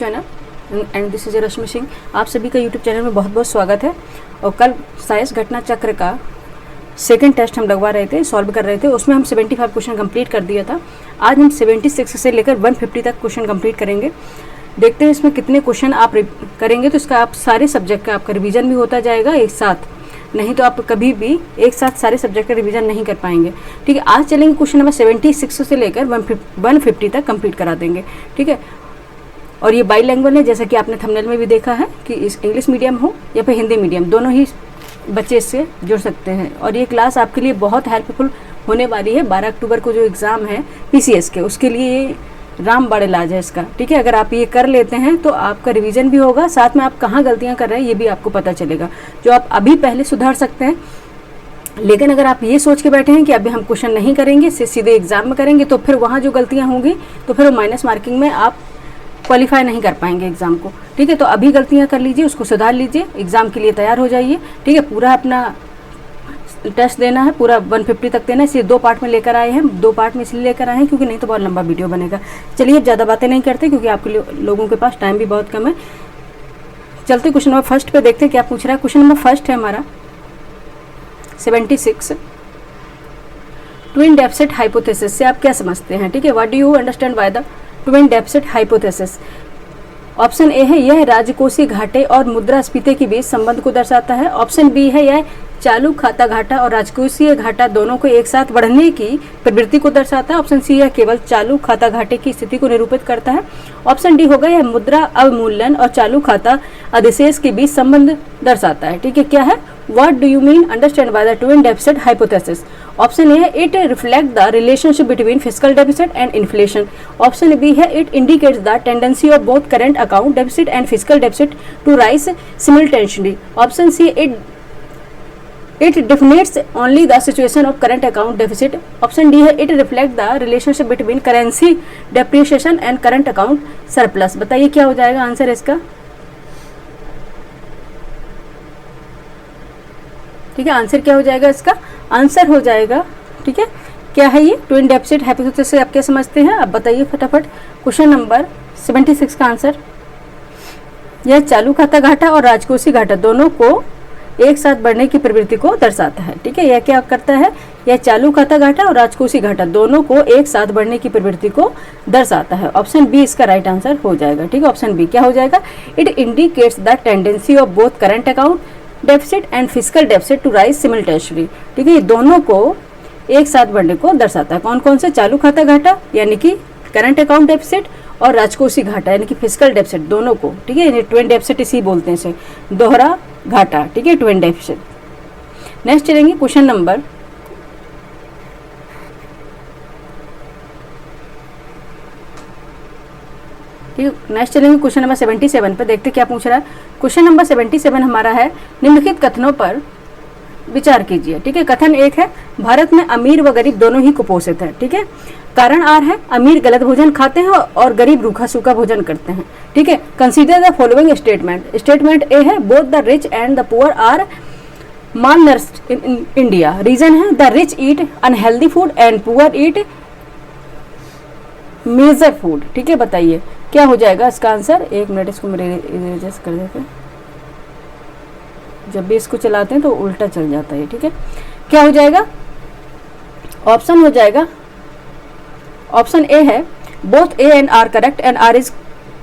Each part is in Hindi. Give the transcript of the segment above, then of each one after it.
Channel and this is Rashmi Singh. आप सभी का यूट्यूब चैनल में बहुत बहुत स्वागत है। और कल साइंस घटना चक्र का सेकंड टेस्ट हम लगवा रहे थे, सॉल्व कर रहे थे, उसमें हम 75 क्वेश्चन कंप्लीट कर दिया था। आज हम 76 से लेकर 150 तक क्वेश्चन कंप्लीट करेंगे। देखते हैं इसमें कितने क्वेश्चन आप करेंगे, तो इसका आप सारे सब्जेक्ट का आपका रिवीजन भी होता जाएगा एक साथ, नहीं तो आप कभी भी एक साथ सारे सब्जेक्ट का रिवीजन नहीं कर पाएंगे। ठीक है, आज चलेंगे क्वेश्चन नंबर 76 से लेकर 150 तक कंप्लीट करा देंगे। ठीक है, और ये बाईलैंग्वेज है, जैसा कि आपने थंबनेल में भी देखा है कि इस इंग्लिश मीडियम हो या फिर हिंदी मीडियम, दोनों ही बच्चे इससे जुड़ सकते हैं। और ये क्लास आपके लिए बहुत हेल्पफुल होने वाली है। 12 अक्टूबर को जो एग्ज़ाम है पीसीएस के, उसके लिए ये रामबाण इलाज है इसका। ठीक है, अगर आप ये कर लेते हैं तो आपका रिवीजन भी होगा, साथ में आप कहाँ गलतियाँ कर रहे हैं ये भी आपको पता चलेगा, जो आप अभी पहले सुधार सकते हैं। लेकिन अगर आप ये सोच के बैठे हैं कि अभी हम क्वेश्चन नहीं करेंगे, सीधे एग्जाम में करेंगे, तो फिर वहाँ जो गलतियाँ होंगी तो फिर माइनस मार्किंग में आप क्वालिफाई नहीं कर पाएंगे एग्ज़ाम को। ठीक है, तो अभी गलतियां कर लीजिए, उसको सुधार लीजिए, एग्ज़ाम के लिए तैयार हो जाइए। ठीक है, पूरा अपना टेस्ट देना है, पूरा 150 तक देना है। इसे 2 पार्ट में लेकर आए हैं, 2 पार्ट में इसलिए लेकर आए हैं क्योंकि नहीं तो बहुत लंबा वीडियो बनेगा। चलिए अब ज़्यादा बातें नहीं करते क्योंकि आपके लोगों के पास टाइम भी बहुत कम है। चलते क्वेश्चन नंबर फर्स्ट पे देखते हैं क्या पूछ रहा है। क्वेश्चन नंबर फर्स्ट है हमारा 76, ट्विन डेफिसिट हाइपोथेसिस से आप क्या समझते हैं। ठीक है, what do you understand by the twin deficit hypothesis. Option A है यह राजकोषीय घाटे और मुद्रास्फीति के बीच संबंध को दर्शाता है। ऑप्शन बी है यह चालू खाता घाटा और राजकोषीय घाटा दोनों को एक साथ बढ़ने की प्रवृत्ति को दर्शाता है। ऑप्शन सी है केवल चालू खाता घाटे की स्थिति को निरूपित करता है। ऑप्शन डी होगा यह मुद्रा अवमूल्यन और चालू खाता अधिशेष के बीच संबंध दर्शाता है। ठीक है, क्या है, what do you mean understand by the twin deficit hypothesis. Option A है it reflect the relationship between physical deficit and inflation. Option B है it indicates the tendency of both current account deficit and physical deficit to rise simultaneously. Option C it defines only the situation of current account deficit. Option D है it reflect the relationship between currency depreciation and current account surplus। बताइए क्या हो जाएगा आंसर इसका। ठीक है, आंसर क्या हो जाएगा इसका, आंसर हो जाएगा, ठीक है, क्या है ये ट्विन डेफिसिट हाइपोथेसिस से आप क्या समझते हैं, अब बताइए फटाफट। क्वेश्चन नंबर 76 का आंसर, यह चालू खाता घाटा और राजकोषीय घाटा दोनों को एक साथ बढ़ने की प्रवृत्ति को दर्शाता है। ठीक है, यह क्या करता है, यह चालू खाता घाटा और राजकोषीय घाटा दोनों को एक साथ बढ़ने की प्रवृत्ति को दर्शाता है। ऑप्शन बी इसका राइट आंसर हो जाएगा। ठीक है, ऑप्शन बी क्या हो जाएगा, it indicates the tendency of both current account deficit and physical deficit to rise simultaneously. ठीक है, ये दोनों को एक साथ बढ़ने को दर्शाता है। कौन कौन से, चालू खाता घाटा यानी कि करंट अकाउंट डेफिसिट और राजकोषीय घाटा यानी कि फिजिकल डेफिसिट दोनों को। ठीक है, ट्विन डेफिसिट इसी बोलते हैं इसे, दोहरा घाटा। ठीक है, ट्विन डेफिसिट। नेक्स्ट चलेंगे क्वेश्चन नंबर नेक्स्ट चलेंगे क्वेश्चन नंबर 77 पर, देखते क्या पूछ रहा है। क्वेश्चन नंबर 77 हमारा है, निम्नलिखित कथनों पर विचार कीजिए। ठीक है, कथन एक है भारत में अमीर व गरीब दोनों ही कुपोषित है। ठीक है, कारण आर है अमीर गलत भोजन खाते हैं और गरीब रूखा सूखा भोजन करते हैं। ठीक है, consider the following statement. Statement A है both the rich and the poor are malnourished in India. Reason है the rich eat unhealthy food and poor eat major food. ठीक है, बताइए क्या हो जाएगा इसका आंसर। एक मिनट, इसको मेरे एडजस्ट कर देते हैं, जब भी इसको चलाते हैं तो उल्टा चल जाता है। ठीक है, क्या हो जाएगा, ऑप्शन हो जाएगा, ऑप्शन ए है both A and R correct and R is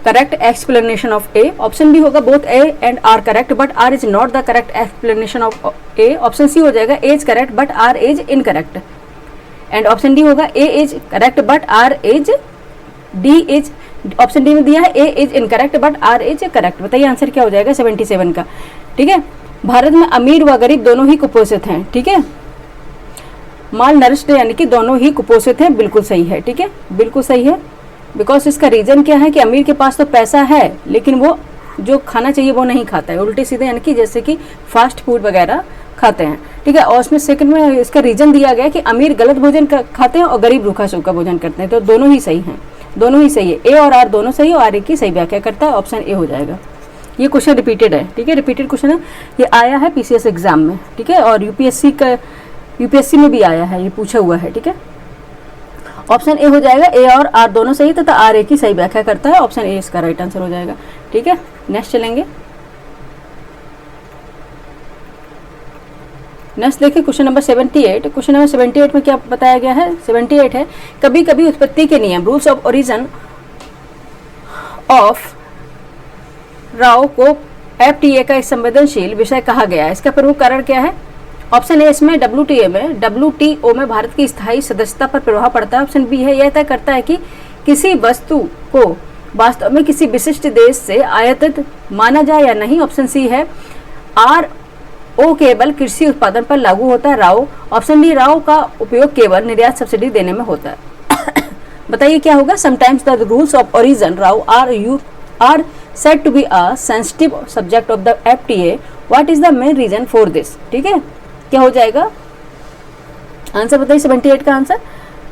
correct explanation of A. Option B होगा both A and R correct but R is not the correct explanation of A. Option C हो जाएगा A is correct but R is incorrect. And option D होगा A is correct but R is D is, option D में दिया है A is incorrect but R is correct. बताइए आंसर क्या हो जाएगा 77 का। ठीक है, भारत में अमीर व गरीब दोनों ही कुपोषित हैं। ठीक है, माल नरिश्ड यानी कि दोनों ही कुपोषित हैं, बिल्कुल सही है। ठीक है, बिल्कुल सही है, बिकॉज इसका रीजन क्या है कि अमीर के पास तो पैसा है लेकिन वो जो खाना चाहिए वो नहीं खाता है, उल्टे सीधे यानी कि जैसे कि फास्ट फूड वगैरह खाते हैं। ठीक है, और उसमें सेकंड में इसका रीजन दिया गया कि अमीर गलत भोजन खाते हैं और गरीब रूखा सूखा भोजन करते हैं, तो दोनों ही सही हैं, दोनों ही सही है। ए और आर दोनों सही है और आर की सही व्याख्या करता है, ऑप्शन ए हो जाएगा। ये क्वेश्चन रिपीटेड है। ठीक है, रिपीटेड क्वेश्चन है, ये आया है पीसीएस एग्जाम में। ठीक है, और यूपीएससी में भी आया है, ये पूछा हुआ है। ठीक है, ऑप्शन ए हो जाएगा, ए और आर दोनों सही तथा आर ए की सही व्याख्या करता है। ऑप्शन ए इसका राइट आंसर हो जाएगा। ठीक है, नेक्स्ट चलेंगे। नेक्स्ट देखिए क्वेश्चन नंबर 78। क्वेश्चन नंबर 78 में क्या बताया गया है? 78 है, कभी कभी उत्पत्ति के नियम rules of origin of Rao को एफटीए का संवेदनशील विषय कहा गया है। इसका प्रमुख कारण क्या है? ऑप्शन ए इसमें डब्ल्यूटीओ में भारत की स्थायी सदस्यता पर प्रभाव पड़ता है। ऑप्शन बी है, यह तय करता है कि किसी वस्तु को वास्तव में किसी विशिष्ट देश से आयातित माना जाए या नहीं। ऑप्शन सी है, आर ओ केवल कृषि उत्पादन पर लागू होता है। राव। ऑप्शन डी, राव का उपयोग केवल निर्यात सब्सिडी देने में होता है। बताइए क्या होगा? Sometimes the rules of origin row are said to be a sensitive subject of the FTA. What is the main reason for this? ठीक है, क्या हो जाएगा आंसर? बताइए 78 का आंसर।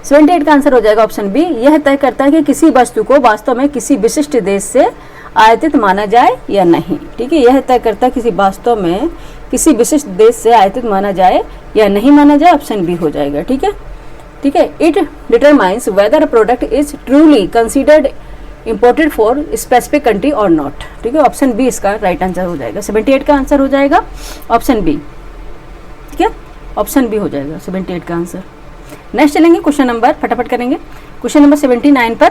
78 का आंसर हो जाएगा ऑप्शन बी, यह तय करता है कि किसी वस्तु को वास्तव में किसी विशिष्ट देश से आयातित माना जाए या नहीं। ठीक है, यह तय करता है किसी वास्तव में किसी विशिष्ट देश से आयातित माना जाए या नहीं माना जाए। ऑप्शन बी हो जाएगा। ठीक है, ठीक है। It determines weather a product is truly considered imported for specific country और नॉट। ठीक है, ऑप्शन बी इसका राइट आंसर हो जाएगा। 78 का आंसर हो जाएगा ऑप्शन बी। ठीक है, ऑप्शन बी हो जाएगा 78 का आंसर। नेक्स्ट चलेंगे क्वेश्चन नंबर, फटाफट करेंगे क्वेश्चन नंबर 79 पर।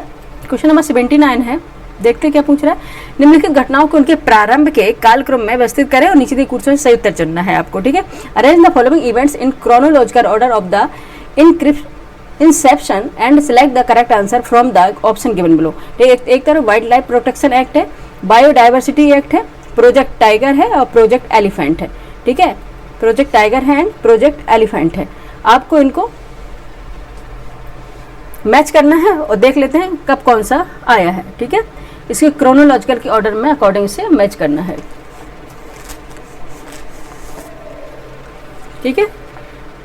क्वेश्चन नंबर 79 है, देखते क्या पूछ रहा है। निम्नलिखित घटनाओं को उनके प्रारंभ के कालक्रम में व्यवस्थित करें और नीचे दी कुर्सियों में सही उत्तर चुनना है आपको। ठीक है, arrange the following events in chronological order of the Inception and select the correct answer from the option given below. एक तरफ वाइल्ड लाइफ प्रोटेक्शन एक्ट है, बायोडाइवर्सिटी एक्ट है, प्रोजेक्ट टाइगर है और प्रोजेक्ट एलिफेंट है। ठीक है, प्रोजेक्ट टाइगर है एंड प्रोजेक्ट एलिफेंट है। आपको इनको मैच करना है और देख लेते हैं कब कौन सा आया है। ठीक है, इसके क्रोनोलॉजिकल के ऑर्डर में अकॉर्डिंग से मैच करना है। ठीक है,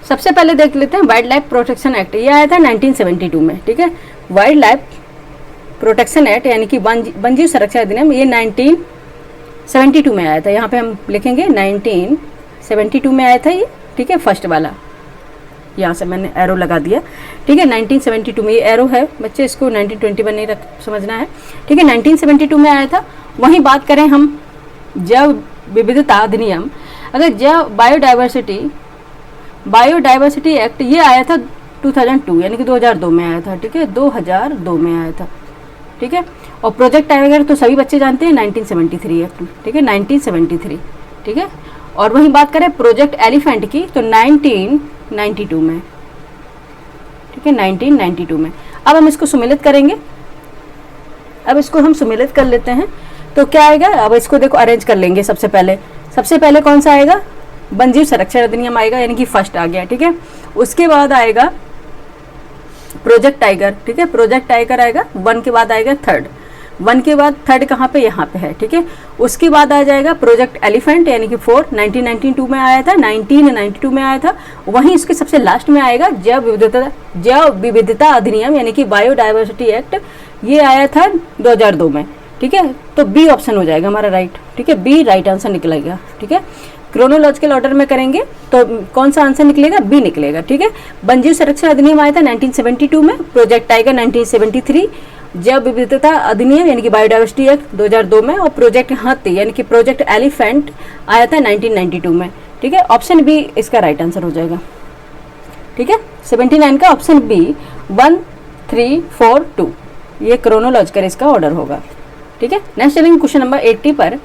सबसे पहले देख लेते हैं वाइल्ड लाइफ प्रोटेक्शन एक्ट। ये आया था 1972 में। ठीक है, वाइल्ड लाइफ प्रोटेक्शन एक्ट यानी कि वन्यजीव संरक्षण अधिनियम, ये 1972 में आया था। यहाँ पे हम लिखेंगे 1972 में आया था ये। ठीक है, फर्स्ट वाला यहाँ से मैंने एरो लगा दिया। ठीक है, 1972 में ये एरो है बच्चे, इसको 1921 नहीं समझना है। ठीक है, 1972 में आया था। वहीं बात करें हम जैव विविधता अधिनियम, अगर जैव बायोडाइवर्सिटी एक्ट ये आया था 2002 यानी कि 2002 में आया था। ठीक है, 2002 में आया था। ठीक है, और प्रोजेक्ट टाइगर तो सभी बच्चे जानते हैं 1973 एक्ट। ठीक है, 1973। ठीक है, और वहीं बात करें प्रोजेक्ट एलिफेंट की तो 1992 में। ठीक है, 1992 में। अब हम इसको सुमेलित करेंगे। अब इसको हम सुमेलित कर लेते हैं तो क्या आएगा? अब इसको देखो अरेंज कर लेंगे। सबसे पहले कौन सा आएगा? वन्यजीव संरक्षण अधिनियम आएगा यानी कि फर्स्ट आ गया। ठीक है, उसके बाद आएगा प्रोजेक्ट टाइगर। ठीक है, प्रोजेक्ट टाइगर आएगा। 1 के बाद आएगा थर्ड। 1 के बाद थर्ड कहाँ पे? यहाँ पे है। ठीक है, उसके बाद आ जाएगा प्रोजेक्ट एलिफेंट यानी कि 4, 1992 में आया था, 1992 में आया था। वहीं इसके सबसे लास्ट में आएगा जैव विविधता अधिनियम यानी कि बायोडाइवर्सिटी एक्ट, ये आया था 2002 में। ठीक है, तो बी ऑप्शन हो जाएगा हमारा राइट। ठीक है, बी राइट आंसर निकलेगा। ठीक है, क्रोनोलॉजिकल ऑर्डर में करेंगे तो कौन सा आंसर निकलेगा? बी निकलेगा। ठीक है, वन्यजीव संरक्षण अधिनियम आया था 1972 में, प्रोजेक्ट टाइगर 1973, जैव विविधता अधिनियम यानी कि बायोडाइवर्सिटी एक्ट 2002 में, और प्रोजेक्ट हाथी यानी कि प्रोजेक्ट एलिफेंट आया था 1992 में। ठीक है, ऑप्शन बी इसका राइट आंसर हो जाएगा। ठीक है, 79 का ऑप्शन बी 1, 3, 4, 2 ये क्रोनोलॉजिकल इसका ऑर्डर होगा। ठीक है, नेक्स्ट चलेंगे क्वेश्चन नंबर 80 पर।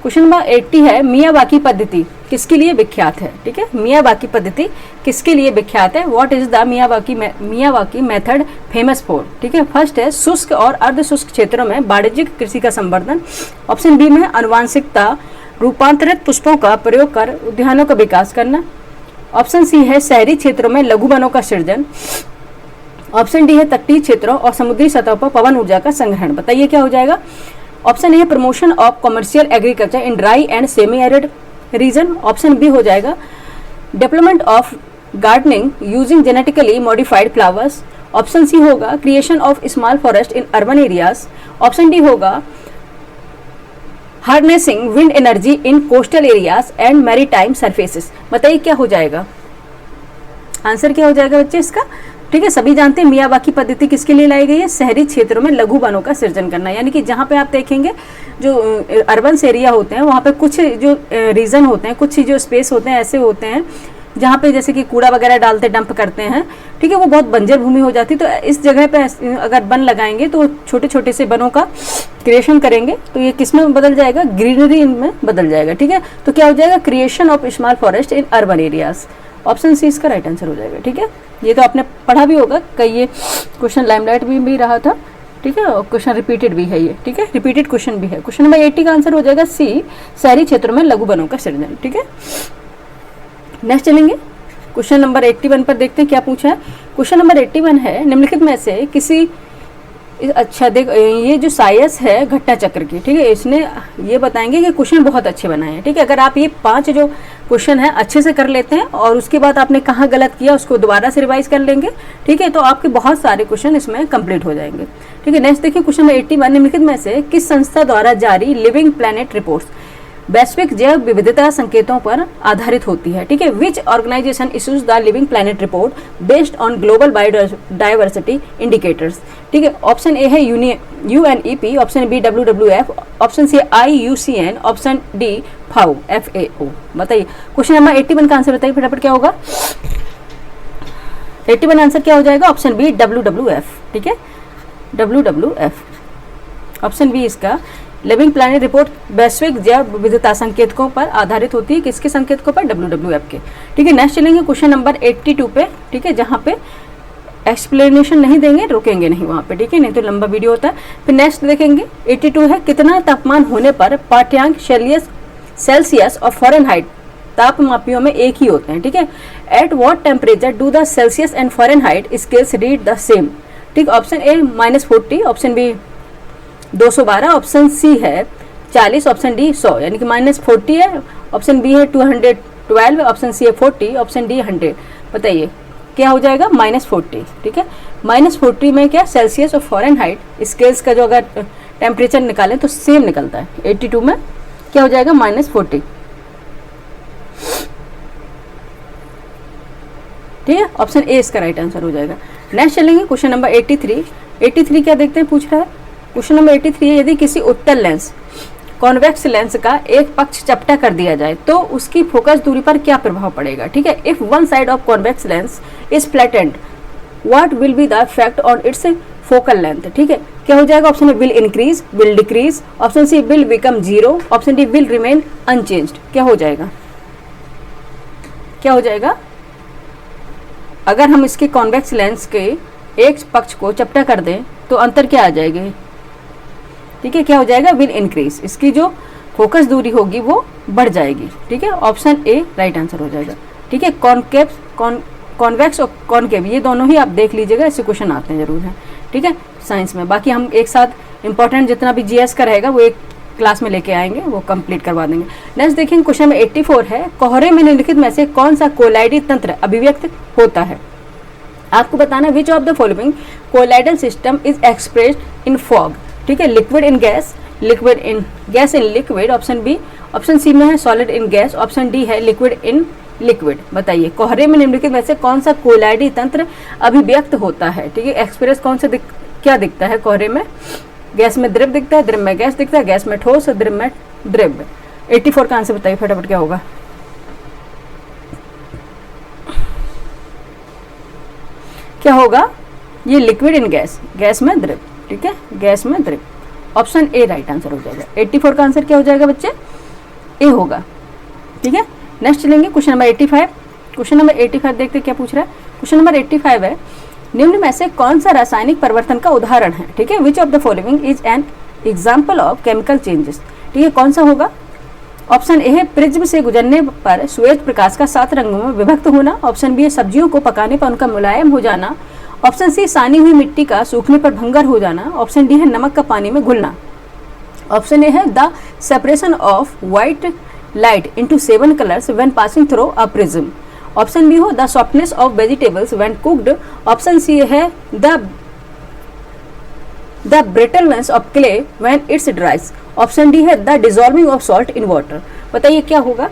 क्वेश्चन नंबर 80 है, मियावाकी पद्धति किसके लिए विख्यात है? ठीक है, मियावाकी पद्धति किसके लिए विख्यात है? What is the Miyawaki method famous for? ठीक है, फर्स्ट है शुष्क और अर्ध शुष्क क्षेत्रों में वाणिज्यिक कृषि का संवर्धन। ऑप्शन बी में अनुवांशिकता रूपांतरित पुष्पों का प्रयोग कर उद्यानों का विकास करना। ऑप्शन सी है शहरी क्षेत्रों में लघु वनों का सृजन। ऑप्शन डी है तटीय क्षेत्रों और समुद्री सतह पर पवन ऊर्जा का संग्रहण। बताइए क्या हो जाएगा? ऑप्शन ए है promotion of commercial agriculture in dry and semi arid region. Option B हो जाएगा development of gardening using genetically modified flowers. Option C होगा creation of small forest in urban areas. Option D होगा harnessing wind energy in coastal areas and maritime surfaces. बताइए क्या हो जाएगा? आंसर क्या हो जाएगा बच्चे इसका? ठीक है, सभी जानते हैं मियावाकी पद्धति किसके लिए लाई गई है? शहरी क्षेत्रों में लघु वनों का सृजन करना। यानी कि जहाँ पे आप देखेंगे जो अर्बन एरिया होते हैं वहाँ पे कुछ जो रीजन होते हैं, कुछ जो स्पेस होते हैं ऐसे होते हैं जहाँ पे जैसे कि कूड़ा वगैरह डालते डंप करते हैं, ठीक है, वो बहुत बंजर भूमि हो जाती है। तो इस जगह पे अगर वन लगाएंगे तो छोटे छोटे से वनों का क्रिएशन करेंगे तो ये किस में बदल जाएगा? ग्रीनरी इनमें बदल जाएगा। ठीक है, तो क्या हो जाएगा? Creation of small forest in urban areas. Option C इसका राइट आंसर हो जाएगा। ठीक है, ये तो आपने पढ़ा भी होगा, कई ये क्वेश्चन लाइमलाइट भी रहा था। ठीक है, और क्वेश्चन रिपीटेड भी है ये। ठीक है, रिपीटेड क्वेश्चन भी है। क्वेश्चन नंबर 80 का आंसर हो जाएगा सी, शहरी क्षेत्रों में लघु वनों का सृजन। ठीक है, नेक्स्ट चलेंगे क्वेश्चन नंबर 81 पर, देखते हैं क्या पूछा है। क्वेश्चन नंबर 81 है, निम्नलिखित में से किसी, अच्छा देख, ये जो साइंस है घटना चक्र की, ठीक है, इसने ये बताएंगे कि क्वेश्चन बहुत अच्छे बनाए हैं। ठीक है, अगर आप ये 5 जो क्वेश्चन है अच्छे से कर लेते हैं और उसके बाद आपने कहाँ गलत किया उसको दोबारा से रिवाइज कर लेंगे, ठीक है, तो आपके बहुत सारे क्वेश्चन इसमें कंप्लीट हो जाएंगे। ठीक है, नेक्स्ट देखिए क्वेश्चन नंबर 81, निम्नलिखित में से किस संस्था द्वारा जारी लिविंग प्लैनेट रिपोर्ट्स वैश्विक जैव विविधता संकेतों पर आधारित होती है? ठीक है, which organisation issues the living planet report based on global biodiversity indicators? ठीक है, ऑप्शन ए है UNEP, option B WWF, option C IUCN, option D FAO। बताइए क्वेश्चन नंबर 81 का आंसर बताइए फटाफट, क्या होगा? 81 आंसर क्या हो जाएगा? Option B WWF। ठीक है, WWF ऑप्शन बी इसका लिविंग प्लैनेट रिपोर्ट वैश्विक जैव विविधता संकेतकों पर आधारित होती है। किसके संकेतकों पर? WWF के। ठीक है, नेक्स्ट चलेंगे क्वेश्चन नंबर 82 पे। ठीक है, जहाँ पे एक्सप्लेनेशन नहीं देंगे, रुकेंगे नहीं वहाँ पे, ठीक है, नहीं तो लंबा वीडियो होता है। फिर नेक्स्ट देखेंगे 82 है, कितना तापमान होने पर पाठ्यांक सेल्सियस और फ़ारेनहाइट तापमापियों में एक ही होते हैं? ठीक है, at what temperature do the Celsius and Fahrenheit scales read the same? ठीक, option A -40, option B 212, option C है 40, ऑप्शन डी 100, यानी कि -40 है, ऑप्शन बी है 212, ऑप्शन सी है 40, ऑप्शन डी 100। बताइए क्या हो जाएगा? -40। ठीक है, -40 में क्या सेल्सियस और फ़ारेनहाइट स्केल्स का जो अगर टेम्परेचर निकालें तो सेम निकलता है। 82 में क्या हो जाएगा? -40। ठीक है, ऑप्शन ए इसका राइट आंसर हो जाएगा। नेक्स्ट चलेंगे क्वेश्चन नंबर 83। 83 क्या देखते हैं, पूछ रहा है क्वेश्चन नंबर 83 है, यदि किसी उत्तल लेंस कॉन्वेक्स लेंस का एक पक्ष चपटा कर दिया जाए तो उसकी फोकस दूरी पर क्या प्रभाव पड़ेगा? ठीक है, if one side of convex lens is flattened what will be the effect on its focal length? ठीक है, क्या हो जाएगा? Option A will increase, will decrease, option C will become 0, option D will remain unchanged. क्या हो जाएगा? क्या हो जाएगा? अगर हम इसके कॉन्वेक्स लेंस के एक पक्ष को चपटा कर दें तो अंतर क्या आ जाएगी? ठीक है, क्या हो जाएगा? विल इंक्रीज, इसकी जो फोकस दूरी होगी वो बढ़ जाएगी। ठीक है, ऑप्शन ए राइट आंसर हो जाएगा। ठीक है, कॉन्वेक्स और कॉनकेव ये दोनों ही आप देख लीजिएगा, ऐसे क्वेश्चन आते हैं जरूर हैं। ठीक है, साइंस में। बाकी हम एक साथ इंपॉर्टेंट जितना भी GS का रहेगा वो एक क्लास में लेके आएंगे, वो कंप्लीट करवा देंगे। नेक्स्ट देखेंगे क्वेश्चन में 84 है, कोहरे में निम्नलिखित में से कौन सा कोलाइडी तंत्र अभिव्यक्त होता है? आपको बताना which of the following colloidal system is expressed in fog? ठीक है, liquid in gas, liquid in gas in liquid, option B, option C में है solid in gas, option D है लिक्विड इन लिक्विड। बताइए कोहरे में निम्नलिखित में से कौन सा कोलाइडी तंत्र अभिव्यक्त होता है? ठीक है, एक्सप्रेस कौन सा क्या दिखता है कोहरे में? गैस में द्रव दिखता है, द्रव में गैस दिखता है, गैस में ठोस, द्रव में द्रव्य। 84 का आंसर बताइए फटाफट, क्या होगा? क्या होगा? ये लिक्विड इन गैस, गैस में द्रव। ठीक है, गैस में द्रव, ऑप्शन ए राइट आंसर हो जाएगा। 84 का आंसर क्या हो जाएगा बच्चे? ए होगा। ठीक है, नेक्स्ट चलेंगे क्वेश्चन नंबर 85। क्वेश्चन नंबर 85 देखते क्या पूछ रहा है। क्वेश्चन नंबर 85 है, निम्न में से कौन सा रासायनिक परिवर्तन का उदाहरण है? ठीक है, which of the following is an example of chemical changes? ठीक है, कौन सा होगा? ऑप्शन ए है प्रिज्म से गुजरने पर श्वेत प्रकाश का 7 रंगों में विभक्त होना, ऑप्शन बी है सब्जियों को पकाने पर उनका मुलायम हो जाना, ऑप्शन सी सानी हुई मिट्टी का सूखने पर भंगर हो जाना, ऑप्शन डी है नमक का पानी में घुलना, ऑप्शन ए है the separation of white light into 7 colours when passing through a prism, option B हो the softness of vegetables when cooked, option C है the brittleness of clay when its dries, option D है the dissolving of salt in water. बताइए क्या होगा?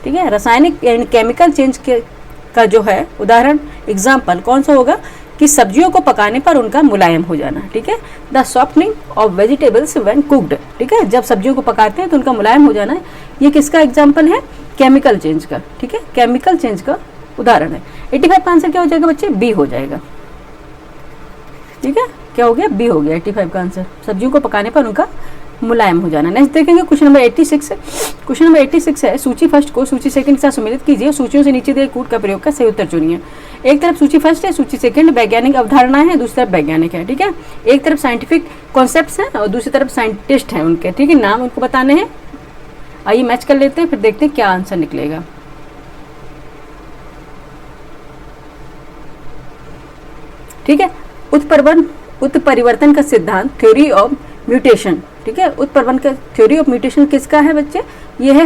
ठीक है, रासायनिक यानी केमिकल चेंज का जो है उदाहरण एग्जाम्पल कौन सा होगा? कि सब्जियों को पकाने पर उनका मुलायम हो जाना, ठीक है। The softening of vegetables when cooked, ठीक है, जब सब्जियों को पकाते हैं तो उनका मुलायम हो जाना है। ये किसका एग्जाम्पल है? केमिकल चेंज का, ठीक है, केमिकल चेंज का उदाहरण है। 85 का आंसर क्या हो जाएगा बच्चे? बी हो जाएगा, ठीक है। क्या हो गया? बी हो गया 85 का आंसर, सब्जियों को पकाने पर उनका मुलायम हो जाना। नेक्स्ट देखेंगे क्वेश्चन नंबर 86 है। क्वेश्चन नंबर 86 है, सूची फर्स्ट को सूची सेकंड के साथ सम्मिलित कीजिए, सूचियों से नीचे दिए कूट का प्रयोग का सही उत्तर चुनिए। एक तरफ सूची फर्स्ट है, सूची सेकंड वैज्ञानिक अवधारणाएं हैं, दूसरी तरफ वैज्ञानिक है, ठीक है। एक तरफ साइंटिफिक कॉन्सेप्ट्स हैं और दूसरी तरफ साइंटिस्ट हैं उनके, ठीक है, नाम उनको बताने हैं। आइए मैच कर लेते हैं, फिर देखते हैं क्या आंसर निकलेगा। ठीक है, उत्परिवर्तन का सिद्धांत, थ्योरी ऑफ म्यूटेशन, ठीक है, उत्परिवर्तन का थ्योरी ऑफ म्यूटेशन किसका है बच्चे? ये है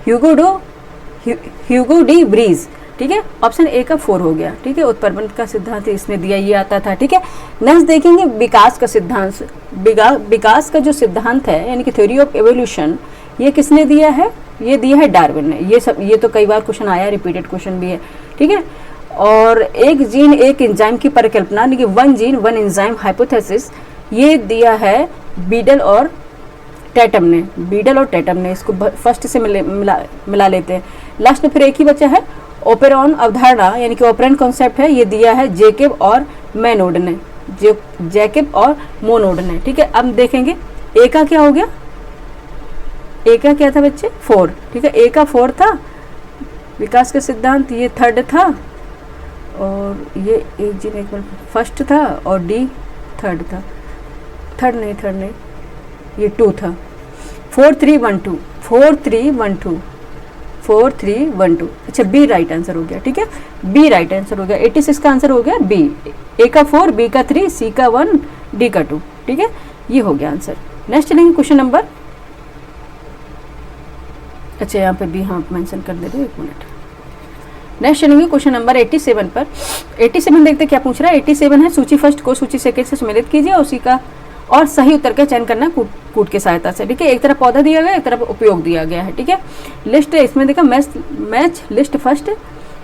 ह्यूगो डी ब्रीज, ठीक है। ऑप्शन ए का 4 हो गया, ठीक है। उत्परिवर्तन का सिद्धांत इसने दिया, ये आता था, ठीक है। नेक्स्ट देखेंगे विकास का सिद्धांत। विकास का जो सिद्धांत है यानी कि थ्योरी ऑफ एवोल्यूशन, ये किसने दिया है? ये दिया है डार्विन ने। ये तो कई बार क्वेश्चन आया, रिपीटेड क्वेश्चन भी है, ठीक है। और एक जीन एक एंजाइम की परिकल्पना यानी कि one gene one enzyme hypothesis, ये दिया है बीडल और टैटम ने। बीडल और टैटम ने, इसको फर्स्ट से मिला लेते हैं। लास्ट में फिर एक ही बचा है ओपेरॉन अवधारणा यानी कि ऑपरेंट कॉन्सेप्ट है, ये दिया है जेकब और मैनोड ने, जैकब और मोनोड ने, ठीक है। अब देखेंगे ए का क्या हो गया? ए का क्या था बच्चे? 4, ठीक है। ए का 4 था, विकास का सिद्धांत ये 3rd था, और ये एक जीन एक फर्स्ट था, और डी 3rd था। थर्ड नहीं, ये 2 था। 4 3 1 2 4 3 1 2 4 3 1 2। अच्छा, बी राइट आंसर हो गया, ठीक है, बी राइट आंसर हो गया। 86 का आंसर हो गया बी। ए का 4, बी का 3, सी का 1, डी का 2, ठीक है, ये हो गया आंसर। नेक्स्ट चलेंगे क्वेश्चन नंबर, अच्छा यहाँ पे भी हाँ मेंशन कर दे रहे, 1 मिनट। नेक्स्ट चलेंगे क्वेश्चन नंबर 87 पर। 87 देखते क्या पूछ रहा है। 87 है, सूची फर्स्ट को सूची सेकंड से सम्मिलित कीजिए और उसी का और सही उत्तर का चयन करना कूट की सहायता से, ठीक है। एक तरफ पौधा दिया गया, एक तरफ उपयोग दिया गया है, ठीक है। लिस्ट इसमें देखा, match list first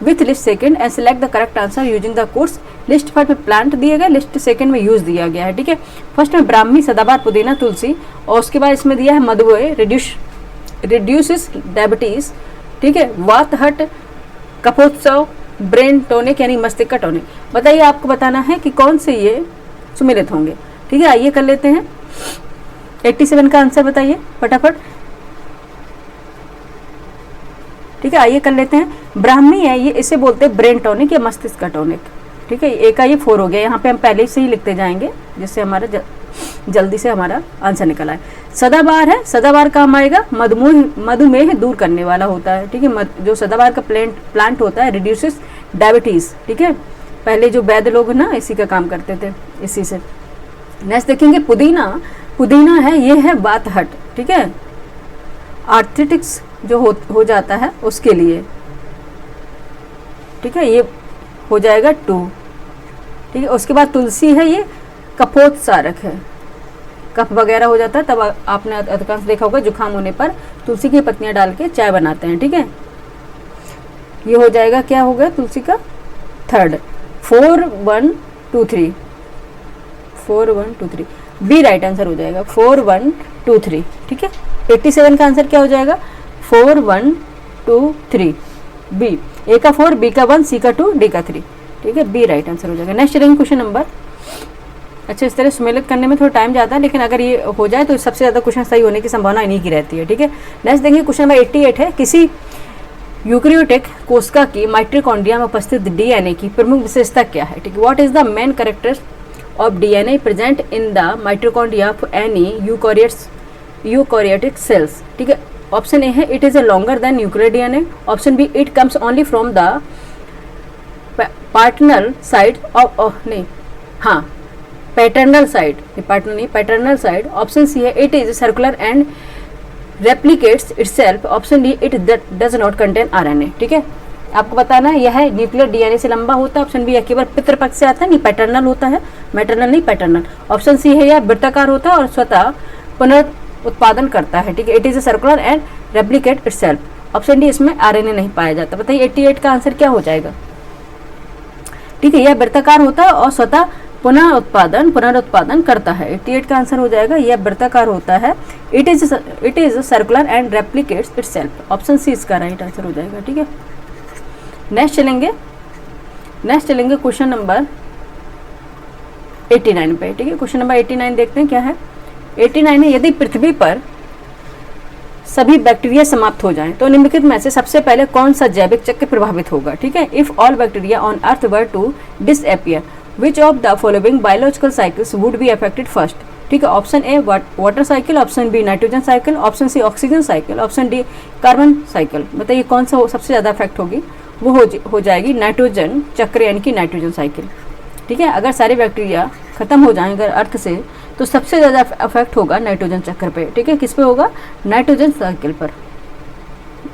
with list second and select the correct answer using the course. List first में प्लांट दिया गया, लिस्ट सेकंड में यूज दिया गया है, ठीक है। फर्स्ट में ब्राह्मी, सदाबहार, पुदीना, तुलसी, और उसके बाद इसमें दिया है मधुए, रिड्यूसेस डायबिटीज, ठीक है, वात हट, कपोत्सव, ब्रेन टॉनिक यानी मस्तिष्क का टॉनिक। बताइए, आपको बताना है कि कौन से ये सुमिलित होंगे, ठीक है। आइए कर लेते हैं 87 का आंसर बताइए फटाफट, ठीक है। आइए कर लेते हैं। ब्राह्मी है ये, इसे बोलते हैं ब्रेन टॉनिक या मस्तिष्क का टॉनिक, ठीक है। ए का ये 4 हो गया, यहाँ पे हम पहले से ही लिखते जाएंगे जिससे हमारा जल्दी से हमारा आंसर निकल आए। सदाबहार है, सदाबहार काम आएगा, मधुमेह दूर करने वाला होता है, ठीक है। जो सदाबहार का प्लांट होता है रिड्यूसेस डायबिटीज, ठीक है। पहले जो वैद्य लोग ना इसी का काम करते थे, इसी से। नेक्स्ट देखेंगे पुदीना। पुदीना है, ये है वात हट, ठीक है, आर्थराइटिस जो हो जाता है उसके लिए, ठीक है, ये हो जाएगा 2, ठीक है। उसके बाद तुलसी है, ये कफोत्सारक है, कफ वगैरह हो जाता है तब आपने अधिकांश देखा होगा जुकाम होने पर तुलसी की पत्तियां डाल के चाय बनाते हैं, ठीक है। ये हो जाएगा, क्या हो गया तुलसी का 3rd। 4 1 2 3 4 1 2 3 बी राइट आंसर हो जाएगा, 4 1 2 3, ठीक है। 87 का आंसर क्या हो जाएगा? 4 1 2 3 बी। ए का 4, बी का 1, सी का 2, डी का 3, ठीक है, बी राइट आंसर हो जाएगा। नेक्स्ट चलेंगे क्वेश्चन नंबर, अच्छा इस तरह सुमेलित करने में थोड़ा टाइम जाता है, लेकिन अगर ये हो जाए तो सबसे ज़्यादा क्वेश्चन सही होने की संभावना इन्हीं की रहती है, ठीक है। नेक्स्ट देखेंगे क्वेश्चन नंबर 88 है, किसी यूकैरियोटिक कोशिका की माइटोकॉन्ड्रिया में उपस्थित डीएनए की प्रमुख विशेषता क्या है, ठीक है। What is the main character of DNA present in the mitochondria of any eukaryotic cells, ठीक है। ऑप्शन ए है it is a longer than nuclear DNA, option B it comes only from the paternal side of paternal side, option C है it is circular and replicates itself, option D it does not contain RNA, ठीक है। आपको बताना है यह है न्यूक्लियर डीएनए से लंबा होता है, ऑप्शन बी है केवल पितृपक्ष से आता है, नहीं पैटर्नल होता है, मैटरनल नहीं पैटर्नल, ऑप्शन सी है यह वृत्ताकार होता है और स्वतः पुनरुत्पादन करता है, ठीक है। It is a circular and replicate itself, option D इसमें आरएनए नहीं पाया जाता। बताइए 88 का आंसर क्या हो जाएगा? ठीक है, यह वृत्ताकार होता है और स्वतः पुनरुत्पादन करता है। 88 का आंसर हो जाएगा, यह वृत्ताकार होता है। It is circular and replicates itself. Option C इसका राइट आंसर हो जाएगा। ठीक है, नेक्स्ट चलेंगे क्वेश्चन नंबर 89 पे। ठीक है, क्वेश्चन नंबर 89 देखते हैं क्या है। 89 है, यदि पृथ्वी पर सभी बैक्टीरिया समाप्त हो जाएं तो निम्नलिखित में से सबसे पहले कौन सा जैविक चक्र प्रभावित होगा। ठीक है, if all bacteria on earth were to disappear which of the following biological cycles would be affected first. ठीक है, option A water cycle, option B nitrogen cycle, option C oxygen cycle, option D carbon cycle. बताइए कौन सा सबसे ज़्यादा अफेक्ट होगी। वो हो जाएगी नाइट्रोजन चक्र यानी कि नाइट्रोजन साइकिल। ठीक है, अगर सारे बैक्टीरिया खत्म हो जाएंगे अर्थ से तो सबसे ज़्यादा अफेक्ट होगा नाइट्रोजन चक्र पे। ठीक है, किस पे होगा, नाइट्रोजन साइकिल पर।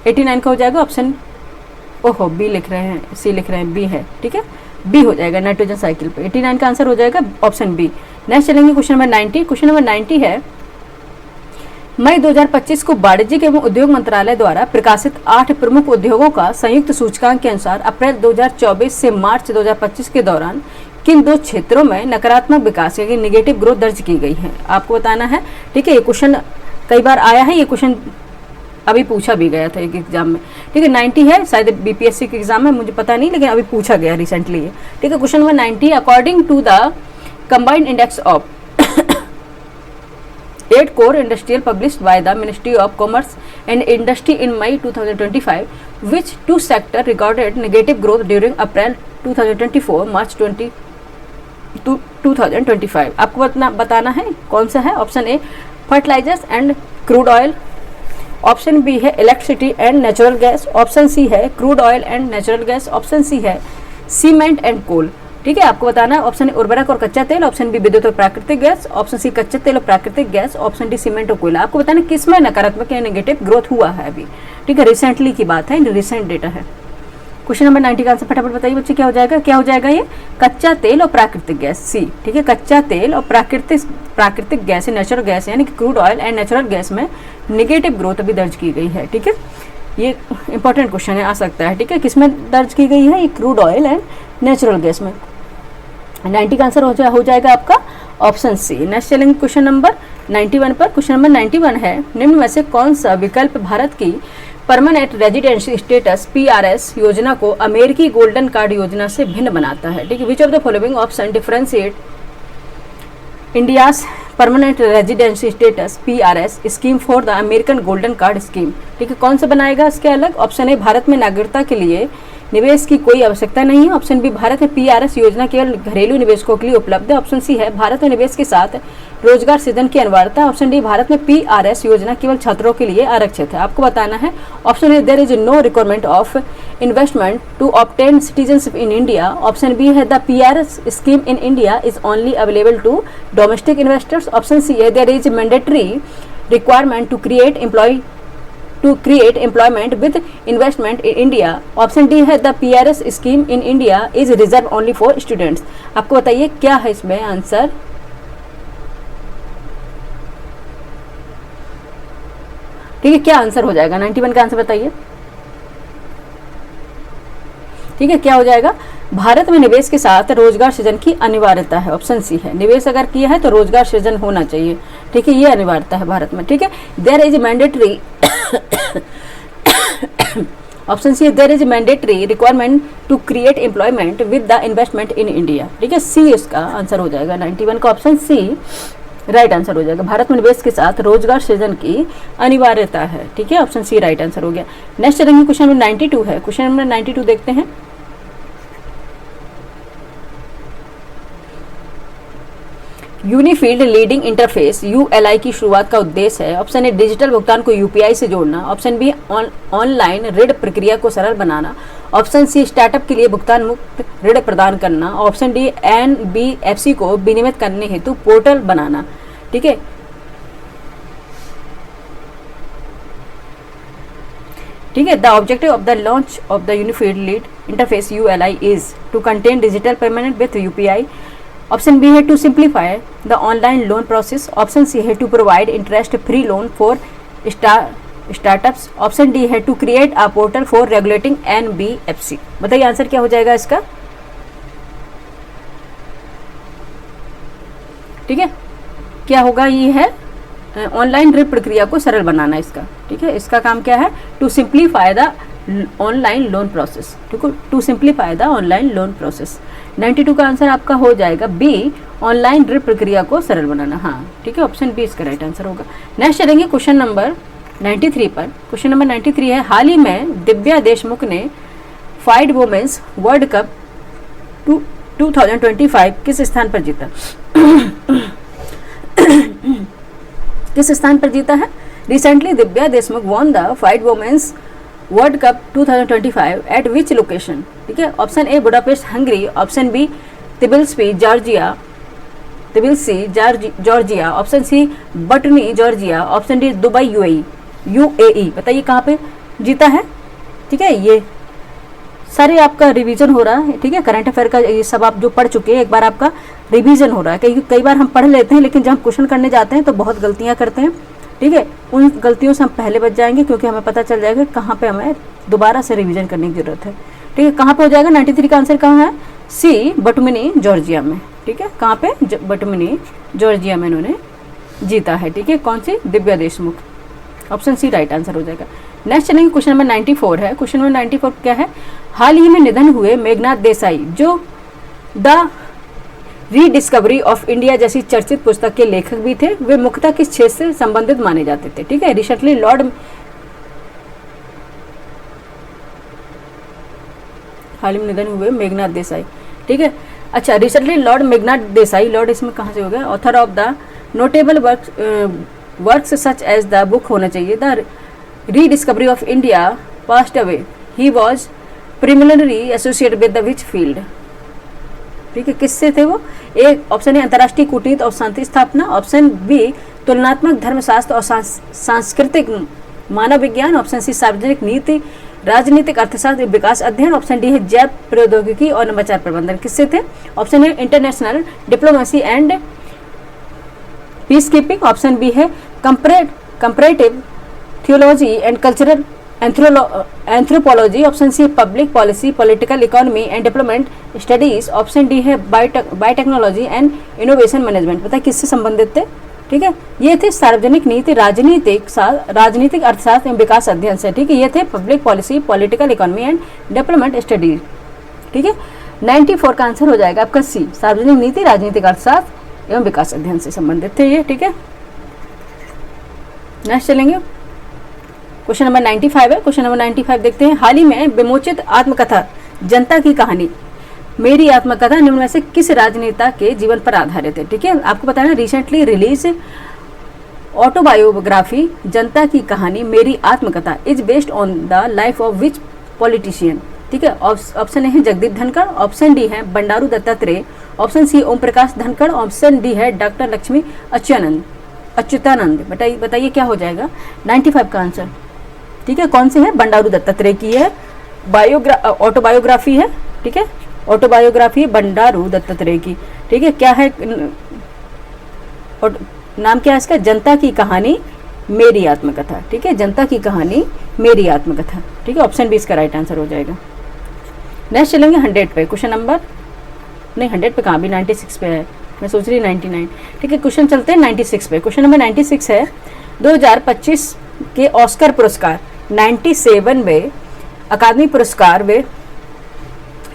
89 का हो जाएगा ऑप्शन, ओहो बी लिख रहे हैं, सी लिख रहे हैं, बी है। ठीक है, बी हो जाएगा नाइट्रोजन साइकिल पे। 89 का आंसर हो जाएगा ऑप्शन बी। नेक्स्ट चलेंगे क्वेश्चन नंबर 90। क्वेश्चन नंबर 90 है, मई 2025 को वाणिज्य एवं उद्योग मंत्रालय द्वारा प्रकाशित 8 प्रमुख उद्योगों का संयुक्त सूचकांक के अनुसार अप्रैल 2024 से मार्च 2025 के दौरान किन 2 क्षेत्रों में नकारात्मक विकास यानी नेगेटिव ग्रोथ दर्ज की गई है, आपको बताना है। ठीक है, ये क्वेश्चन कई बार आया है, ये क्वेश्चन अभी पूछा भी गया था एक एग्जाम में। ठीक है, 90 है, शायद बीपीएससी के एग्जाम में, मुझे पता नहीं, लेकिन अभी पूछा गया रिसेंटली है। ठीक है, question number 90, according to the combined index of 8 core industrial published by the Ministry of Commerce and Industry in May 2025, which 2 sector recorded negative growth during April 2024 March 2025। आपको बताना है कौन सा है। Option A fertilisers and crude oil, option B है electricity and natural gas, option C है crude oil and natural gas, option C है सीमेंट एंड कोल। ठीक है, आपको बताना है ऑप्शन ए उर्वरक और कच्चा तेल, ऑप्शन बी विद्युत और प्राकृतिक गैस, ऑप्शन सी कच्चा तेल और प्राकृतिक गैस, ऑप्शन डी सीमेंट और कोयला। आपको बताना है किस में नकारात्मक या नेगेटिव ग्रोथ हुआ है अभी। ठीक है, रिसेंटली की बात है, रिसेंट डेटा है। क्वेश्चन नंबर 90 का आंसर फटाफट बताइए बच्चे, क्या हो जाएगा, क्या हो जाएगा ये, कच्चा तेल और प्राकृतिक गैस, सी। ठीक है, कच्चा तेल और प्राकृतिक गैस नेचुरल गैस यानी कि crude oil and natural gas में नेगेटिव ग्रोथ अभी दर्ज की गई है। ठीक है, ये इंपॉर्टेंट क्वेश्चन है, आ सकता है। ठीक है, किसमें दर्ज की गई है, ये crude oil and natural gas में। 90 का आंसर हो जाएगा आपका ऑप्शन सी। नेक्स्ट चलेंगे क्वेश्चन नंबर 91 पर। क्वेश्चन नंबर 91 है, निम्न में से कौन सा विकल्प भारत की परमानेंट रेजिडेंसी स्टेटस PRS योजना को अमेरिकी गोल्डन कार्ड योजना से भिन्न बनाता है। ठीक है, which of the following option differentiate India's permanent residency status PRS scheme for the American golden card scheme. ठीक है, कौन सा बनाएगा इसके अलग। ऑप्शन ए भारत में नागरिकता के लिए निवेश की कोई आवश्यकता नहीं है, ऑप्शन बी भारत में PRS योजना केवल घरेलू निवेशकों के लिए उपलब्ध है, ऑप्शन सी है भारत में निवेश के साथ रोजगार सृजन की अनिवार्यता, ऑप्शन डी भारत में PRS योजना केवल छात्रों के लिए आरक्षित है। आपको बताना है option A there is no requirement of investment to obtain citizenship in India, option B है the PRS scheme in India is only available to domestic investors, option C है there is mandatory requirement to create employment with investment in India, option D है the PRS scheme in India is reserve only for students. आपको बताइए क्या है इसमें आंसर। ठीक है, क्या आंसर हो जाएगा 91 का आंसर बताइए। ठीक है, क्या हो जाएगा, भारत में निवेश के साथ रोजगार सृजन की अनिवार्यता है, ऑप्शन सी है। निवेश अगर किया है तो रोजगार सृजन होना चाहिए। ठीक है, ये अनिवार्यता है भारत में। ठीक है, there is mandatory option C there is mandatory requirement to create employment with the investment in India. ठीक है, सी इसका आंसर हो जाएगा 91 का ऑप्शन सी राइट आंसर हो जाएगा। भारत में निवेश के साथ रोजगार सृजन की अनिवार्यता है। ठीक है, ऑप्शन सी राइट आंसर हो गया। नेक्स्ट चलेंगे क्वेश्चन नंबर 92 है। क्वेश्चन नंबर 92 देखते हैं। यूनिफील्ड लीडिंग इंटरफेस ULI की शुरुआत का उद्देश्य है, ऑप्शन ए डिजिटल भुगतान को UPI से जोड़ना, ऑप्शन बी ऑनलाइन ऋण प्रक्रिया को सरल बनाना, ऑप्शन सी स्टार्टअप के लिए भुगतान मुक्त ऋण प्रदान करना, ऑप्शन डी NBFC को विनियमित करने हेतु पोर्टल बनाना। ठीक है, ठीक है, the objective of the launch of the unified lead interface ULI is to contain digital payment with UPI, option B है to simplify the online loan process, option C है to provide interest free loan for startups, option D है to create a portal for regulating NBFC। बताइए आंसर क्या हो जाएगा इसका। ठीक है, क्या होगा, ये है ऑनलाइन ऋण प्रक्रिया को सरल बनाना इसका। ठीक है, इसका काम क्या है, to simplify the online loan process. ठीक है, to simplify the online loan process. 92 का आंसर आपका हो जाएगा बी, ऑनलाइन ऋण प्रक्रिया को सरल बनाना। हाँ ठीक है, ऑप्शन बी इसका राइट आंसर होगा। नेक्स्ट चलेंगे क्वेश्चन नंबर 93 पर। क्वेश्चन नंबर 93 है, हाल ही में दिव्या देशमुख ने फाइड वुमेन्स वर्ल्ड कप 2025 किस स्थान पर जीता? किस स्थान पर जीता है? Recently Divya Deshmukh won the FIDE women's world cup 2025 at which location? ठीक है, option A Budapest Hungary, option B Tbilisi Georgia, option C Batumi Georgia, option D Dubai UAE. बताइए कहाँ पे जीता है? ठीक है, ये सारे आपका रिवीजन हो रहा है। ठीक है, करंट अफेयर का ये सब आप जो पढ़ चुके हैं, एक बार आपका रिवीजन हो रहा है। कई बार हम पढ़ लेते हैं, लेकिन जब हम क्वेश्चन करने जाते हैं तो बहुत गलतियां करते हैं। ठीक है, उन गलतियों से हम पहले बच जाएंगे, क्योंकि हमें पता चल जाएगा कहाँ पे हमें दोबारा से रिवीजन करने की जरूरत है। ठीक है, कहाँ पे हो जाएगा? 93 का आंसर कहाँ है? सी, बटुमिनी जॉर्जिया में। ठीक है, कहाँ पे? बटुमिनी जॉर्जिया में इन्होंने जीता है। ठीक है, कौन सी? Divya Deshmukh. Option C right answer हो जाएगा। नेक्स्ट चलेंगे, क्वेश्चन नंबर 94 है। क्वेश्चन नंबर 94 क्या है? हाल ही में निधन हुए मेघनाथ देसाई, जो द रीडिस्कवरी ऑफ इंडिया जैसी चर्चित पुस्तक के लेखक भी थे, वे मुख्यतः किस क्षेत्र से संबंधित माने जाते थे? ठीक है, रिसेंटली हाल ही में निधन हुए मेघनाथ देसाई। ठीक है, अच्छा, recently Lord Meghnad Desai, Lord इसमें कहाँ से हो गया? Author of the notable works such as the book होना चाहिए, the rediscovery of India, past away, he was primarily associate with the which field? ठीक है, किससे थे वो? एक ऑप्शन है अंतर्राष्ट्रीय कूटनीति और शांति स्थापना, ऑप्शन बी तुलनात्मक धर्मशास्त्र और सांस्कृतिक मानव विज्ञान, ऑप्शन सी सार्वजनिक नीति राजनीतिक अर्थशास्त्र विकास अध्ययन, ऑप्शन डी है जैव प्रौद्योगिकी और नवाचार प्रबंधन। किससे थे? ऑप्शन है international diplomacy and peacekeeping, option B है comparative theology and cultural anthropology, option C public policy political economy and development studies, option D है बायोटेक्नोलॉजी एंड इनोवेशन मैनेजमेंट। पता है किससे संबंधित थे? ठीक है, ये थे सार्वजनिक नीति राजनीतिक अर्थशास्त्र एवं विकास अध्ययन से। ठीक है, ये थे public policy political economy and development studies. ठीक है, 94 का आंसर हो जाएगा आपका सी, सार्वजनिक नीति राजनीतिक अर्थशास्त्र एवं विकास अध्ययन से संबंधित थे ये। ठीक है, नेक्स्ट चलेंगे, क्वेश्चन नंबर 95 है। क्वेश्चन नंबर 95 देखते हैं, हाल ही में विमोचित आत्मकथा जनता की कहानी मेरी आत्मकथा निम्न में से किस राजनेता के जीवन पर आधारित है? ठीक है, आपको पता है ना, रिसेंटली रिलीज ऑटोबायोग्राफी जनता की कहानी मेरी आत्मकथा is based on the life of which politician? ठीक है, ऑप्शन ए है जगदीप धनखड़, ऑप्शन डी है Bandaru Dattatreya, option C Om Prakash Dhankhar, option D है डॉक्टर लक्ष्मी अच्युतानंद। बताइए क्या हो जाएगा 95 का आंसर? ठीक है, कौन से है? बंडारू दत्तात्रेय की है, ऑटोबायोग्राफी है। ठीक है, ऑटोबायोग्राफी बंडारू दत्तात्रेय की। ठीक है, क्या है नाम, क्या है इसका? जनता की कहानी मेरी आत्मकथा। ठीक है, जनता की कहानी मेरी आत्मकथा। ठीक है, ऑप्शन बी इसका राइट आंसर हो जाएगा। नेक्स्ट चलेंगे 100 पे। क्वेश्चन नंबर नहीं 100 पे कहाँ, भी 96 पे है, मैं सोच रही 99। ठीक है, क्वेश्चन चलते हैं 96 पे। क्वेश्चन नंबर 96 है, 2025 के ऑस्कर पुरस्कार 97वें अकादमी पुरस्कार वे,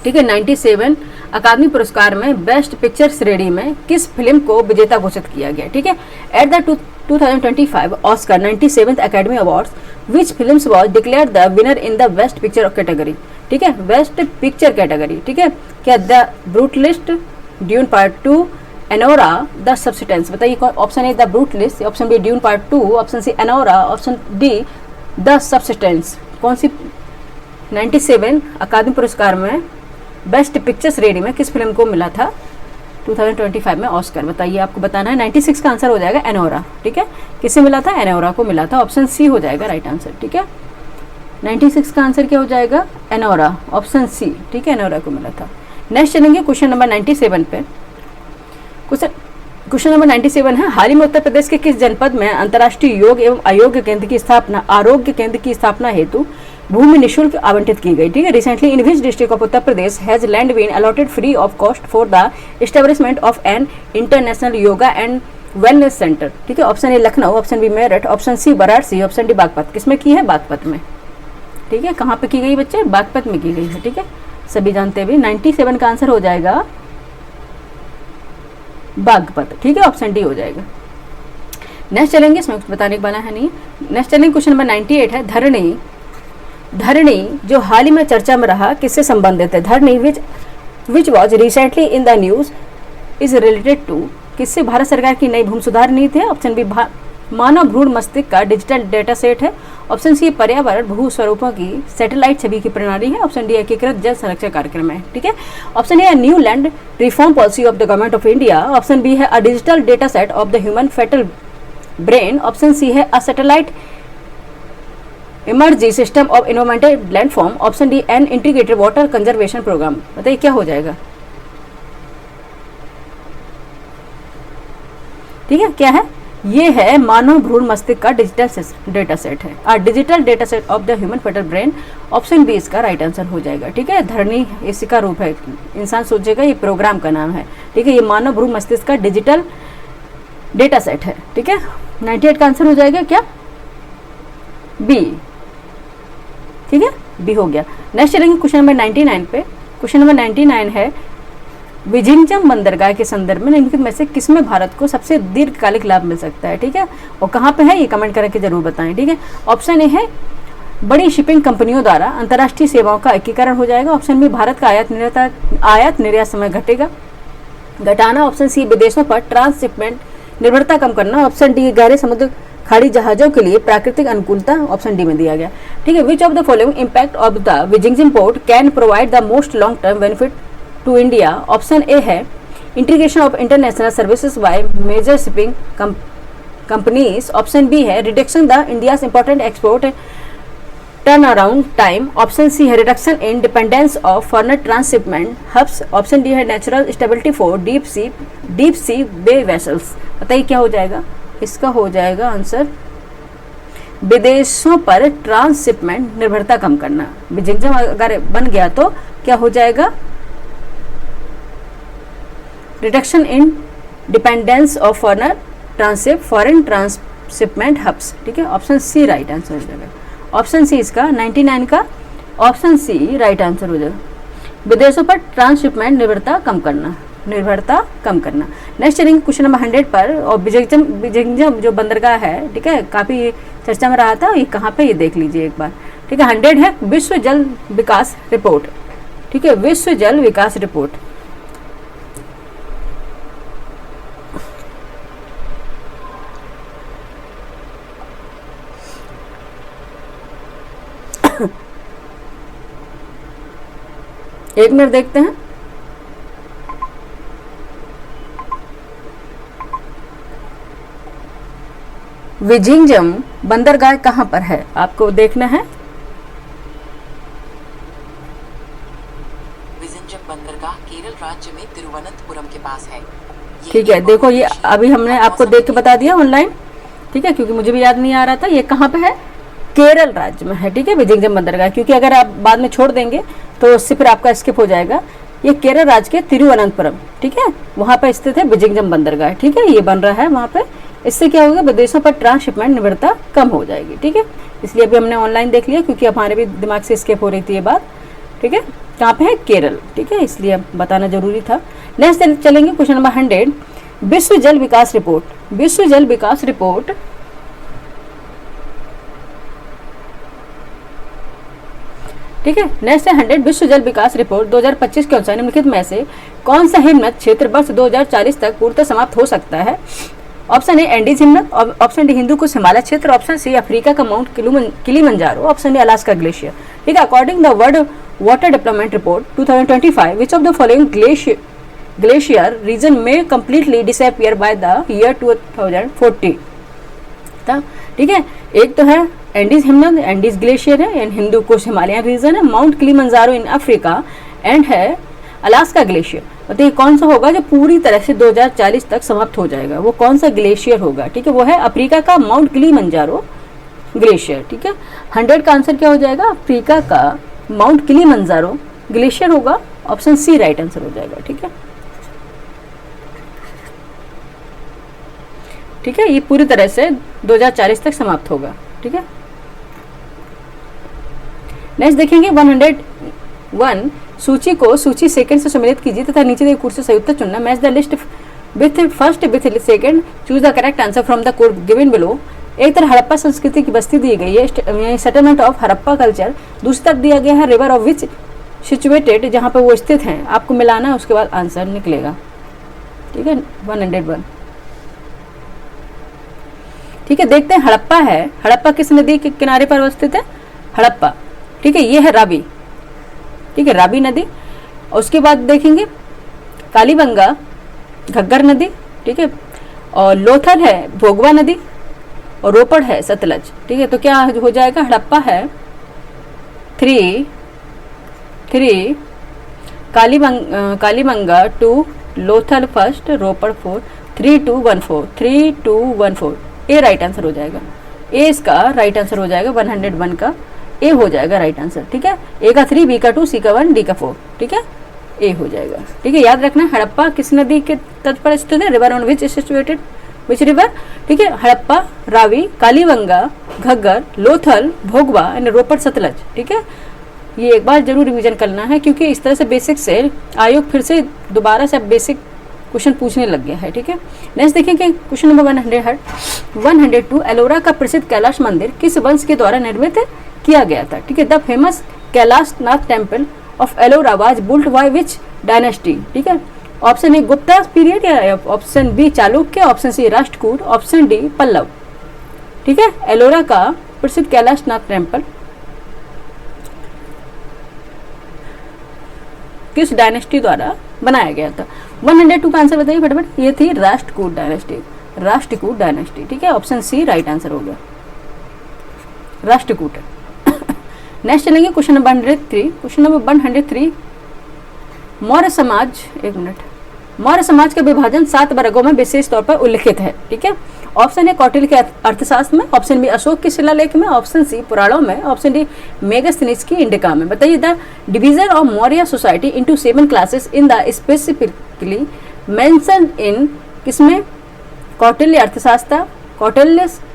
ठीक है, 97 अकादमी पुरस्कार में बेस्ट पिक्चर श्रेणी में किस फिल्म को विजेता घोषित किया गया? ठीक है, at the 2025 Oscar 97th academy awards which films was declared the winner in the best picture category? ठीक है, बेस्ट पिक्चर कैटेगरी। ठीक है, क्या the Brutalist, Dune part 2, Anora, the Substance? बताइए option A the Brutalist, option B Dune part 2, option C Anora, option D the Substance. कौन सी 97 अकादमी पुरस्कार में बेस्ट पिक्चर श्रेणी में किस फिल्म को मिला था 2025 में ऑस्कर? बताइए, आपको बताना है। 96 का आंसर हो जाएगा एनोरा। ठीक है, किससे मिला था? एनोरा को मिला था, ऑप्शन सी हो जाएगा राइट आंसर। ठीक है, 96 का आंसर क्या हो जाएगा? Anora, option C. ठीक है, एनोरा को मिला था। नेक्स्ट चलेंगे क्वेश्चन नंबर 97 पे। क्वेश्चन नंबर 97 है, हाल ही में उत्तर प्रदेश के किस जनपद में अंतर्राष्ट्रीय योग एवं आरोग्य केंद्र की स्थापना हेतु भूमि निःशुल्क आवंटित की गई। ठीक है, recently in which district of Uttar Pradesh has land been allotted free of cost for the establishment of an international yoga and wellness centre. ठीक है, option A Lucknow, option B Meerut, option C Varanasi, option D Baghpat. किसमें की है? बागपत में। ठीक है, कहाँ पे की गई बच्चे? बागपत में की गई है। ठीक है, सभी जानते हैं। 97 का आंसर हो जाएगा बागपत। ठीक है, ऑप्शन डी हो जाएगा। नेक्स्ट चलेंगे, इसमें कुछ बताने वाला है नहीं। नेक्स्ट चलेंगे, क्वेश्चन नंबर 98 है धरणी। धरणी जो हाल ही में चर्चा में रहा, किससे संबंधित है? Dharani which was recently in the news is related to, किससे? भारत सरकार की नई भूमि सुधार नीति है। ऑप्शन बी मानव भ्रूण मस्तिष्क का डिजिटल डेटा सेट है। ऑप्शन सी पर्यावरण भू स्वरूपों की सैटेलाइट छवि की प्रणाली है। ऑप्शन डी एकीकृत जल संरक्षण कार्यक्रम है। ठीक है, ऑप्शन ए है new land reform policy of the government of India. Option B है a digital data set of the human fetal brain. Option C है अ सैटेलाइट इमर्जी system of environmental landform. Option D an integrated water conservation programme. बताइए क्या हो जाएगा? ठीक है, क्या है? ये है मानव भ्रूण मस्तिष्क का डिजिटल डेटा सेट है। Digital data set of the human fetal brain. Option B इसका राइट आंसर हो जाएगा। ठीक है, धरणी इसी का रूप है। इंसान सोचेगा ये प्रोग्राम का नाम है। ठीक है, ये मानव भ्रूण मस्तिष्क का डिजिटल डेटा सेट है। ठीक है, 98 का आंसर हो जाएगा क्या? बी। ठीक है, बी हो गया। नेक्स्ट चलेंगे क्वेश्चन नंबर 99 पे। क्वेश्चन नंबर 99 है विजिंगजम बंदरगाह के संदर्भ में निम्नलिखित में से किसमें भारत को सबसे दीर्घकालिक लाभ मिल सकता है? ठीक है, और कहाँ पे है ये कमेंट करके जरूर बताएं। ठीक है, ऑप्शन ए है बड़ी शिपिंग कंपनियों द्वारा अंतर्राष्ट्रीय सेवाओं का एकीकरण हो जाएगा। ऑप्शन बी भारत का आयात निर्यात समय घटाना। ऑप्शन सी विदेशों पर ट्रांसशिपमेंट निर्भरता कम करना। ऑप्शन डी गहरे समुद्र खाड़ी जहाजों के लिए प्राकृतिक अनुकूलता। ऑप्शन डी में दिया गया। ठीक है, which of the following impact of the Vizhinjam port can provide the most long term benefit to India? Option A है integration of international services by major shipping companies. Option B है reduction the India's important export turn around time. Option C है reduction in dependence of foreign transshipment hubs. Option D है natural stability for deep sea bay vessels. बताइए क्या हो जाएगा? इसका हो जाएगा आंसर विदेशों पर ट्रांसशिपमेंट निर्भरता कम करना। विजिंगजम अगर बन गया तो क्या हो जाएगा? Reduction in dependence of foreign transshipment hubs. ठीक है, ऑप्शन सी राइट आंसर हो जाएगा। ऑप्शन सी इसका 99 का ऑप्शन सी राइट आंसर हो जाएगा। विदेशों पर ट्रांसशिपमेंट निर्भरता कम करना। नेक्स्ट चलेंगे क्वेश्चन नंबर 100 पर। और विजिंगजम जो बंदरगाह है, ठीक है, काफी चर्चा में रहा था। ये कहाँ पे, ये देख लीजिए एक बार। ठीक है, 100 है विश्व जल विकास रिपोर्ट। ठीक है, विश्व जल विकास रिपोर्ट। एक मिनट देखते हैं। विजिंगजम बंदरगाह कहाँ पर है आपको देखना है। विजिंगजम बंदरगाह केरल राज्य में तिरुवनंतपुरम के पास है। ठीक है, देखो ये अभी हमने आपको देख के बता दिया ऑनलाइन। ठीक है, क्योंकि मुझे भी याद नहीं आ रहा था। ये कहाँ पे है? केरल राज्य में है। ठीक है, विजिंगजम बंदरगाह, क्योंकि अगर आप बाद में छोड़ देंगे तो उससे फिर आपका स्किप हो जाएगा। ये केरल राज्य के तिरुवनंतपुरम, ठीक है, वहाँ पे स्थित है विजिंगजम बंदरगाह। ठीक है, ये बन रहा है वहाँ पे। इससे क्या होगा? विदेशों पर ट्रांसशिपमेंट निर्भरता कम हो जाएगी। ठीक है, इसलिए अभी हमने ऑनलाइन देख लिया, क्योंकि हमारे भी दिमाग से स्किप हो रही थी ये बात। ठीक है, कहाँ पे है? केरल। ठीक है, इसलिए बताना जरूरी था। नेक्स्ट चलेंगे क्वेश्चन नंबर 100 विश्व जल विकास रिपोर्ट। विश्व जल विकास रिपोर्ट ठीक है, नेक्स्ट है 100 विश्व जल विकास रिपोर्ट 2025 के अनुसार निम्नलिखित में से कौन सा हिमनद क्षेत्र वर्ष 2040 तक पूर्णतः समाप्त हो सकता है? ऑप्शन ए एंडीज हिमनद, ऑप्शन डी हिंदू कुश हिमालय क्षेत्र, ऑप्शन सी अफ्रीका का Mount Kilimanjaro, option D Alaska glacier. ठीक है, according the world water development report 2025 which of the following glacier region में completely disappear by the year 2040। ठीक है, एक तो है एंडीज हिमनद, एंडीज ग्लेशियर है, and Hindu Kush Himalayan region है, Mount Kilimanjaro in Africa, and है अलास्का ग्लेशियर। बताइए कौन सा होगा जो पूरी तरह से 2040 तक समाप्त हो जाएगा? वो कौन सा ग्लेशियर होगा? ठीक है, वो है अफ्रीका का माउंट किलिमंजारो। ग्लेशियर, ठीक है। 100 का आंसर क्या हो जाएगा, अफ्रीका का माउंट किलिमंजारो ग्लेशियर होगा, ऑप्शन सी राइट आंसर हो जाएगा, ठीक है। ठीक है, ये पूरी तरह से 2040 तक समाप्त होगा, ठीक है। नेक्स्ट देखेंगे 101 सूची को सूची सेकंड से सम्मिलित कीजिए तथा नीचे दिए कोड से सही उत्तर चुनना। Match the list with first with second, choose the correct answer from the code given below. एक तरफ हड़प्पा संस्कृति की बस्ती दी गई है, सेटलमेंट ऑफ हड़प्पा कल्चर। दूसरी तरफ दिया गया है रिवर ऑफ विच सिचुएटेड, जहाँ पर वो स्थित हैं। आपको मिलाना है, उसके बाद आंसर निकलेगा, ठीक है। 101, ठीक है। देखते हैं, हड़प्पा है, हड़प्पा किस नदी के किनारे पर अवस्थित है, हड़प्पा, ठीक है। ये है रावी, ठीक है, रावी नदी। और उसके बाद देखेंगे कालीबंगा घग्गर नदी, ठीक है। और लोथल है भोगवा नदी, और रोपड़ है सतलज, ठीक है। तो क्या हो जाएगा, हड़प्पा है 3, कालीबंगा 2, लोथल फर्स्ट, रोपड़ 4, 3 2 1 4, 3 2 1 4। ए राइट आंसर हो जाएगा, ए इसका राइट आंसर हो जाएगा। 101 का ए हो जाएगा राइट आंसर, ठीक है। ए का 3, बी का 2, सी का 1, डी का 4, ठीक है। ए हो जाएगा, ठीक है। याद रखना, हड़प्पा किस नदी के तट पर स्थित है, river on which situated, which river, ठीक है। हड़प्पा, रावी, कालीबंगा, घग्गर, लोथल, भोगवा एंड रोपड़ सतलज, ठीक है। ये एक बार जरूर रिवीजन करना है, क्योंकि इस तरह से बेसिक से आयोग फिर से दोबारा से बेसिक क्वेश्चन पूछने लग गया है, ठीक है। नेक्स्ट देखेंगे क्वेश्चन नंबर 102, एलोरा का प्रसिद्ध कैलाश मंदिर किस वंश के द्वारा निर्मित किया गया था, ठीक है। The famous Kailash Nath temple of Ellora was built by which dynasty, ठीक है। ऑप्शन ए गुप्ता पीरियड, या option B Chalukya, option C Rashtrakuta, option D Pallava, ठीक है। एलोरा का प्रसिद्ध कैलाश नाथ टेम्पल किस डायनेस्टी द्वारा बनाया गया था। 102 का आंसर बताइए फटाफट। ये थी राष्ट्रकूट डायनेस्टी, राष्ट्रकूट डायनेस्टी, ठीक है। ऑप्शन सी राइट आंसर हो गया, राष्ट्रकूट। नेक्स्ट चलेंगे question number 103। Question number 103, Maurya समाज, एक मिनट, मौर्य समाज का विभाजन 7 वर्गों में विशेष तौर पर उल्लिखित है, ठीक है। ऑप्शन ए कौटिल्य के अर्थशास्त्र में, ऑप्शन बी अशोक के शिलालेख में, ऑप्शन सी पुराणों में, ऑप्शन डी मेगास्थनीज की इंडिका में। बताइए, the division of Maurya society into 7 classes in the specifically mention in, किसमें, कौटिल्य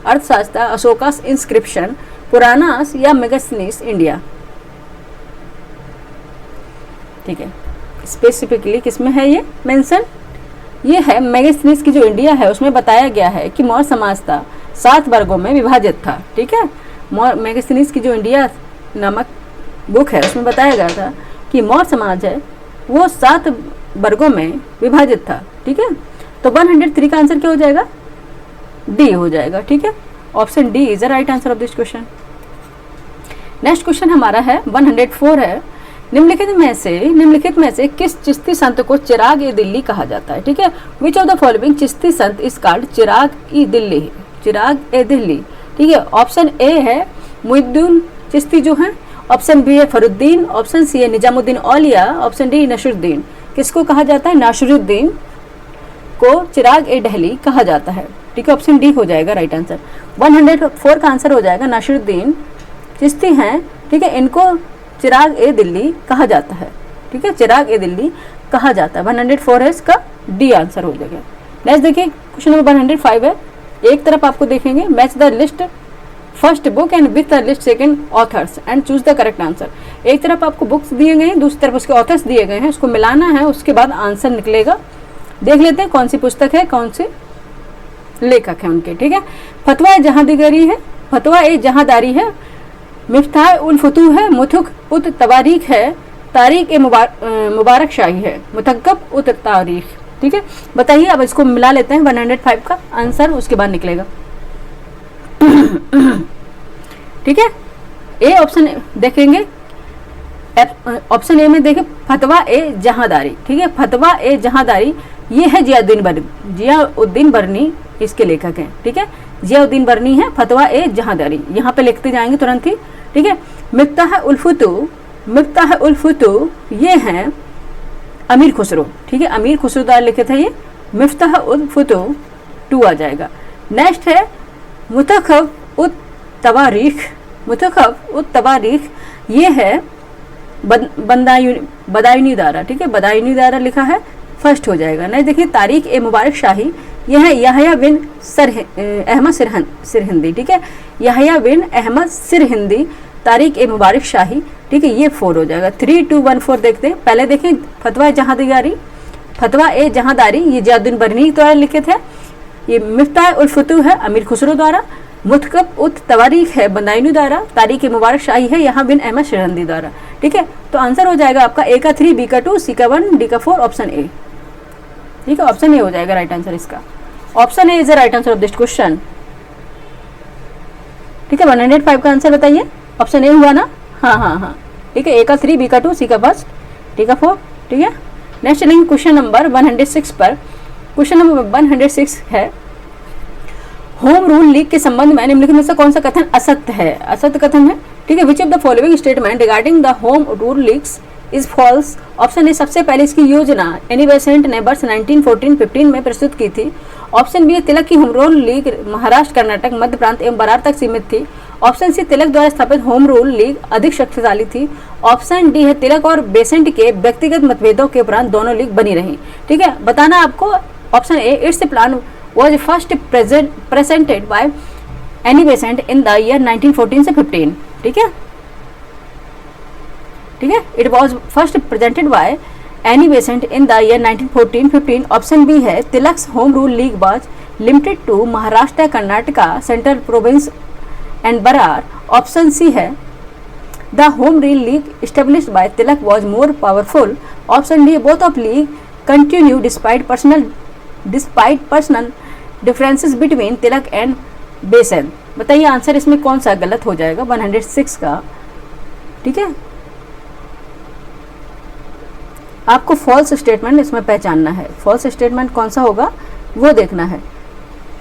अर्थशास्त्र, अशोकास इंस्क्रिप्शन, पुराणास या मेगास्थनीज इंडिया, ठीक है। स्पेसिफिकली किसमें है ये मेंशन, ये है मेगास्थनीज की जो इंडिया है उसमें बताया गया है कि मौर्य समाज था 7 वर्गों में विभाजित था, ठीक है। मेगास्थनीज की जो इंडिया नामक बुक है उसमें बताया गया था कि मौर्य समाज है वो 7 वर्गों में विभाजित था, ठीक है। तो 103 का आंसर क्या हो जाएगा, डी हो जाएगा, ठीक है। Option D is the right answer of this question. Next question हमारा है 104 है, निम्नलिखित में से किस चिश्ती संत को चिराग ए दिल्ली कहा जाता है, ठीक है। Which of the following Chishti Sant is called चिराग ए दिल्ली, ठीक है। ऑप्शन ए है मुइद्दीन चिश्ती जो है, ऑप्शन बी है फरुद्दीन, ऑप्शन सी है निजामुद्दीन औलिया, ऑप्शन डी नसरुद्दीन। किसको कहा जाता है, नासिरुद्दीन को चिराग ए दिल्ली कहा जाता है, ठीक है। ऑप्शन डी हो जाएगा राइट आंसर। 104 का आंसर हो जाएगा नासिरुद्दीन चिश्ती हैं, ठीक है। इनको चिराग ए दिल्ली कहा जाता है, ठीक है, चिराग ए दिल्ली कहा जाता है। 104 है, इसका डी आंसर हो जाएगा। नेक्स्ट देखिए क्वेश्चन नंबर 105 है। एक तरफ आपको देखेंगे match the list first book and with the list second authors and choose the correct answer. एक तरफ आपको बुक्स दिए गए हैं, दूसरी तरफ उसके ऑथर्स दिए गए हैं, उसको मिलाना है, उसके बाद आंसर निकलेगा। देख लेते हैं कौन सी पुस्तक है, कौन से लेखक है उनके, ठीक है। फतवा जहांदीगरी है, फतवा ए जहांदारी है, मिफ्ताह उल फुतूह है, मुथुक उत तवारीख है, तारीख ए मुबारक शाही है, मुतक्कब उत तारीख, ठीक है। बताइए, अब इसको मिला लेते हैं। 105 का आंसर उसके बाद निकलेगा, ठीक है। ए ऑप्शन देखेंगे, ऑप्शन ए में देखें फतवा ए जहांदारी, ठीक है। फतवा ए जहांदारी ये है जियाउद्दीन बरनी इसके लेखक हैं, ठीक है। जियाउद्दीन बरनी है, फतवा ए जहांदारी यहाँ पे लिखते जाएंगे तुरंत ही, ठीक है। मिफ्ताह उल फुतू ये हैं अमीर खुसरो, ठीक है। अमीर खुसरो द्वारा लिखे थे ये, मिफ्ताह उल फुतू 2 आ जाएगा। नेक्स्ट है मुतखब उत तवारीख, मुतखफ उत तवारीख, ये है बदायूनी दारा, ठीक है, बदायूनी दारा लिखा है, फर्स्ट हो जाएगा। नेक्स्ट देखिए तारीख ए मुबारक शाही, यह है यहया बिन अहमद सिरहिंदी, ठीक है, यहया बिन अहमद सिरहिंदी, तारीख ए मुबारक शाही, ठीक है, ये 4 हो जाएगा। 3, 2, 1, 4 देखते हैं। पहले देखें फतवा ए जहांदारी, ये जियाउद्दीन बरनी द्वारा लिखित है। ये मिफ्ताह उल फुतूह है अमीर खुसरो द्वारा। मुतकब उत तवारीख है बदायूनी द्वारा। तारीख ए मुबारक शाही है यहाँ बिन अहमद सिरहिंदी द्वारा, ठीक है। तो आंसर हो जाएगा आपका ए का 3, बी का 2, सी का 1, डी का 4, ऑप्शन ए, ठीक है, ऑप्शन ए हो जाएगा राइट आंसर इसका। Option A is the right answer of this question, ठीक है। 105 का आंसर बताइए, ऑप्शन ए हुआ ना? हाँ, ठीक है, ए का 3, बी का 2, सी का 1, डी का 4, ठीक है। नेक्स्ट चलेंगे क्वेश्चन नंबर 106 पर। क्वेश्चन नंबर 106 है होम रूल लीग के संबंध में निम्नलिखित में से कौन सा कथन असत्य है? असत्य कथन है, ठीक है। Which of the following statement regarding the home rule leagues is false? Option A सबसे पहले इसकी योजना एनी बेसेंट ने वर्ष 1914-15 में प्रस्तुत की थी। ऑप्शन बी तिलक की home rule league Maharashtra, Karnataka, मध्य प्रांत एवं बरार तक सीमित थी। ऑप्शन सी तिलक द्वारा स्थापित होम रूल लीग अधिक शक्तिशाली थी। ऑप्शन डी है तिलक और बेसेंट के व्यक्तिगत मतभेदों के उपरांत दोनों लीग बनी रही, ठीक है। बताना आपको option A it's plan was first presented by Annie Besant in the year 1914 से 15, ठीक है, it was first presented by Annie Besant in the year 1914-15। Option B है Tilak's home rule league was limited to Maharashtra, Karnataka, central province and Berar. Option C है the home rule league established by Tilak was more powerful. Option D both of league continue despite personal differences between Tilak and Besant. बताइए आंसर इसमें कौन सा गलत हो जाएगा 106 का, ठीक है। आपको फॉल्स स्टेटमेंट इसमें पहचानना है, फॉल्स स्टेटमेंट कौन सा होगा वो देखना है।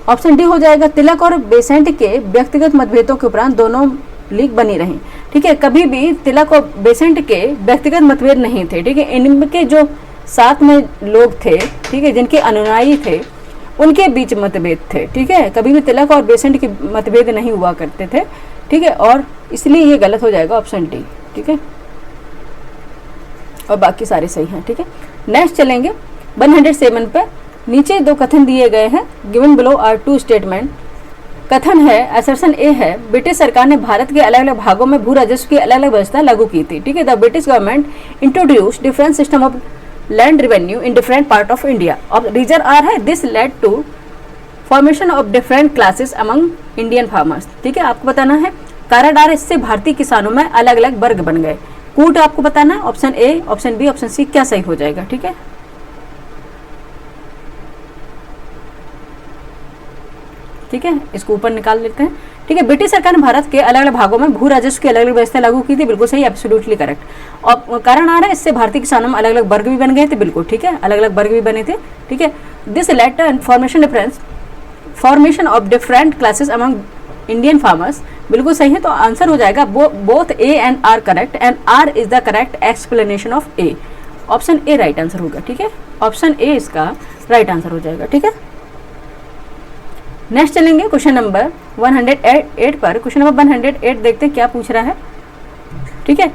ऑप्शन डी हो जाएगा तिलक और बेसेंट के व्यक्तिगत मतभेदों के उपरांत दोनों लीग बनी रही, ठीक है। कभी भी तिलक और बेसेंट के व्यक्तिगत मतभेद नहीं थे, ठीक है। इनके जो साथ में लोग थे, ठीक है, जिनके अनुयायी थे उनके बीच मतभेद थे, ठीक है। कभी भी तिलक और बेसेंट के मतभेद नहीं हुआ करते थे, ठीक है, और इसलिए ये गलत हो जाएगा ऑप्शन डी, ठीक है, और बाकी सारे सही हैं, ठीक है। नेक्स्ट चलेंगे 107 पे। नीचे 2 कथन दिए गए हैं, गिवन बिलो आर 2 स्टेटमेंट। कथन है असर्शन ए है ब्रिटिश सरकार ने भारत के अलग अलग भागों में भू राजस्व की अलग अलग व्यवस्था लागू की थी, ठीक है। The British government introduce different system of land revenue in different part of India. अब रीजन आर है this led to formation of different classes among Indian farmers, ठीक है। आपको बताना है कारण आर, इससे भारतीय किसानों में अलग अलग वर्ग बन गए। कूट आपको बताना है option A, option B, option C, क्या सही हो जाएगा, ठीक है। ठीक है, इसको ऊपर निकाल लेते हैं, ठीक है। ब्रिटिश सरकार ने भारत के अलग अलग भागों में भू राजस्व की अलग अलग व्यवस्था लागू की थी, बिल्कुल सही, एब्सोल्युटली करेक्ट। और कारण आ रहा है इससे भारतीय किसानों में अलग अलग वर्ग भी बन गए थे, बिल्कुल ठीक है, अलग अलग वर्ग भी बने थे, ठीक है। This led to formation of different classes among Indian farmers, बिल्कुल सही है। तो आंसर हो जाएगा both A and R correct and R is the correct explanation of A. Option A right answer होगा, ठीक है, ऑप्शन ए इसका राइट आंसर हो जाएगा, ठीक है। नेक्स्ट चलेंगे क्वेश्चन नंबर 108 पर। क्वेश्चन नंबर 108 देखते हैं क्या पूछ रहा है, ठीक है।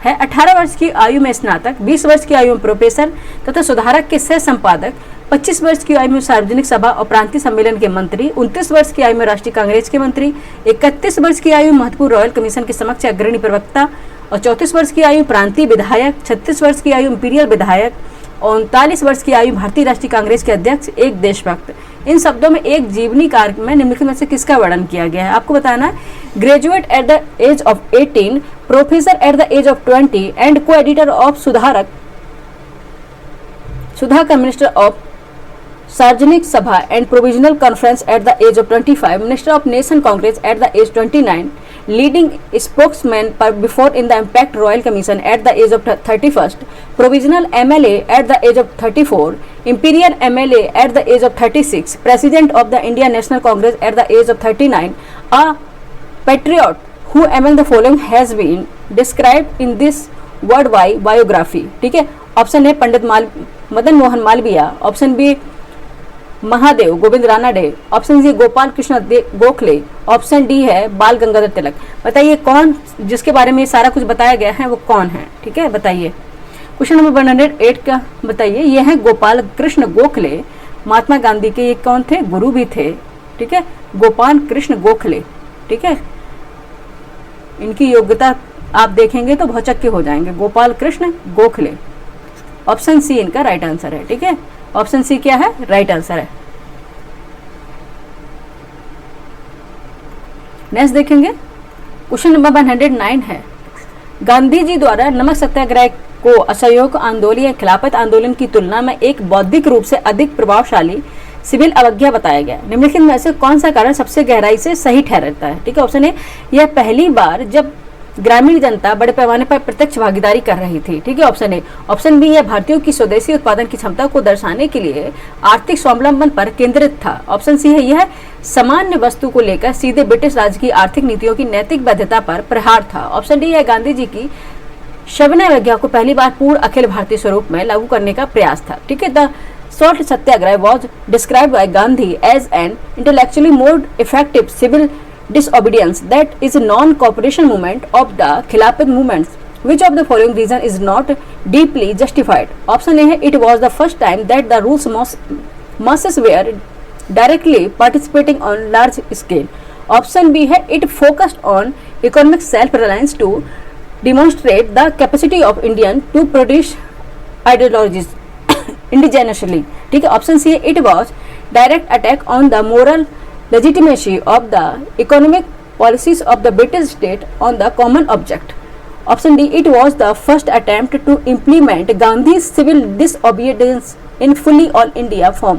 18 वर्ष की आयु में स्नातक, 20 वर्ष की आयु में प्रोफेसर तथा सुधारक के सह संपादक, 25 वर्ष की आयु में सार्वजनिक सभा और प्रांतीय सम्मेलन के मंत्री, 29 वर्ष की आयु में राष्ट्रीय कांग्रेस के मंत्री, 31 वर्ष की आयु में महत्वपूर्ण रॉयल कमीशन के समक्ष अग्रणी प्रवक्ता और 34 वर्ष की आयु प्रांतीय विधायक, 36 वर्ष की आयु इंपीरियल विधायक और 39 वर्ष की आयु भारतीय राष्ट्रीय कांग्रेस के अध्यक्ष, एक देशभक्त। इन शब्दों में एक जीवनी कार्य में निम्नलिखित में से किसका वर्णन किया गया है? आपको बताना है। Graduate at the age of 18, professor at the age of 20 and co editor of Sudhakar minister of Sarvajanik Sabha and provisional conference at the age of 25, minister of nation Congress at the age 29, leading spokesman before in the impact royal commission at the age of 31st, provisional MLA at the age of 34, imperial MLA at the age of 36, president of the Indian National Congress at the age of 39, a patriot who among the following has been described in this word by biography। ठीक है, option A Pandit Madan Mohan Malaviya, option B Mahadev Govind Ranade, option C Gopal Krishna Gokhale, option D है बाल गंगाधर तिलक। बताइए कौन जिसके बारे में सारा कुछ बताया गया है वो कौन है, ठीक है बताइए। क्वेश्चन नंबर 108 का बताइए, ये है गोपाल कृष्ण गोखले, महात्मा गांधी के ये कौन थे, गुरु भी थे, ठीक है, गोपाल कृष्ण गोखले, ठीक है। इनकी योग्यता आप देखेंगे तो भौचक्के हो जाएंगे, गोपाल कृष्ण गोखले। ऑप्शन सी इनका राइट आंसर है, ठीक है, ऑप्शन सी क्या है, राइट आंसर है। नेक्स्ट देखेंगे, क्वेश्चन नंबर 109 है, गांधी जी द्वारा नमक सत्याग्रह को असहयोग आंदोलन या खिलाफत आंदोलन की तुलना में एक बौद्धिक रूप से अधिक प्रभावशाली सिविल अवज्ञा बताया गया। निम्नलिखित में से कौन सा कारण सबसे गहराई से सही ठहरता है, ठीक है। ऑप्शन ए, यह पहली बार जब ग्रामीण जनता बड़े पैमाने पर प्रत्यक्ष भागीदारी कर रही थी, ठीक है, ऑप्शन ए। ऑप्शन बी, यह भारतीयों की स्वदेशी उत्पादन की क्षमता को दर्शाने के लिए आर्थिक स्वावलंबन पर केंद्रित था। ऑप्शन सी है, यह सामान्य वस्तु को लेकर सीधे ब्रिटिश राज की आर्थिक नीतियों की नैतिक वैधता पर प्रहार था। ऑप्शन डी है, गांधी जी की सविनय अवज्ञा को पहली बार पूर्ण अखिल भारतीय स्वरूप में लागू करने का प्रयास था, ठीक है। The salt satyagraha was described by Gandhi as an intellectually more effective civil disobedience that is a non-cooperation movement of the Khilafat movements. Which of the following reason is not deeply justified? Option A है, it was the first time that the rules masses were directly participating on large scale. Option B है, it focused on economic self-reliance to demonstrate the capacity of Indian to produce ideologies indigenously. ठीक है, ऑप्शन सी है, it was direct attack on the moral legitimacy of the economic policies of the British state on the common object. Option D, it was the first attempt to implement Gandhi's civil disobedience in fully all India form.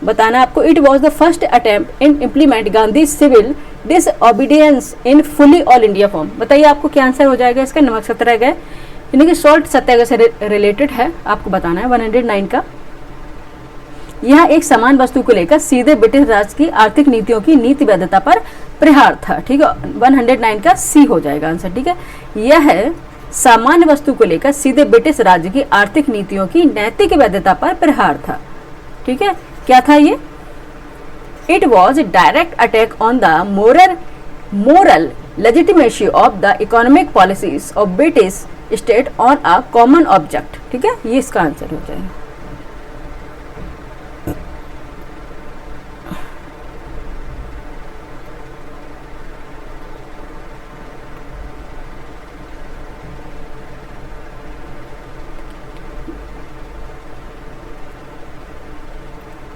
बताना आपको, it was the first attempt in implement Gandhi's civil disobedience in fully all India form. बताइए आपको क्या आंसर हो जाएगा इसका, नमक सत्याग्रह यानी कि सॉल्ट सत्याग्रह से रिलेटेड है, आपको बताना है 109 का। यह एक समान वस्तु को लेकर सीधे ब्रिटिश राज की आर्थिक नीतियों की नीति वैधता पर प्रहार था, ठीक है, 109 का सी हो जाएगा आंसर, ठीक है। यह है सामान्य वस्तु को लेकर सीधे ब्रिटिश राज्य की आर्थिक नीतियों की नैतिक वैधता पर प्रहार था, ठीक है। क्या था ये, it was direct attack on the moral legitimacy of the economic policies of British state on a common object, ठीक है, ये इसका आंसर हो जाएगा।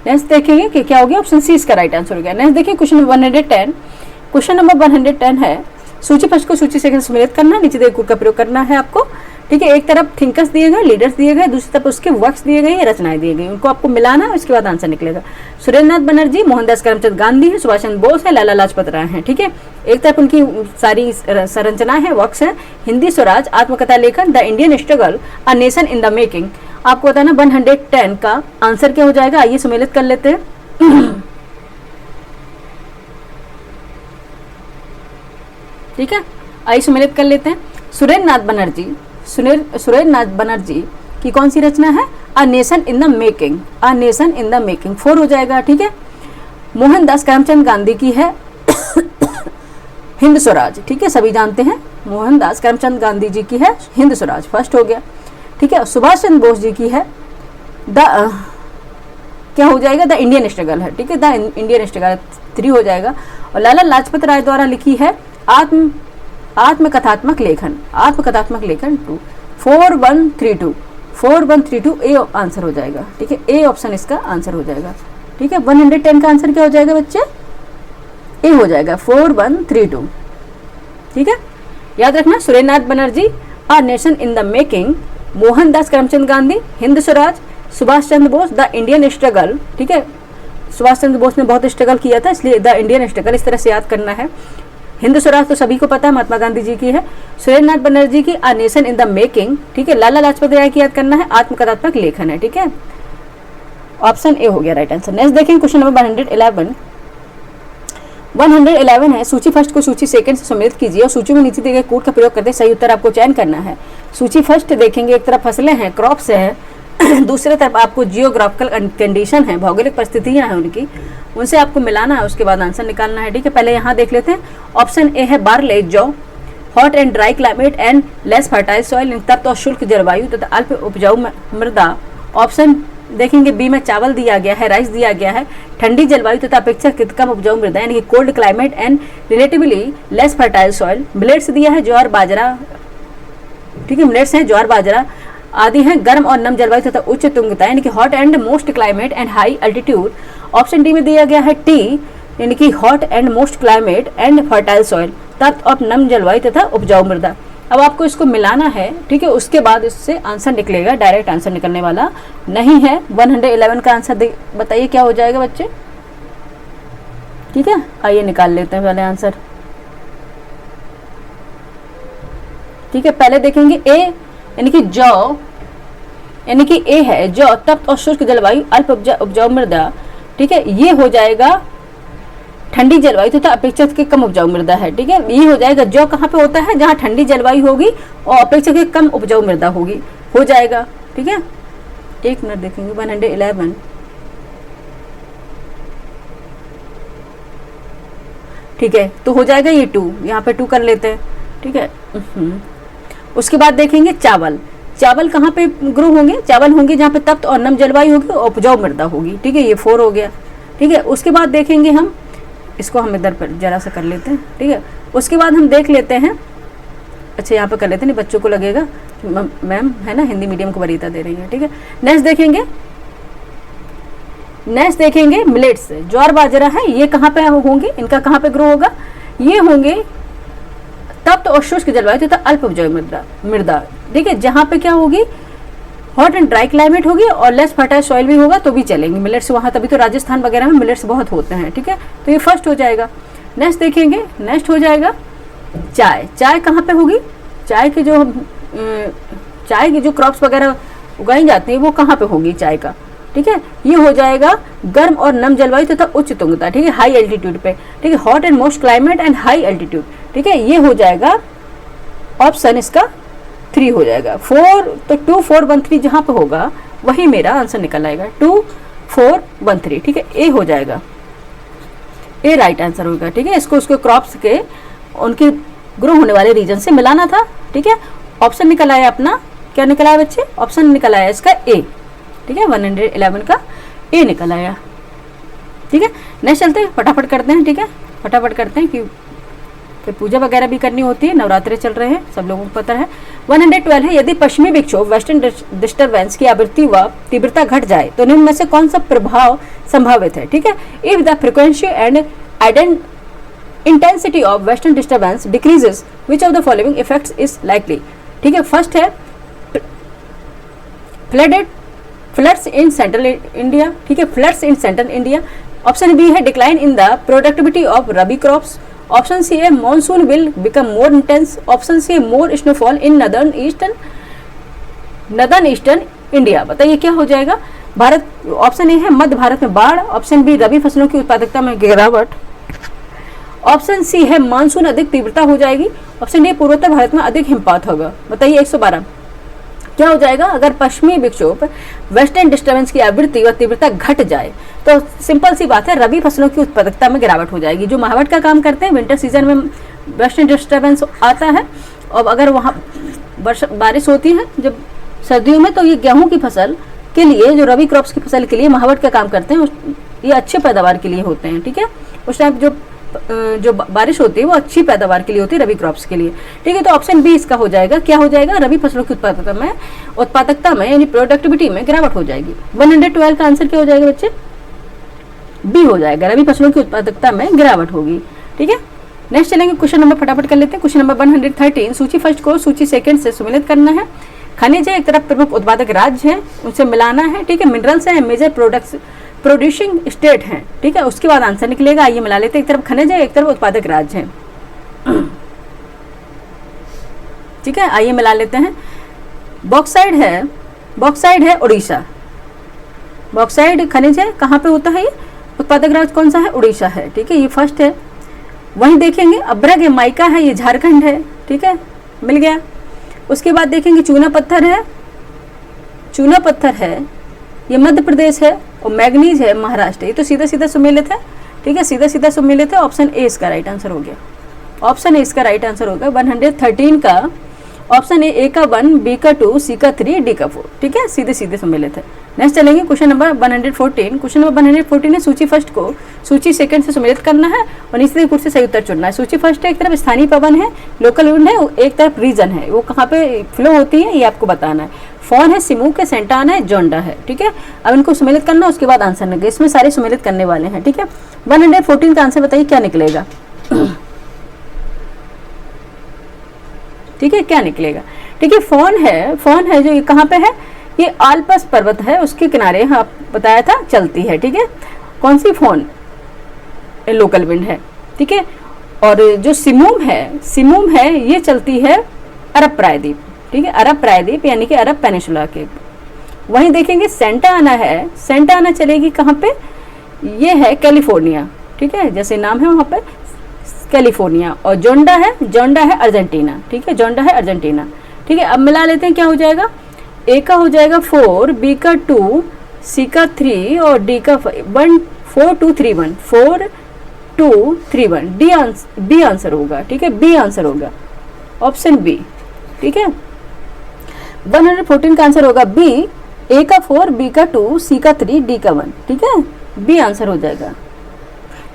नेक्स्ट देखेंगे कि क्या हो गया, ऑप्शन सी इसका राइट आंसर हो गया। नेक्स्ट देखिए क्वेश्चन नंबर 110, क्वेश्चन नंबर 110 है, सूची फर्स्ट को सूची सेकंड सम्मिलित करना, नीचे देखो का प्रयोग करना है आपको, ठीक है। एक तरफ थिंकर्स दिए गए, लीडर्स दिए गए, दूसरी तरफ उसके वर्क्स दिए गए, रचनाएं दी गई, उनको आपको मिलाना है, उसके बाद आंसर निकलेगा। सुरेंद्रनाथ बनर्जी, मोहनदास करमचंद गांधी है, सुभाष चंद्र बोस है, लाला लाजपत राय हैं, ठीक है। एक तरफ उनकी सारी संरचनाएं हैं, वर्क्स हैं, हिंदी स्वराज, आत्मकथा लेखन, the Indian struggle, a nation in the making. आपको बताना 110 का आंसर क्या हो जाएगा, आइए सम्मिलित कर लेते हैं। ठीक है, आइए सम्मिलित कर लेते हैं। सुरेंद्रनाथ बनर्जी की कौन सी रचना है, a nation in the making, a nation in the making 4 हो जाएगा, ठीक है। मोहनदास करमचंद गांधी की है हिंद स्वराज, ठीक है, सभी जानते हैं मोहनदास करमचंद गांधी जी की है हिंद स्वराज, फर्स्ट हो गया, ठीक है। सुभाष चंद्र बोस जी की है क्या हो जाएगा, द इंडियन स्ट्रगल है, ठीक है, द इंडियन स्ट्रगल 3 हो जाएगा। और लाला लाजपत राय द्वारा लिखी है आत्मकथात्मक लेखन 2, 4132 ए आंसर हो जाएगा, ठीक है, ए ऑप्शन इसका आंसर हो जाएगा, ठीक है। 110 का आंसर क्या हो जाएगा बच्चे, ए हो जाएगा 4132, ठीक है। याद रखना, Surendranath Banerjee, a nation in the making, Mohandas Karamchand Gandhi, Hind Swaraj, Subhash Chandra Bose, the Indian struggle, ठीक है। सुभाष चंद्र बोस ने बहुत स्ट्रगल किया था, इसलिए द इंडियन स्ट्रगल इस तरह से याद करना है। हिंद स्वराज तो सभी को पता है, महात्मा गांधी जी की है। सुरेंद्रनाथ बनर्जी की a nation in the making, ठीक है। लाला लाजपत राय की याद करना है, आत्मकथात्मक लेखन है, ठीक है, ऑप्शन ए हो गया राइट आंसर। नेक्स्ट देखें क्वेश्चन नंबर 111 है, सूची फर्स्ट को सूची सेकंड से सम्मिलित कीजिए और सूची में नीचे दिए गए कोड का प्रयोग करते सही उत्तर आपको चयन करना है। सूची फर्स्ट देखेंगे, एक तरफ फसलें हैं, क्रॉप्स है, दूसरे तरफ आपको जियोग्राफिकल कंडीशन है, भौगोलिक परिस्थितियां हैं उनकी, उनसे आपको मिलाना है, उसके बाद आंसर निकालना है। ठीक है, पहले यहाँ देख लेते हैं। ऑप्शन ए है बारले जौ, hot and dry climate and less fertile soil, तप्त और शुष्क जलवायु तथा अल्प उपजाऊ मृदा। ऑप्शन देखेंगे बी में चावल दिया गया है, राइस दिया गया है, ठंडी जलवायु तथा अपेक्षाकृत कम उपजाऊ मृदा यानी कि cold climate and relatively less fertile soil. Millets दिया है ज्वार बाजरा, ठीक है, मिलेट्स है ज्वार बाजरा आदि हैं, गर्म और नम जलवायु तथा उच्च तुंगता यानी कि hot and most climate and high altitude. Option D में दिया गया है टी यानी कि hot and most climate and fertile soil, तप्त और नम जलवायु तथा उपजाऊ मृदा। अब आपको इसको मिलाना है, ठीक है, उसके बाद इससे आंसर निकलेगा, डायरेक्ट आंसर निकलने वाला नहीं है। 111 का आंसर बताइए क्या हो जाएगा बच्चे। ठीक है, आइए निकाल लेते हैं पहले आंसर। ठीक है, पहले देखेंगे ए यानी कि जौ, यानी कि ए है जौ, तप्त और शुष्क जलवायु अल्प उपजाऊ मृदा। ठीक है, ये हो जाएगा ठंडी जलवायु तथा अपेक्षाकृत के कम उपजाऊ मृदा है। ठीक है, ये हो जाएगा। जौ कहाँ पे होता है, जहाँ ठंडी जलवायु होगी और अपेक्षाकृत कम उपजाऊ मृदा होगी, हो जाएगा। ठीक है, एक मिनट देखेंगे 111। ठीक है, तो हो जाएगा ये 2, यहाँ पे 2 कर लेते हैं। ठीक है, उसके बाद देखेंगे चावल। चावल कहाँ पे ग्रो होंगे, चावल होंगे जहाँ पे तप्त और नम जलवायु होगी और उपजाऊ मृदा होगी। ठीक है, ये 4 हो गया। ठीक है, उसके बाद देखेंगे हम, इसको हम इधर पर जरा सा कर लेते हैं। ठीक है, उसके बाद हम देख लेते हैं, अच्छा यहाँ पे कर लेते हैं, नहीं बच्चों को लगेगा मैम है ना हिंदी मीडियम को वरीयता दे रही है। ठीक है, नेक्स्ट देखेंगे मिलेट्स, ज्वार बाजरा है, ये कहाँ पे होंगे, इनका कहाँ पे ग्रो होगा, ये होंगे तप्त और शुष्क जलवायु तथा अल्प उपजाऊ मृदा। ठीक है, जहाँ पे क्या होगी, हॉट एंड ड्राई क्लाइमेट होगी और लेस फर्टाइल सॉइल भी होगा तो भी चलेंगे मिलेट्स वहाँ, तभी तो राजस्थान वगैरह में मिलेट्स बहुत होते हैं। ठीक है, तो ये फर्स्ट हो जाएगा। नेक्स्ट देखेंगे, नेक्स्ट हो जाएगा चाय। चाय कहाँ पे होगी, चाय की जो क्रॉप्स वगैरह उगाई जाती हैं वो कहाँ पे होगी चाय का। ठीक है, ये हो जाएगा गर्म और नम जलवायु तथा उच्च तुंगता। ठीक है, हाई एल्टीट्यूड पे। ठीक है, hot and most climate and high altitude. ठीक है, ये हो जाएगा ऑप्शन इसका 3 हो जाएगा। 4 तो 2 4 1 3 जहाँ पे होगा वही मेरा आंसर निकल आएगा, 2 4 1 3। ठीक है, ए हो जाएगा, ए राइट आंसर होगा। ठीक है, इसको उसके क्रॉप्स के उनके ग्रो होने वाले रीजन से मिलाना था। ठीक है, ऑप्शन निकल आया अपना, क्या निकल आया बच्चे, ऑप्शन निकल आया इसका ए। ठीक है, 111 का ए निकल आया। ठीक है, नेक्स्ट चलते हैं, फटाफट करते हैं। ठीक है, फटाफट करते हैं कि फिर पूजा वगैरह भी करनी होती है, नवरात्रे चल रहे हैं, सब लोगों को पता है। 112 है, यदि पश्चिमी विक्षोभ वेस्टर्न डिस्टर्बेंस की आवृत्ति व तीव्रता घट जाए तो निम्न में से कौन सा प्रभाव संभावित है। ठीक है, if the frequency and intensity of western disturbance decreases which of the following effects is likely. ठीक है, फर्स्ट है फ्लड्स इन सेंट्रल इंडिया। ठीक है, floods in central India. Option B है decline in the productivity of rabi crops. Option C है monsoon will become more intense. Option C है more snowfall in northern eastern India. बताइए क्या हो जाएगा भारत। ऑप्शन ए है मध्य भारत में बाढ़। ऑप्शन बी रबी फसलों की उत्पादकता में गिरावट। ऑप्शन सी है मानसून अधिक तीव्रता हो जाएगी। ऑप्शन डी पूर्वोत्तर भारत में अधिक हिमपात होगा। बताइए 112 क्या हो जाएगा अगर पश्चिमी विक्षोभ वेस्टर्न डिस्टर्बेंस की आवृत्ति व तीव्रता घट जाए तो सिंपल सी बात है रबी फसलों की उत्पादकता में गिरावट हो जाएगी। जो महावट का काम करते हैं विंटर सीजन में वेस्टर्न डिस्टर्बेंस आता है और अगर वहाँ बारिश होती है जब सर्दियों में तो ये गेहूं की फसल के लिए जो रबी क्रॉप्स की फसल के लिए महावट का काम करते हैं ये अच्छे पैदावार के लिए होते हैं। ठीक है, उस टाइम जो बारिश होती है वो अच्छी पैदावार के लिए होती है रबी क्रॉप्स के लिए। ठीक है, तो ऑप्शन बी इसका हो जाएगा। क्या हो जाएगा रबी फसलों की उत्पादकता में यानी प्रोडक्टिविटी में गिरावट हो जाएगी। 112 का आंसर क्या हो जाएगा बच्चे, बी हो जाएगा, रबी फसलों की उत्पादकता में गिरावट होगी। ठीक है, नेक्स्ट चलेंगे क्वेश्चन नंबर फटाफट कर लेते हैं। क्वेश्चन नंबर 113 सूची फर्स्ट को सूची सेकंड से सम्मिलित करना है। खनिज है एक तरफ प्रमुख उत्पादक राज्य है उनसे मिलाना है। ठीक है, मिनरल्स है मेजर प्रोड्यूसिंग स्टेट हैं। ठीक है, उसके बाद आंसर निकलेगा। आइए मिला लेते हैं, एक तरफ खनिज है एक तरफ उत्पादक राज्य है। ठीक है, आइए मिला लेते हैं। बॉक्साइड है उड़ीसा। बॉक्साइड खनिज है कहाँ पे होता है ये, उत्पादक राज्य कौन सा है, उड़ीसा है। ठीक है, ये फर्स्ट है। वहीं देखेंगे अब्रक है माइका है ये झारखंड है। ठीक है, मिल गया। उसके बाद देखेंगे चूना पत्थर है, चूना पत्थर है ये मध्य प्रदेश है, और मैग्नीज है महाराष्ट्र। ये तो सीधा सीधा सुमेलित है, ठीक है, सीधा सीधा सुमेलित है। ऑप्शन ए इसका राइट आंसर हो गया, ऑप्शन ए इसका राइट आंसर होगा। 113 का ऑप्शन ए का 1, बी का 2, सी का 3, डी का 4, ठीक है, सीधे सीधे सम्मिलित है। नेक्स्ट चलेंगे क्वेश्चन नंबर 114। क्वेश्चन नंबर 114 है सूची फर्स्ट को सूची सेकंड से सम्मिलित करना है और निचले कुछ से सही उत्तर चुनना है। सूची फर्स्ट है, एक तरफ स्थानीय पवन है, लोकल विंड है, एक तरफ रीजन है, वो कहाँ पे फ्लो होती है ये आपको बताना है। फोन है, सिमूक है, सेंटाना है, जोंडा है, ठीक है। अब इनको सम्मिलित करना, उसके बाद आंसर निकले, इसमें सारे सम्मिलित करने वाले हैं, ठीक है। 114 का आंसर बताइए क्या निकलेगा, ठीक है, क्या निकलेगा, ठीक है। फोन है जो ये कहाँ पे है, ये आल्पस पर्वत है, उसके किनारे आप बताया था चलती है, ठीक है। कौन सी फोन, लोकल विंड है, ठीक है। और जो सिमूम है ये चलती है अरब प्रायद्वीप, ठीक है, अरब प्रायद्वीप यानी कि अरब पेनिसुला के। वहीं देखेंगे सेंटा आना चलेगी कहाँ पे, ये है कैलिफोर्निया, ठीक है, जैसे नाम है वहाँ पे कैलिफोर्निया। और जोंडा है अर्जेंटीना, ठीक है, जोंडा है अर्जेंटीना, ठीक है। अब मिला लेते हैं, क्या हो जाएगा, ए का हो जाएगा 4, बी का 2, सी का 3 और डी का 1, 4 2 3 1, 4 2 3 1, बी आंसर होगा, ठीक है, बी आंसर होगा, ऑप्शन बी, ठीक है। 114 का आंसर होगा बी, ए का 4, बी का 2, सी का 3, डी का 1, ठीक है, बी आंसर हो जाएगा।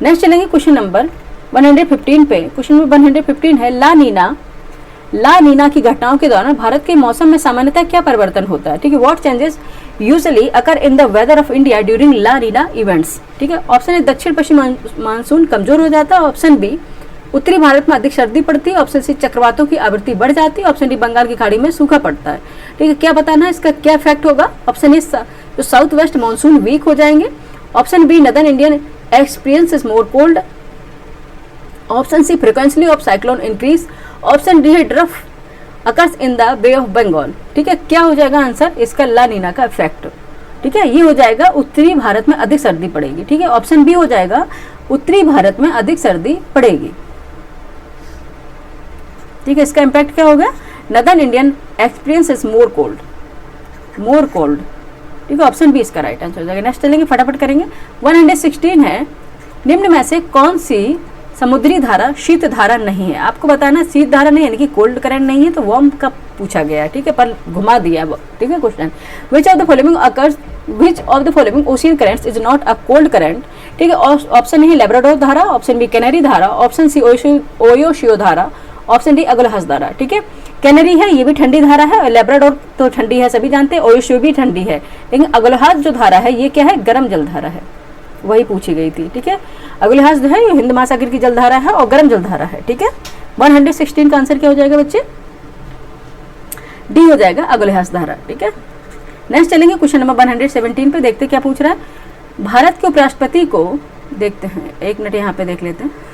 नेक्स्ट चलेंगे क्वेश्चन नंबर 115 पे। क्वेश्चन नंबर 115 है ला नीना की घटनाओं के दौरान भारत के मौसम में सामान्यतः क्या परिवर्तन होता है, ठीक है। What changes usually occur in the weather of India during La Nina events, ठीक है। ऑप्शन ए दक्षिण पश्चिम मानसून कमजोर हो जाता है, ऑप्शन बी उत्तरी भारत में अधिक सर्दी पड़ती है, ऑप्शन सी चक्रवातों की आवृत्ति बढ़ जाती है, ऑप्शन डी बंगाल की खाड़ी में सूखा पड़ता है, ठीक है। क्या बताना है इसका क्या इफेक्ट होगा, ऑप्शन ए जो साउथ वेस्ट मानसून वीक हो जाएंगे, option B northern Indian experience is more cold, option C frequency of cyclone increase, option D है drought occurs in the bay of Bengal, ठीक है। क्या हो जाएगा आंसर इसका ला नीना का इफेक्ट, ठीक है, ये हो जाएगा उत्तरी भारत में अधिक सर्दी पड़ेगी, ठीक है। ऑप्शन बी हो जाएगा उत्तरी भारत में अधिक सर्दी पड़ेगी, ठीक है। इसका इम्पैक्ट क्या होगा, northern Indian experience is more cold, ठीक है, ऑप्शन बी इसका राइट आंसर हो जाएगा। नेक्स्ट चलेंगे, फटाफट करेंगे। 116 है, निम्न में से कौन सी समुद्री धारा शीत धारा नहीं है, आपको बताना शीत धारा नहीं यानी कि कोल्ड करंट नहीं है, तो वार्म का पूछा गया है, ठीक है, पर घुमा दिया, ठीक है question. Which of the following ocean currents is not a cold current, ठीक है। ऑप्शन है लेब्राडोर धारा, ऑप्शन बी कैनरी धारा, ऑप्शन सी ओयोशियो धारा, ऑप्शन डी अगलहास धारा, ठीक है। कैनरी है ये भी ठंडी धारा है, और लेब्राडोर तो ठंडी है सभी जानते हैं, ओयोशियो भी ठंडी है, लेकिन अगलहास जो धारा है ये क्या है, गर्म जल धारा है, वही पूछी गई थी, ठीक है। अगलहास जो है ये हिंद महासागर की जलधारा है और गर्म जलधारा है, ठीक है। 116 का आंसर क्या हो जाएगा बच्चे, डी हो जाएगा अगलहास धारा, ठीक है। नेक्स्ट चलेंगे क्वेश्चन नंबर 117 पे, देखते क्या पूछ रहा है। भारत के उपराष्ट्रपति को देखते हैं, एक मिनट यहाँ पे देख लेते हैं।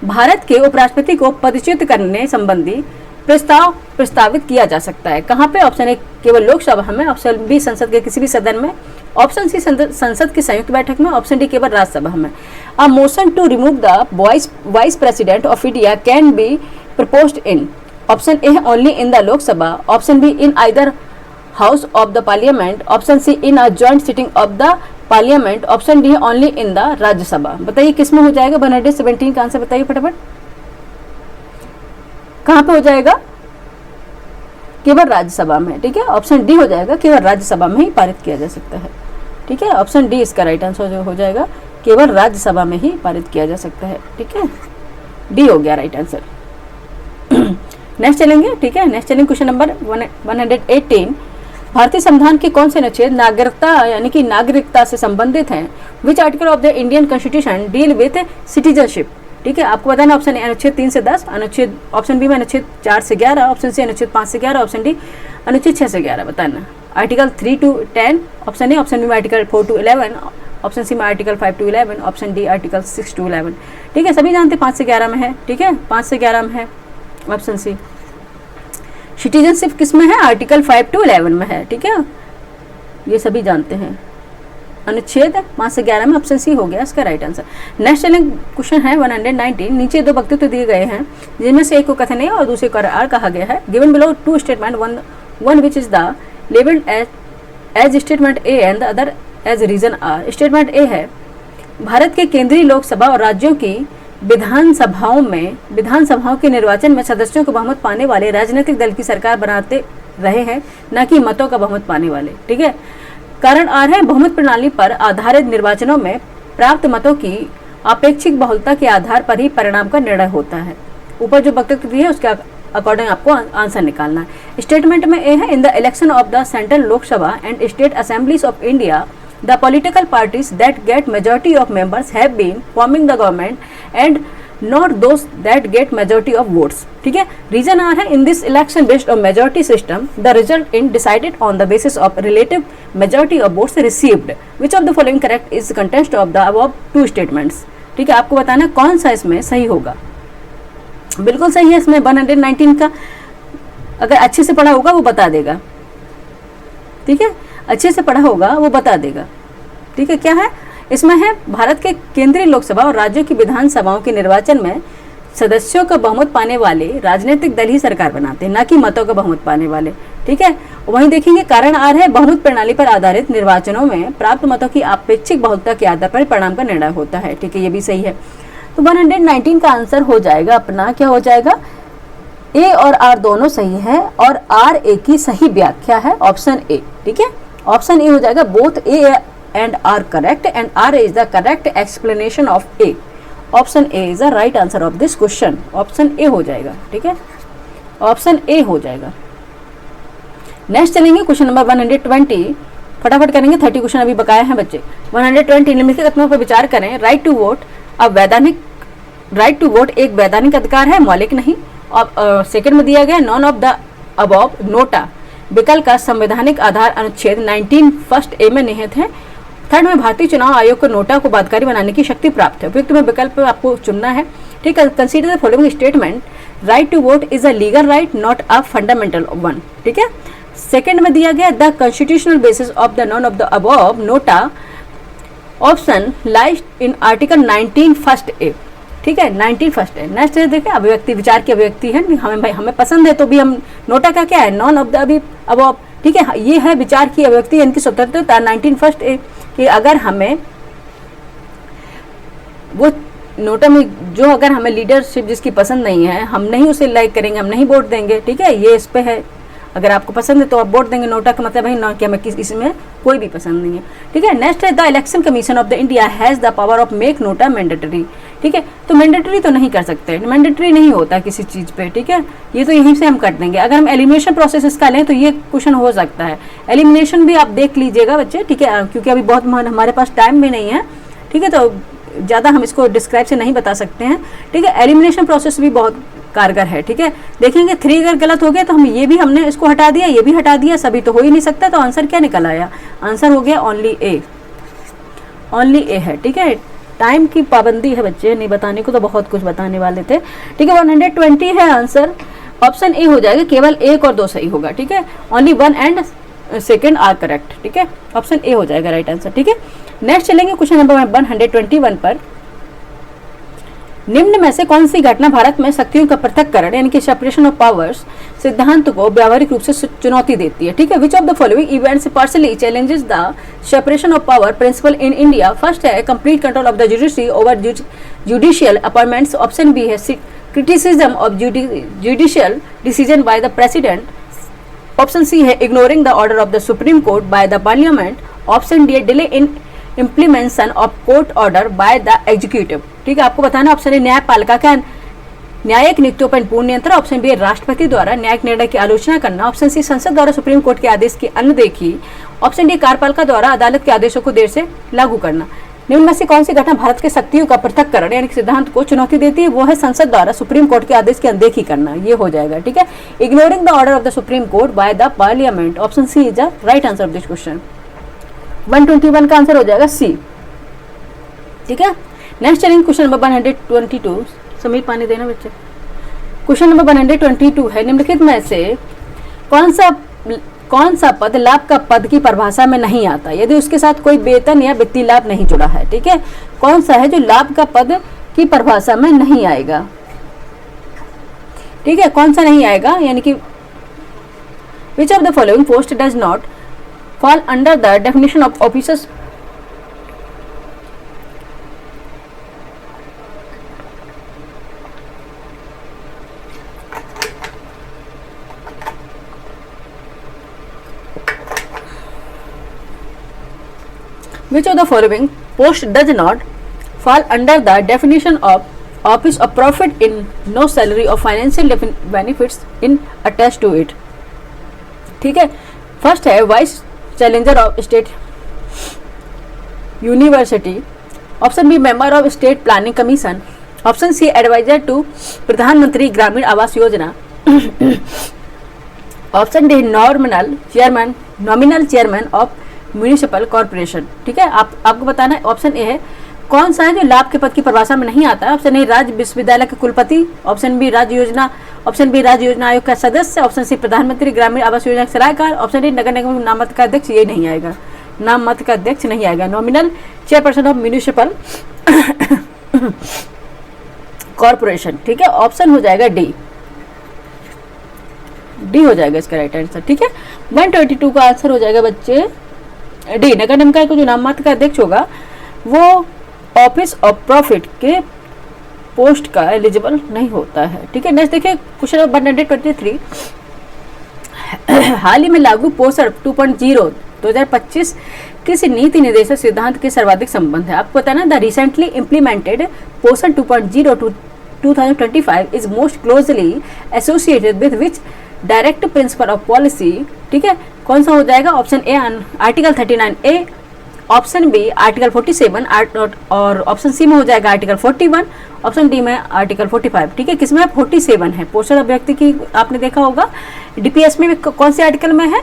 भारत के उपराष्ट्रपति को पदच्युत करने संबंधी प्रस्तावित किया जा सकता है, कहाँ पे, ऑप्शन ए केवल लोकसभा में, ऑप्शन बी संसद के किसी भी सदन में, ऑप्शन सी संसद की संयुक्त बैठक में, ऑप्शन डी केवल राज्यसभा में। A motion to remove the vice president of India can be proposed in, option A only in the Lok Sabha, option B in either house of the parliament, option C in a joint sitting of the parliament, option D only in the Rajya Sabha. बताइए किसमें हो जाएगा, 117 का आंसर बताइए फटाफट, कहाँ पे हो जाएगा, केवल राज्यसभा में, ठीक है। ऑप्शन डी हो जाएगा, केवल राज्यसभा में ही पारित किया जा सकता है, ठीक है। ऑप्शन डी इसका राइट आंसर हो जाएगा, केवल राज्यसभा में ही पारित किया जा सकता है, ठीक है, डी हो गया राइट आंसर। नेक्स्ट चलेंगे, ठीक है। नेक्स्ट चलेंगे क्वेश्चन नंबर 118। भारतीय संविधान के कौन से अनुच्छेद नागरिकता यानी कि नागरिकता से संबंधित हैं, which article of the Indian constitution deal with citizenship, ठीक है। आपको बताना ऑप्शन ए अनुच्छेद 3 से 10, अनुच्छेद ऑप्शन बी में अनुच्छेद 4 से 11, ऑप्शन सी अनुच्छेद 5 से 11, ऑप्शन डी अनुच्छेद 6 से 11 बताना। Article 3 to 10 option A, option B में आर्टिकल 4 to 11, ऑप्शन सी में article 5 to 11, option D article 6 to 11, ठीक है। सभी जानते हैं 5 से 11 में है, ठीक है, 5 से 11 में है ऑप्शन सी। सिटीजनशिप किस में है, आर्टिकल 5 to 11 में है, ठीक है, ये सभी जानते हैं। अनुच्छेद 5 से 11 में ऑप्शन सी हो गया इसका राइट आंसर। नेक्स्ट क्वेश्चन है 119। नीचे दो वक्तव्य दिए गए हैं जिनमें से एक को कथन है और दूसरे को आर कहा गया है। Given below two statement, one which is the labeled as statement A and the other as reason R. Statement A है, भारत के केंद्रीय लोकसभा और राज्यों की विधानसभाओं के निर्वाचन में सदस्यों को बहुमत पाने वाले राजनीतिक दल की सरकार बनाते रहे हैं, न कि मतों का बहुमत पाने वाले। ठीक है, कारण R है, बहुमत प्रणाली पर आधारित निर्वाचनों में प्राप्त मतों की अपेक्षित बहुलता के आधार पर ही परिणाम का निर्णय होता है। ऊपर जो वक्तव्य दी है उसके अकॉर्डिंग आपको आंसर निकालना है। स्टेटमेंट में ए है, in the election of the central Lok Sabha and state assemblies of India the political parties that get majority of members have been forming the government and not those that get majority of votes. ठीक है, रीजन आर है, in this election based on majority system the result in decided on the basis of relative majority of votes received, which of the following correct is contest of the above two statements. ठीक है, आपको बताना कौन सा इसमें सही होगा। बिल्कुल सही है, इसमें 119 का अगर अच्छे से पढ़ा होगा वो बता देगा। ठीक है, अच्छे से पढ़ा होगा वो बता देगा। ठीक है, क्या है इसमें है, भारत के केंद्रीय लोकसभा और राज्यों की विधानसभाओं के निर्वाचन में सदस्यों का बहुमत पाने वाले राजनीतिक दल ही सरकार बनाते हैं, ना कि मतों का बहुमत पाने वाले। ठीक है, वहीं देखेंगे कारण आर है, बहुमत प्रणाली पर आधारित निर्वाचनों में प्राप्त मतों की अपेक्षित बहुलता के आधार पर परिणाम का निर्णय होता है। ठीक है, ये भी सही है। तो 119 का आंसर हो जाएगा अपना, क्या हो जाएगा, ए और आर दोनों सही है और आर ए की सही व्याख्या है ऑप्शन ए। ठीक है, ऑप्शन ए हो जाएगा, both A and R correct and R is the correct explanation of A. Option A is the right answer of this question, option A हो जाएगा। ठीक है, ऑप्शन ए हो जाएगा। नेक्स्ट चलेंगे क्वेश्चन नंबर 120, फटाफट करेंगे, 30 क्वेश्चन अभी बकाया हैं बच्चे। 120 निम्नलिखित कथनों पर विचार करें। राइट टू वोट एक वैधानिक अधिकार है, मौलिक नहीं। और सेकंड में दिया गया, non of the above NOTA विकल्प का संवैधानिक आधार अनुच्छेद 19 फर्स्ट ए में निहित है। थर्ड में भारतीय चुनाव आयोग को नोटा को बाध्यकारी बनाने की शक्ति प्राप्त है। उपयुक्त में विकल्प आपको चुनना है। ठीक है, consider the following statement, right to vote is a legal right not a fundamental one. ठीक है, सेकंड में दिया गया, the constitutional basis of the none of the above NOTA option lies in article 19 first A. ठीक है, 19 फर्स्ट है। नेक्स्ट देखें, अभिव्यक्ति विचार की अभिव्यक्ति है, हमें पसंद है तो भी हम नोटा का क्या है, नॉन ऑफ द अभी अबव। ठीक है, ये है विचार की अभिव्यक्ति, इनकी स्वतंत्रता 19 फर्स्ट है कि अगर हमें वो नोटा में जो अगर हमें लीडरशिप जिसकी पसंद नहीं है, हम नहीं उसे लाइक करेंगे, हम नहीं वोट देंगे। ठीक है, ये इस पे है, अगर आपको पसंद है तो आप वोट देंगे। नोटा का मतलब है ना कि हमें इसमें कोई भी पसंद नहीं है। ठीक है, नेक्स्ट है, the election commission of the India has the power of make NOTA mandatory. ठीक है, तो मैंडेटरी तो नहीं कर सकते, मैंडेटरी नहीं होता किसी चीज़ पे। ठीक है, ये तो यहीं से हम कर देंगे। अगर हम एलिमिनेशन प्रोसेस इसका लें तो ये क्वेश्चन हो सकता है। एलिमिनेशन भी आप देख लीजिएगा बच्चे। ठीक है, क्योंकि अभी बहुत हमारे पास टाइम भी नहीं है। ठीक है, तो ज़्यादा हम इसको डिस्क्राइब से नहीं बता सकते हैं। ठीक है, एलिमिनेशन प्रोसेस भी बहुत कारगर है। ठीक है, देखेंगे 3 अगर गलत हो गया तो हमने इसको हटा दिया, ये भी हटा दिया, सभी तो हो ही नहीं सकता। तो आंसर क्या निकल आया, आंसर हो गया ओनली ए, ओनली ए है। ठीक है, टाइम की पाबंदी है बच्चे, नहीं बताने को तो बहुत कुछ बताने वाले थे। ठीक है, 120 है आंसर, ऑप्शन ए हो जाएगा, केवल 1 और 2 सही होगा। ठीक है, only 1 and second are correct. ठीक है, ऑप्शन ए हो जाएगा राइट आंसर। ठीक है, नेक्स्ट चलेंगे क्वेश्चन नंबर 121 पर। निम्न में से कौन सी घटना भारत में शक्तियों का पृथक्करण यानी कि सेपरेशन ऑफ पावर्स सिद्धांत को व्यावहारिक रूप से चुनौती देती है। ठीक है, which of the following events partially challenges the separation of power principle in India. First है, complete control of the judiciary over judicial appointments. Option B है, criticism of judicial decision by the president. Option C है, ignoring the order of the supreme court by the parliament. Option D है, delay in implementation of court order by the executive. ठीक है, आपको बताना ऑप्शन ए, न्यायपालिका का न्यायिक नियुक्तियों पर पूर्ण नियंत्रण। ऑप्शन बी, राष्ट्रपति द्वारा न्यायिक निर्णय की आलोचना करना। ऑप्शन सी, संसद द्वारा सुप्रीम कोर्ट के आदेश की अनदेखी। ऑप्शन डी, कार्यपालिका द्वारा अदालत के आदेशों को देर से लागू करना। निम्न में से कौन सी घटना भारत के शक्तियों का पृथक्करण यानी कि सिद्धांत को चुनौती देती है। वो है संसद द्वारा सुप्रीम कोर्ट के आदेश की अनदेखी करना, ये हो जाएगा। ठीक है, ignoring the order of the supreme court by the parliament. Option C is the right answer of this question. 121 का आंसर हो जाएगा सी। ठीक है, नेक्स्ट चलेंगे क्वेश्चन नंबर 122। समीर पानी देना बच्चे। क्वेश्चन नंबर 122 है, निम्नलिखित में से कौन सा पद लाभ का पद की परिभाषा में नहीं आता यदि उसके साथ कोई वेतन या वित्तीय लाभ नहीं जुड़ा है। ठीक है, कौन सा है जो लाभ का पद की परिभाषा में नहीं आएगा। ठीक है, कौन सा नहीं आएगा यानी कि विच of the following post does not fall under the definition of officers which of the following post does not fall under the definition of office of profit in no salary or financial benefits in attached to it. ठीक है, फर्स्ट है vice chancellor of state university, option B member of state planning commission, option C adviser to Pradhan Mantri Gramin Awas Yojana, option D nominal chairman of municipal corporation. ठीक है, आपको बताना है ऑप्शन ए है कौन सा है जो लाभ के पद की परिभाषा में नहीं आता है। ऑप्शन ए राज्य विश्वविद्यालय के कुलपति, ऑप्शन बी राज्य योजना आयोग का सदस्य, ऑप्शन सी प्रधानमंत्री ग्रामीण आवास योजना के सलाहकार, ऑप्शन डी नगर निगम नाम मत का अध्यक्ष। ये नहीं आएगा, नाम मत का अध्यक्ष नहीं आएगा। Nominal chairperson of municipal corporation. ठीक है, ऑप्शन हो जाएगा डी हो जाएगा इसका राइट आंसर। ठीक है, 122 का आंसर हो जाएगा बच्चे डी। नगर निगम का जो नाम मत का अध्यक्ष होगा वो ऑफिस ऑफ प्रॉफिट के पोस्ट का एलिजिबल नहीं होता है। ठीक है, नेक्स्ट देखिए क्वेश्चन नंबर 123। हाल ही में लागू पोषण 2.0 2025 किस नीति निर्देशक सिद्धांत के सर्वाधिक संबंध है। आपको पता है ना, the recently implemented Poshan 2.0 2025 is most closely associated with which directive principle of policy. ठीक है, कौन सा हो जाएगा? Option A article 39A, option B article 47 और ऑप्शन सी में हो जाएगा आर्टिकल 41, ऑप्शन डी में आर्टिकल 45। ठीक है, किसमें 47 है? पोषण अभिव्यक्ति की आपने देखा होगा डीपीएस में कौन से आर्टिकल में है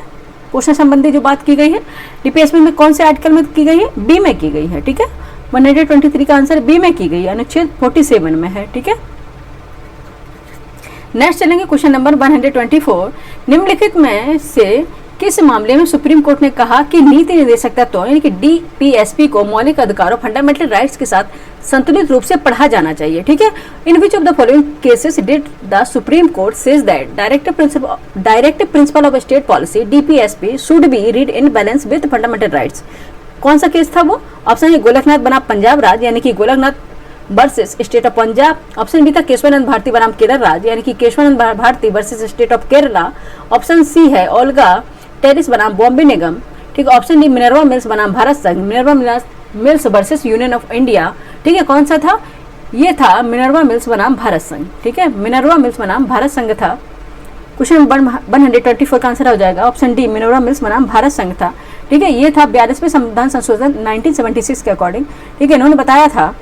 पोषण संबंधी जो बात की गई है, डीपीएस में कौन से आर्टिकल में की गई है? बी में की गई है। ठीक है, 123 का आंसर बी में की गई है, अनुच्छेद 47 में है। ठीक है, नेक्स्ट चलेंगे क्वेश्चन नंबर 124। निम्नलिखित में से किस मामले में सुप्रीम कोर्ट ने कहा कि नीति निर्देशक तत्वों यानी कि डीपीएसपी को मौलिक अधिकारों फंडामेंटल राइट्स के साथ संतुलित रूप से पढ़ा जाना चाहिए। ठीक है, in which of the following cases did the supreme court says that direct principle of state policy DPSP should be read in balance with fundamental rights. कौन सा केस था वो? ऑप्शन ए गोलकनाथ बनाम पंजाब राज्य यानी कि Golaknath versus state of Punjab, option B था केशवानंद भारती बनाम केरल राज्य यानी कि Kesavananda Bharati versus state of Kerala, option C है ओल्गा टेरिस बनाम बॉम्बे निगम। ठीक है, ऑप्शन डी मिनर्वा मिल्स बनाम भारत संघ, Minerva mills versus union of India. ठीक है, कौन सा था? ये था मिनर्वा मिल्स बनाम भारत संघ। ठीक है, मिनर्वा मिल्स बनाम भारत संघ था। क्वेश्चन नंबर 124 का आंसर हो जाएगा ऑप्शन डी मिनर्वा मिल्स बनाम भारत संघ था। ठीक है, ये था 42वें संविधान संशोधन 1976 के अकॉर्डिंग। ठीक है, इन्होंने बताया था,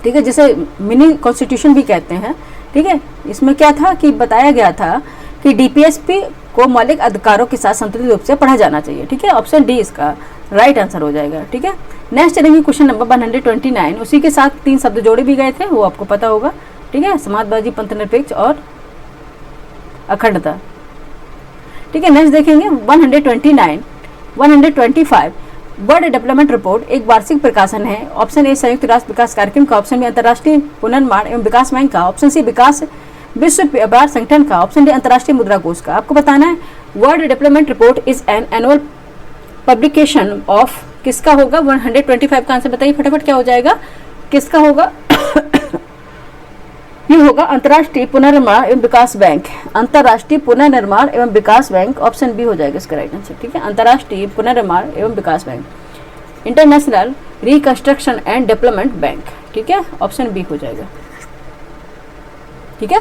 ठीक है, जिसे मिनी कॉन्स्टिट्यूशन भी कहते हैं। ठीक है, इसमें क्या था कि बताया गया था कि डीपीएसपी को मौलिक अधिकारों के साथ संतुलित रूप से पढ़ा जाना चाहिए। ठीक है, ऑप्शन डी इसका राइट आंसर हो जाएगा। ठीक है, नेक्स्ट चलेंगे क्वेश्चन नंबर 129। उसी के साथ 3 शब्द जोड़े भी गए थे, वो आपको पता होगा। ठीक है, समाजवादी, पंथनिरपेक्ष और अखंडता। ठीक है, नेक्स्ट देखेंगे 125 वर्ल्ड डेवलपमेंट रिपोर्ट एक वार्षिक प्रकाशन है। ऑप्शन ए संयुक्त राष्ट्र विकास कार्यक्रम का, ऑप्शन बी अंतर्राष्ट्रीय पुनर्निर्माण एवं विकास बैंक का, ऑप्शन सी विश्व व्यापार संगठन का, ऑप्शन डी अंतर्राष्ट्रीय मुद्रा कोष का। आपको बताना है world development report is an annual publication of किसका होगा? 125 का आंसर बताइए फटाफट, क्या हो जाएगा? किसका होगा? ये होगा अंतर्राष्ट्रीय पुनर्निर्माण एवं विकास बैंक, अंतर्राष्ट्रीय पुनर्निर्माण एवं विकास बैंक, ऑप्शन बी हो जाएगा इसका राइट आंसर। ठीक है, अंतर्राष्ट्रीय पुनर्निर्माण एवं विकास bank, international reconstruction and development bank. ठीक है, ऑप्शन बी हो जाएगा। ठीक है,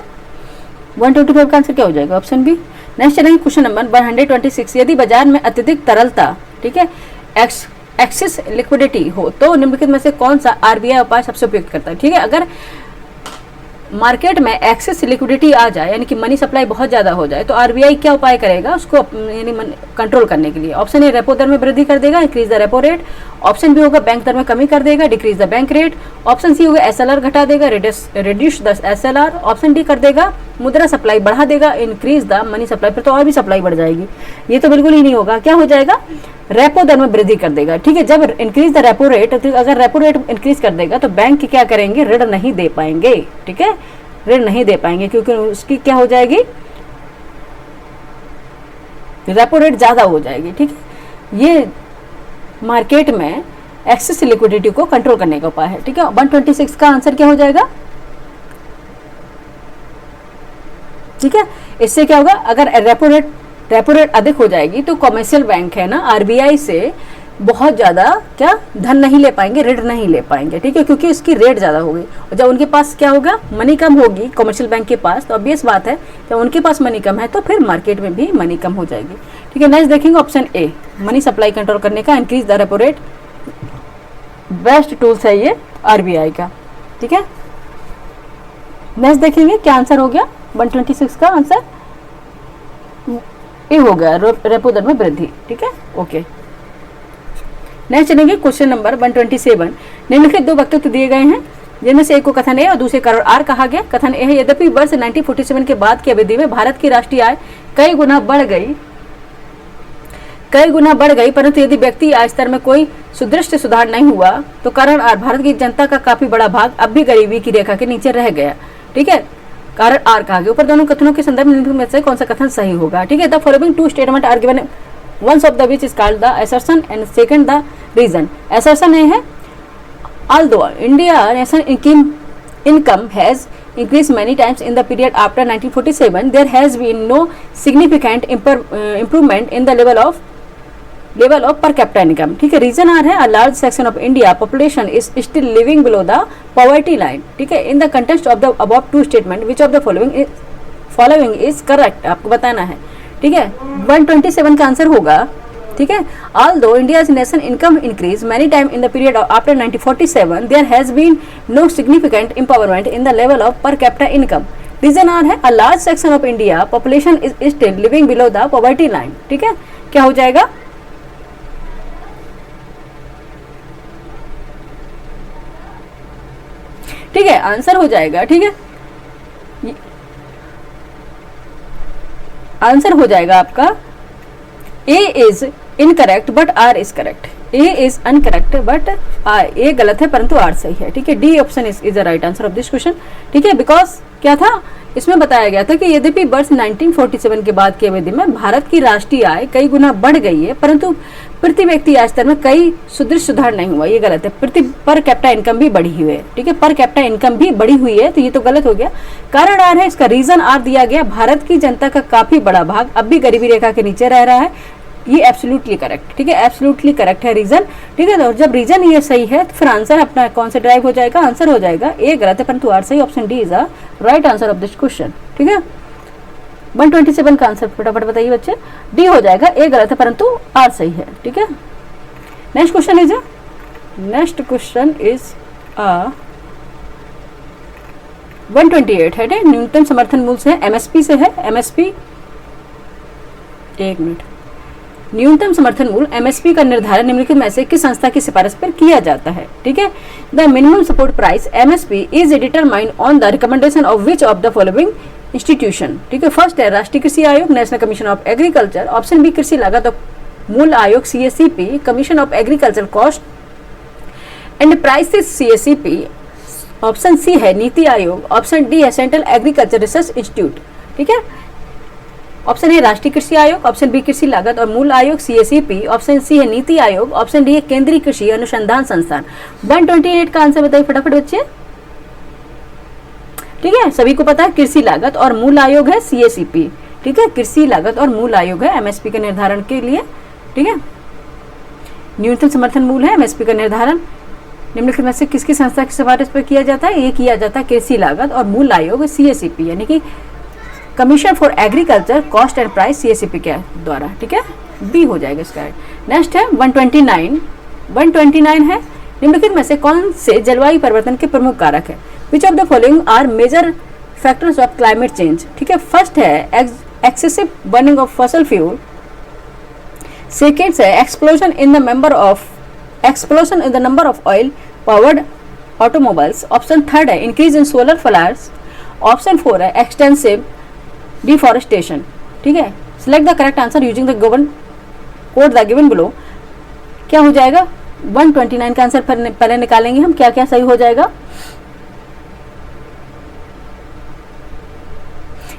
125 का आंसर क्या हो जाएगा? Option B. नेक्स्ट चलेंगे क्वेश्चन नंबर 126। यदि बाजार में अत्यधिक तरलता, ठीक है, एक्सेस लिक्विडिटी हो तो निम्नलिखित में से कौन सा आरबीआई उपाय सबसे उपयुक्त करता है? ठीक है, अगर मार्केट में एक्सेस लिक्विडिटी आ जाए यानी कि मनी सप्लाई बहुत ज़्यादा हो जाए तो आरबीआई क्या उपाय करेगा उसको यानी कंट्रोल करने के लिए? ऑप्शन ए रेपो दर में वृद्धि कर देगा, increase the repo rate, option B होगा बैंक दर में कमी कर देगा, decrease the bank rate, option C होगा एसएलआर घटा देगा, reduce the SLR, option D कर देगा मुद्रा सप्लाई बढ़ा देगा, इंक्रीज द मनी सप्लाई, पर तो और भी सप्लाई बढ़ जाएगी। ये तो बिल्कुल ही नहीं होगा। क्या हो जाएगा? रेपो दर में वृद्धि कर देगा। ठीक है, जब इंक्रीज द रेपो रेट, तो अगर रेपो रेट इंक्रीज कर देगा तो बैंक क्या करेंगे? ऋण नहीं दे पाएंगे। ठीक है, ऋण नहीं दे पाएंगे क्योंकि उसकी क्या हो जाएगी? रेपो रेट ज़्यादा हो जाएगी। ठीक है, ये मार्केट में एक्सेस लिक्विडिटी को कंट्रोल करने का उपाय है। ठीक है, 126 का आंसर क्या हो जाएगा? ठीक है, इससे क्या होगा, अगर रेपो रेट अधिक हो जाएगी तो कमर्शियल बैंक है ना आरबीआई से बहुत ज़्यादा क्या धन नहीं ले पाएंगे, ऋण नहीं ले पाएंगे। ठीक है, क्योंकि इसकी रेट ज़्यादा होगी और जब उनके पास क्या होगा, मनी कम होगी कमर्शियल बैंक के पास, तो ऑब्वियस बात है जब उनके पास मनी कम है तो फिर मार्केट में भी मनी कम हो जाएगी। ठीक है, नेक्स्ट देखेंगे option A, money supply control करने का increase the repo rate, best tools है ये आरबीआई का। ठीक है, नेक्स्ट देखेंगे क्या आंसर हो गया, 126 का आंसर ए हो गया, रेपो दर में वृद्धि। ठीक है, ओके। नेक्स्ट चलेंगे क्वेश्चन नंबर 127। निम्नलिखित दो वक्तव्य दिए गए हैं जिनमें से एक को कथन ए और दूसरे कारण आर कहा गया। कथन ए है, यद्यपि वर्ष 1947 के बाद की अवधि में भारत की राष्ट्रीय आय कई गुना बढ़ गई, परंतु यदि व्यक्ति आय स्तर में कोई सुदृढ़ सुधार नहीं हुआ तो कारण आर, भारत की जनता का काफी बड़ा भाग अब भी गरीबी की रेखा के नीचे रह गया। ठीक है, कारण आर कहा गया। ऊपर दोनों कथनों के संदर्भ में से कौन सा कथन सही होगा? ठीक है, the following two statement are given, one of the which is called the assertion and second the reason. Assertion है although India national income has increased many times in the period after 1947, there has been no significant improvement in the level of per capita income. ठीक है, रीजन आर है, a large section of India population is still living below the poverty line. ठीक है, in the context of the above two statement which of the following is correct, आपको बताना है। ठीक है, 127 का आंसर होगा। ठीक है, although India's national income increased many times in the period after 1947, there has been no significant improvement in the level of per capita income. Reason R है, a large section of India population is still living below the poverty line. ठीक है, क्या हो जाएगा? ठीक है, आंसर हो जाएगा। ठीक है, आंसर हो जाएगा आपका A is incorrect but R is correct. A is incorrect but R, A गलत है परंतु आर सही है। ठीक है, D option is the right answer of this question. ठीक है, बिकॉज क्या था, इसमें बताया गया था कि यद्यपि वर्ष 1947 के बाद की अवधि में भारत की राष्ट्रीय आय कई गुना बढ़ गई है, परंतु प्रति व्यक्ति आय स्तर में कई सुदृढ़ सुधार नहीं हुआ। ये गलत है, पर कैपिटा इनकम भी बढ़ी हुई है। ठीक है, पर कैपिटा इनकम भी बढ़ी हुई है, तो ये तो गलत हो गया। कारण आर है, इसका रीजन आर दिया गया, भारत की जनता का काफी बड़ा भाग अब भी गरीबी रेखा के नीचे रह रहा है। ये एब्सोल्युटली करेक्ट। ठीक है, एब्सोल्युटली करेक्ट है रीजन। ठीक है, तो जब रीजन ये सही है तो फिर आंसर अपना कौन से ड्राइव हो जाएगा, आंसर हो जाएगा ए गलत है परंतु आर सही, option D is a right answer of this question. ठीक है, 127 का आंसर फटाफट बताइए बच्चे, डी हो जाएगा, ए गलत है परंतु आर सही है। ठीक है, नेक्स्ट क्वेश्चन इज 128 है, न्यूनतम समर्थन मूल्य से एमएसपी से है। एमएसपी, एक मिनट, न्यूनतम समर्थन मूल्य एमएसपी का निर्धारण निम्नलिखित में से किस संस्था की सिफारिश पर किया जाता है? ठीक है, the minimum support price MSP is determined on the recommendation of which of the following institution. ठीक है, फर्स्ट है राष्ट्रीय कृषि आयोग, national commission of agriculture, option B कृषि लागत और मूल्य आयोग CSCP, commission of agriculture cost and prices CSCP, option C है नीति आयोग, ऑप्शन डी है सेंट्रल एग्रीकल्चर रिसर्च इंस्टीट्यूट। ठीक है, ऑप्शन ए राष्ट्रीय कृषि आयोग, ऑप्शन बी कृषि लागत और मूल्य आयोग सीएससीपी, ऑप्शन सी है नीति आयोग, ऑप्शन डी है केंद्रीय कृषि अनुसंधान संस्थान। 128 का आंसर बताइए फटाफट बच्चे। ठीक है, सभी को पता है कृषि लागत और मूल्य आयोग है सीएससीपी। ठीक है, कृषि लागत और मूल्य आयोग है एमएसपी के निर्धारण के लिए। ठीक है, न्यूनतम समर्थन मूल्य है एमएसपी का निर्धारण निम्नलिखित में से किसकी संस्था की सिफारिश पर किया जाता है? ये किया जाता है कृषि लागत और मूल्य आयोग सीएससीपी यानी कि commission for agriculture cost and price CSCP के द्वारा। ठीक है, बी हो जाएगा इसका। नेक्स्ट है 129 है, निम्नलिखित में से कौन से जलवायु परिवर्तन के प्रमुख कारक है? Which of the following are major factors of climate change? ठीक है, फर्स्ट है excessive burning of fossil fuel, second है explosion in the number of oil powered automobiles, option third है increase in solar flyers, option four है एक्सटेंसिव डिफॉरेस्टेशन। ठीक है, select the correct answer using the code the given below. क्या हो जाएगा? 129 का आंसर पहले निकालेंगे हम, क्या क्या सही हो जाएगा।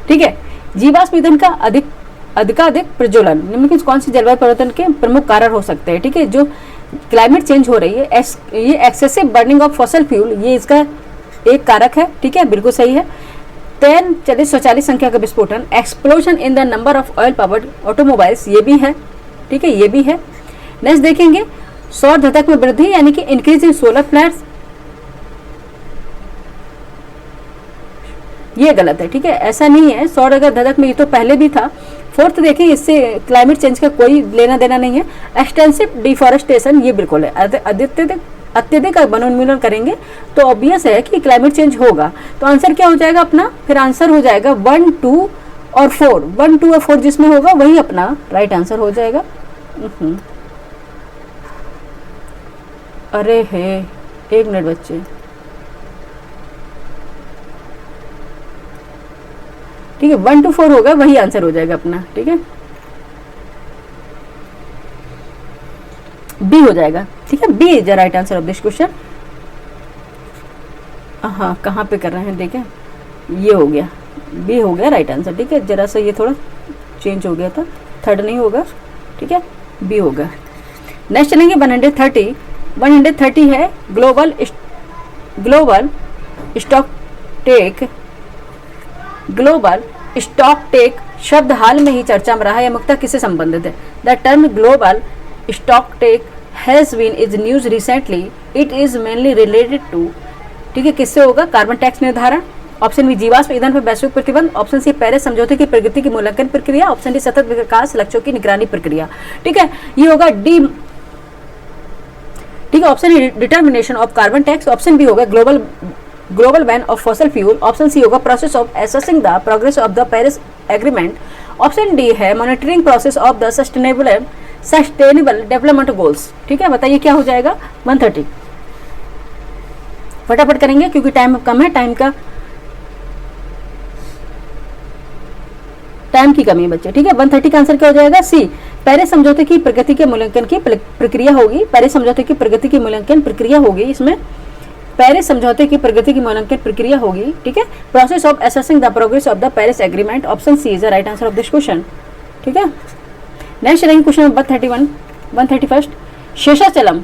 ठीक है, जीवाश्म ईंधन का अधिक अधिकाधिक प्रज्वलन निम्नलिखित कौन सी जलवायु परिवर्तन के प्रमुख कारण हो सकते हैं? ठीक है, जो क्लाइमेट चेंज हो रही है, ये excessive burning of fossil fuel, ये इसका एक कारक है। ठीक है, बिल्कुल सही है। 10 चलिए स्वचालित संख्या का विस्फोटन, explosion in the number of oil powered automobiles, ये भी है। ठीक है, ये भी है। नेक्स्ट देखेंगे सौर धतक में वृद्धि यानी कि इंक्रीज इन सोलर फ्लैट्स, ये गलत है। ठीक है, ऐसा नहीं है, सौर अगर धतक में ये तो पहले भी था। फोर्थ देखें, इससे क्लाइमेट चेंज का कोई लेना देना नहीं है। एक्सटेंसिव डिफॉरेस्टेशन, ये बिल्कुल है। अत्यधिक वनोन्मूलन करेंगे तो ऑब्वियस है कि क्लाइमेट चेंज होगा। तो आंसर क्या हो जाएगा अपना? फिर आंसर हो जाएगा 1, 2 और 4। 1, 2 और 4 जिसमें होगा वही अपना राइट आंसर हो जाएगा। अरे हे, 1 मिनट बच्चे, ठीक है, 1 to 4 होगा वही आंसर हो जाएगा अपना। ठीक है, बी हो जाएगा। ठीक है, B is the right answer of this question. हाँ, कहाँ पे कर रहे हैं? देखें, ये हो गया, बी हो गया राइट आंसर। ठीक है, जरा सा ये थोड़ा चेंज हो गया था, थर्ड नहीं होगा। ठीक है, बी होगा। नेक्स्ट चलेंगे 130। 130 है ग्लोबल स्टॉक टेक शब्द हाल में ही चर्चा में रहा है, यह मुख्यतः किससे संबंधित है? The term global stock take has been is news recently, it is mainly related to, ठीक है, किससे होगा? कार्बन टैक्स निर्धारण, ऑप्शन बी जीवाश्म ईंधन पर वैश्विक प्रतिबंध, ऑप्शन सी पेरिस समझौते की प्रगति की मूल्यांकन प्रक्रिया, ऑप्शन डी सतत विकास लक्ष्यों की निगरानी प्रक्रिया। ठीक है, ये होगा डी। ठीक है, option A determination of carbon tax, option B होगा global ban of fossil fuel, option C होगा process of assessing the progress of the Paris agreement, option D है monitoring process of the sustainable development goals. ठीक है, बताइए क्या हो जाएगा? 130। फटाफट करेंगे क्योंकि टाइम कम है, टाइम की कमी है बच्चे। ठीक है, 130 का आंसर क्या हो जाएगा? सी, पेरिस समझौते की प्रगति के मूल्यांकन की प्रक्रिया होगी। पेरिस समझौते की प्रगति की मूल्यांकन प्रक्रिया होगी, इसमें पेरिस समझौते की प्रगति की मूल्यांकन प्रक्रिया होगी। ठीक है, process of assessing the progress of the Paris agreement, option C is the right answer of this question. ठीक है, नेक्स्ट चलेंगे क्वेश्चन नंबर 131। शेषाचलम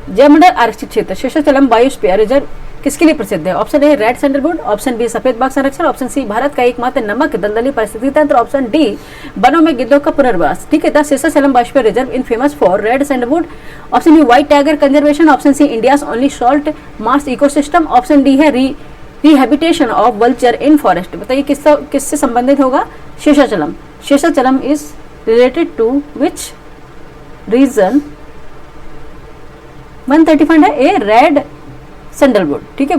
जयमंडल आरक्षित क्षेत्र, शेषाचलम बायोस्फीयर रिजर्व किसके लिए प्रसिद्ध है? Option A red sandalwood, option B सफेद बाघ संरक्षण, ऑप्शन सी भारत का एकमात्र नमक दलदली पारिस्थितिकी तंत्र, ऑप्शन डी वनों में गिद्धों का पुनर्वास। ठीक है, the Seshachalam biosphere reserve in famous for red sandalwood, option B white tiger conservation, option C India's only salt marsh ecosystem, option D है rehabilitation of vulture in forest. बताइए किससे संबंधित होगा? Seshachalam. Seshachalam is related to which region? 135 है ए रेड सैंडलवुड। ठीक है,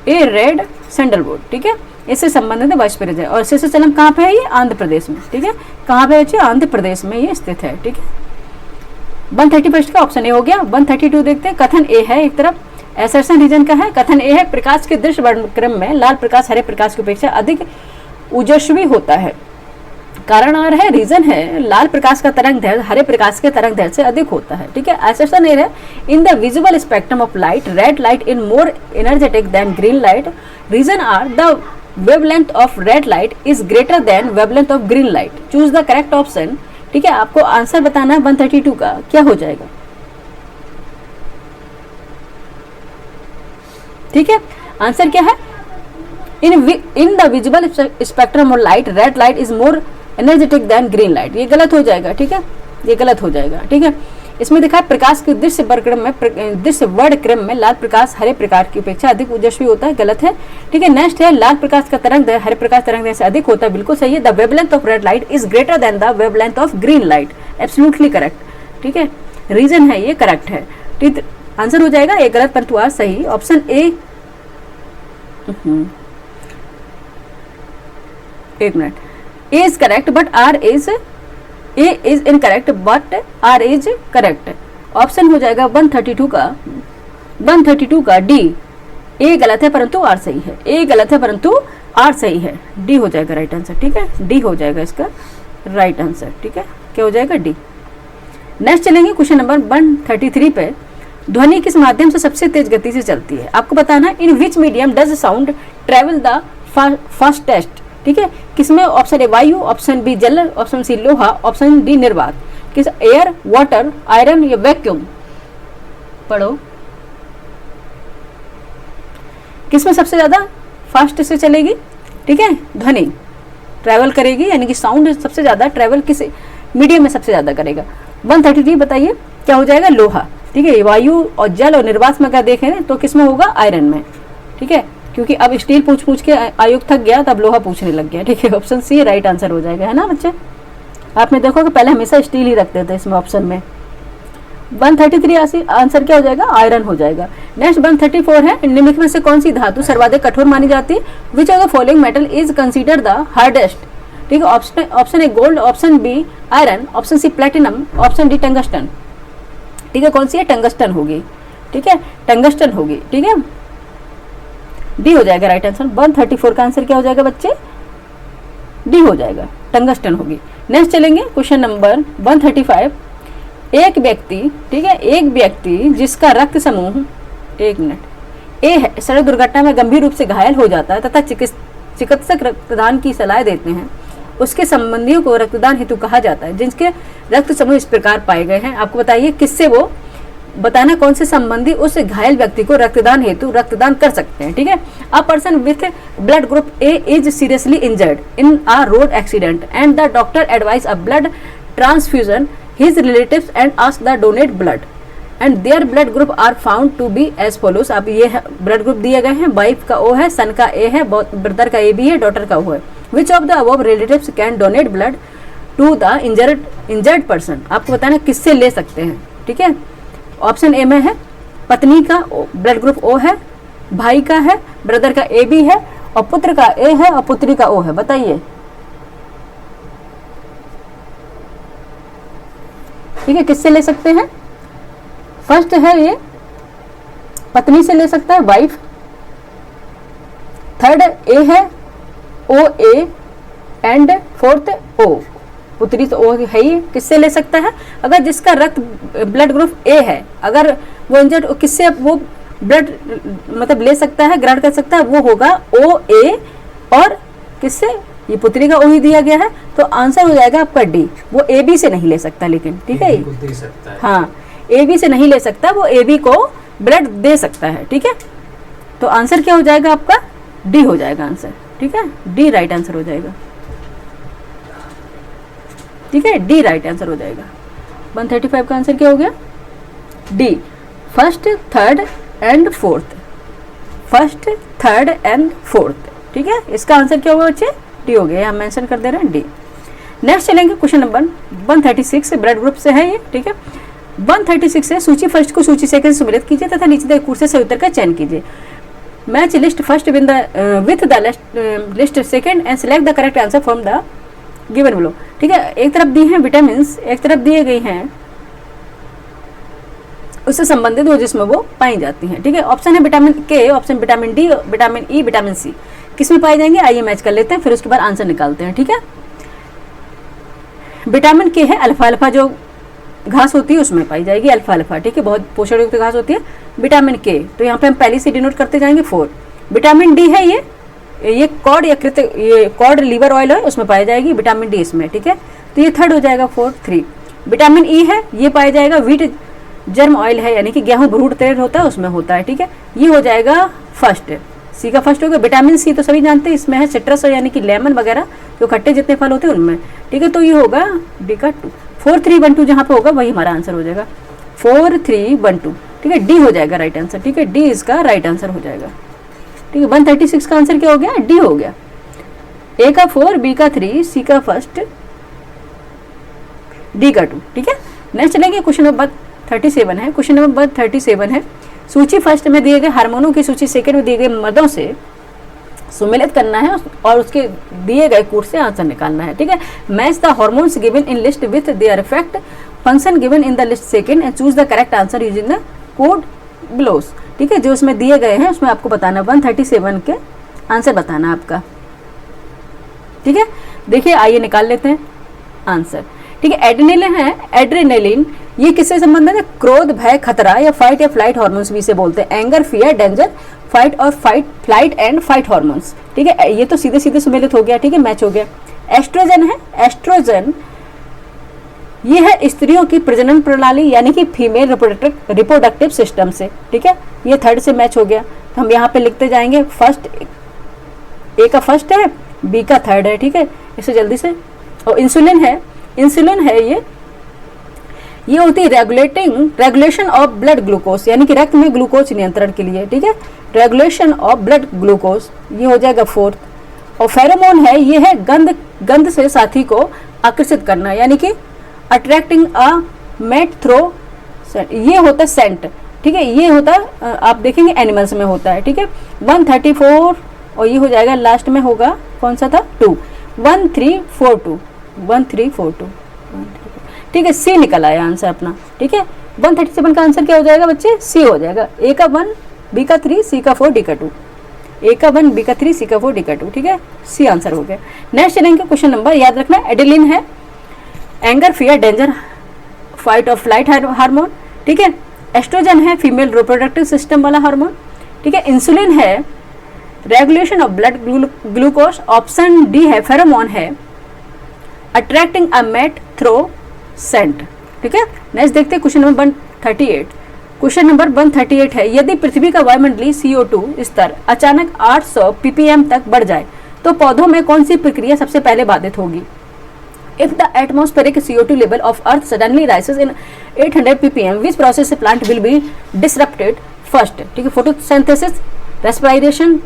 ए रेड सैंडलवुड। ठीक है, इससे संबंधित है बायोस्फीयर रिजर्व। और शेषाचलम कहाँ पे है? ये आंध्र प्रदेश में। ठीक है, कहाँ पे है? आंध्र प्रदेश में ये स्थित है। ठीक है, 131 का ऑप्शन ए हो गया। 132 देखते हैं। कथन ए है एक तरफ, एसर्शन रीजन का है। कथन ए है प्रकाश के दृश्य वर्णक्रम में लाल प्रकाश हरे प्रकाश की अपेक्षा अधिक ओजस्वी होता है। कारण आ रहा है, रीजन है, लाल प्रकाश का तरंग दैर्घ्य हरे प्रकाश के तरंग दैर्घ्य से अधिक होता है। ठीक है, एसर्शन ए है in the visible spectrum of light red light in more energetic than green light, reason R the wavelength of red light is greater than wavelength of green light, choose the correct option. ठीक है, आपको आंसर बताना है 132 का क्या हो जाएगा। ठीक है, आंसर क्या है? In the visible spectrum of light red light is more energetic than green light. ये गलत हो जाएगा। ठीक है, ये गलत हो जाएगा। ठीक है, इसमें देखा प्रकाश के दृश्य वर्णक्रम में लाल प्रकाश हरे प्रकाश की अपेक्षा अधिक ओजस्वी होता है। गलत है। ठीक है, नेक्स्ट है लाल प्रकाश का तरंग दैर्घ्य हरे प्रकाश तरंग दैर्घ्य से अधिक होता है। बिल्कुल सही है। The wavelength of red light is greater then the wavelength of green light, absolutely correct. ठीक है, रीजन है ये करेक्ट है। ठीक, आंसर हो जाएगा ए गलत परंतु आर सही, ऑप्शन ए। एक minute, A is correct but R is, A is incorrect but R is correct. Option हो जाएगा 132 का डी। ए गलत है परंतु आर सही है। ए गलत है परंतु आर सही है। डी हो जाएगा राइट आंसर। ठीक है, डी हो जाएगा इसका राइट आंसर। ठीक है, क्या हो जाएगा? डी। नेक्स्ट चलेंगे क्वेश्चन नंबर 133 पे। ध्वनि किस माध्यम से सबसे तेज गति से चलती है? आपको बताना in which medium does sound travel the fastest. ठीक है, किसमें? ऑप्शन ए वायु, ऑप्शन बी जल, ऑप्शन सी लोहा, ऑप्शन डी निर्वात। किस? एयर, वाटर, आयरन या वैक्यूम? पढ़ो। किसमें सबसे ज्यादा फास्ट से चलेगी? ठीक है, ध्वनि ट्रैवल करेगी, यानी कि साउंड सबसे ज्यादा ट्रैवल किस मीडियम में सबसे ज्यादा करेगा? 133 बताइए क्या हो जाएगा? लोहा। ठीक है, वायु और जल और निर्वात में अगर देखें तो किसमें होगा? आयरन में। ठीक है, क्योंकि अब स्टील पूछ के आयोग थक गया, तब लोहा पूछने लग गया। ठीक है, ऑप्शन सी राइट आंसर हो जाएगा, है ना बच्चे? आपने देखो कि पहले हमेशा स्टील ही रखते थे इसमें ऑप्शन में। 133 आंसर क्या हो जाएगा? आयरन हो जाएगा। नेक्स्ट 134 है, निम्नलिखित में से कौन सी धातु सर्वाधिक कठोर मानी जाती है? Which of the following metal is consider the hardest? ठीक है, option A gold, option B iron, option C platinum, option D tungsten. ठीक है, कौन सी है? टंगस्टन होगी। ठीक है, टंगस्टन होगी। ठीक है, डी हो जाएगा राइट आंसर। 134 का आंसर क्या हो जाएगा बच्चे? डी हो जाएगा, टंगस्टन होगी। नेक्स्ट चलेंगे क्वेश्चन नंबर 135। एक व्यक्ति, ठीक है, एक व्यक्ति जिसका रक्त समूह, एक मिनट, ए है, सड़क दुर्घटना में गंभीर रूप से घायल हो जाता है तथा चिकित्सक रक्तदान की सलाह देते हैं, उसके संबंधियों को रक्तदान हेतु कहा जाता है। जिनके रक्त समूह इस प्रकार पाए गए हैं, आपको बताइए किससे वो बताना, कौन से संबंधी उस घायल व्यक्ति को रक्तदान हेतु रक्तदान कर सकते हैं। ठीक है, a person with blood group A is seriously injured in a road accident and the doctor advise a blood transfusion his relatives and ask the donate blood and their blood group are found to be as follows. अब ये ब्लड ग्रुप दिए गए हैं, वाइफ का ओ है, सन का ए है, ब्रदर का ए बी है, डॉटर का ओ है। Which of the above relatives can donate blood to the injured person? आपको बताना किससे ले सकते हैं। ठीक है, ऑप्शन ए में है पत्नी का ब्लड ग्रुप ओ है, भाई का है, ब्रदर का ए बी है और पुत्र का ए है और पुत्री का ओ है। बताइए। ठीक है, किससे ले सकते हैं? फर्स्ट है ये पत्नी से ले सकता है, वाइफ। थर्ड ए है ओ ए एंड फोर्थ ओ, पुत्री तो ओ है ही, किससे ले सकता है? अगर जिसका रक्त ब्लड ग्रुप ए है, अगर वो इंजर्ड, किससे वो ब्लड मतलब ले सकता है, ग्रहण कर सकता है, वो होगा ओ ए और किससे? ये पुत्री का ओ ही दिया गया है, तो आंसर हो जाएगा आपका डी। वो ए बी से नहीं ले सकता, लेकिन ठीक है, दे सकता है। हाँ, ए बी से नहीं ले सकता, वो ए बी को ब्लड दे सकता है। ठीक है, तो आंसर क्या हो जाएगा आपका? डी हो जाएगा आंसर। ठीक है, डी राइट आंसर हो जाएगा। ठीक है, डी राइट आंसर हो जाएगा। 135 का आंसर क्या हो गया? D, first, third and fourth. First, third and fourth. ठीक है, इसका आंसर क्या होगा बच्चे? डी हो गया, हम मेंशन कर दे रहे हैं डी। नेक्स्ट चलेंगे क्वेश्चन नंबर 136, ब्लड ग्रुप से है ये। ठीक है, 136 है, सूची फर्स्ट को सूची सेकंड से सम्मिलित कीजिए तथा नीचे दिए कोर्स से उत्तर का चयन कीजिए। Match list first with the list second and select the correct answer from the given below. ठीक है, एक तरफ दिए हैं विटामिन, एक तरफ दिए गई हैं उससे संबंधित वो जिसमें वो पाई जाती हैं। ठीक है, ऑप्शन है vitamin K, option vitamin D, vitamin E, vitamin C, किसमें पाए जाएंगे? आइए मैच कर लेते हैं, फिर उसके बाद आंसर निकालते हैं। ठीक है, विटामिन के है अल्फा अल्फा, जो घास होती है उसमें पाई जाएगी अल्फा अल्फा। ठीक है, बहुत पोषण युक्त घास होती है विटामिन के, तो यहाँ पे हम पहले से डिनोट करते जाएंगे 4। विटामिन डी है ये कॉड या कृत, ये कॉड लिवर ऑयल है, उसमें पाई जाएगी विटामिन डी इसमें। ठीक है, तो ये थर्ड हो जाएगा 4, 3। विटामिन ई है, ये पाया जाएगा व्हीट जर्म ऑयल है, यानी कि गेहूं भ्रूण तेल होता है उसमें होता है। ठीक है, ये हो जाएगा फर्स्ट, सी का फर्स्ट हो गया। विटामिन सी तो सभी जानते हैं, इसमें है सिट्रस, यानी कि लेमन वगैरह जो खट्टे जितने फल होते हैं उनमें। ठीक है, तो ये होगा डी का 2, 4, 3, 1, 2 जहाँ पे होगा वही हमारा आंसर हो जाएगा 4, 3, 1, 2। ठीक है, डी हो जाएगा राइट आंसर। ठीक है, डी इसका राइट आंसर हो जाएगा। ठीक है, 136 का आंसर क्या हो गया? डी हो गया। ए का 4, बी का 3, सी का फर्स्ट, डी का 2। ठीक है, नेक्स्ट चलेंगे क्वेश्चन नंबर 37 है। क्वेश्चन नंबर 37 है, सूची फर्स्ट में दिए गए हार्मोनों की सूची सेकंड में दिए गए मदों से सुमेलित करना है और उसके दिए गए कोड से आंसर निकालना है। ठीक है, match the hormones given in list with their effect function given in the list second and choose the correct answer using the code below. ठीक है, जो उसमें दिए गए हैं उसमें आपको बताना 137 के आंसर बताना आपका। ठीक है, देखिए आइए निकाल लेते हैं आंसर। ठीक है। एड्रेनलिन है, एड्रेनलिन ये किससे संबंधित है? क्रोध, भय, खतरा या फाइट या फ्लाइट हार्मोन्स भी इसे बोलते हैं। एंगर, फियर, डेंजर, फाइट और fight, flight and fight hormones. ठीक है, ये तो सीधे सीधे सुमेलित हो गया, ठीक है, मैच हो गया। एस्ट्रोजन है, एस्ट्रोजन ये है स्त्रियों की प्रजनन प्रणाली यानी कि फीमेल रिप्रोडक्टिव सिस्टम से। ठीक है, ये थर्ड से मैच हो गया। तो हम यहाँ पे लिखते जाएंगे, फर्स्ट ए का फर्स्ट है, बी का थर्ड है। ठीक है, इसे जल्दी से। और इंसुलिन है, इंसुलिन है ये होती है रेगुलेशन ऑफ ब्लड ग्लूकोज यानी कि रक्त में ग्लूकोज नियंत्रण के लिए। ठीक है, रेगुलेशन ऑफ ब्लड ग्लूकोज, ये हो जाएगा फोर्थ। और फेरोमोन है, ये है गंध से साथी को आकर्षित करना यानी कि अट्रैक्टिंग अ मेट थ्रो, ये होता है सेंट। ठीक है, ये होता है आप देखेंगे एनिमल्स में होता है। ठीक है, 134 और ये हो जाएगा लास्ट में होगा कौन सा था 2, 1342। ठीक है, सी निकल आया आंसर अपना। ठीक है, 137 का आंसर क्या हो जाएगा बच्चे? सी हो जाएगा। ए का 1, बी का 3, सी का 4, डी का 2। ए का 1, बी का 3, सी का 4, डी का 2। ठीक है, सी आंसर हो गया। नेक्स्ट चलेंगे क्वेश्चन नंबर, याद रखना एड्रेनलिन है एंगर, फियर, डेंजर, फाइट और फ्लाइट हार्मोन। ठीक है, एस्ट्रोजन है फीमेल रिप्रोडक्टिव सिस्टम वाला हार्मोन। ठीक है, इंसुलिन है regulation of blood glucose. Option D है फेरोमोन है अट्रैक्टिंग अ मेट थ्रो सेंट। ठीक है, नेक्स्ट देखते हैं क्वेश्चन नंबर 138। क्वेश्चन नंबर 138 है, यदि पृथ्वी का वायुमंडलीय CO2 स्तर अचानक 800 ppm तक बढ़ जाए तो पौधों में कौन सी प्रक्रिया सबसे पहले बाधित होगी? If the atmospheric CO2 level of Earth suddenly rises in 800 ppm, which process plant will be disrupted first? ठीक है, photosynthesis, respiration,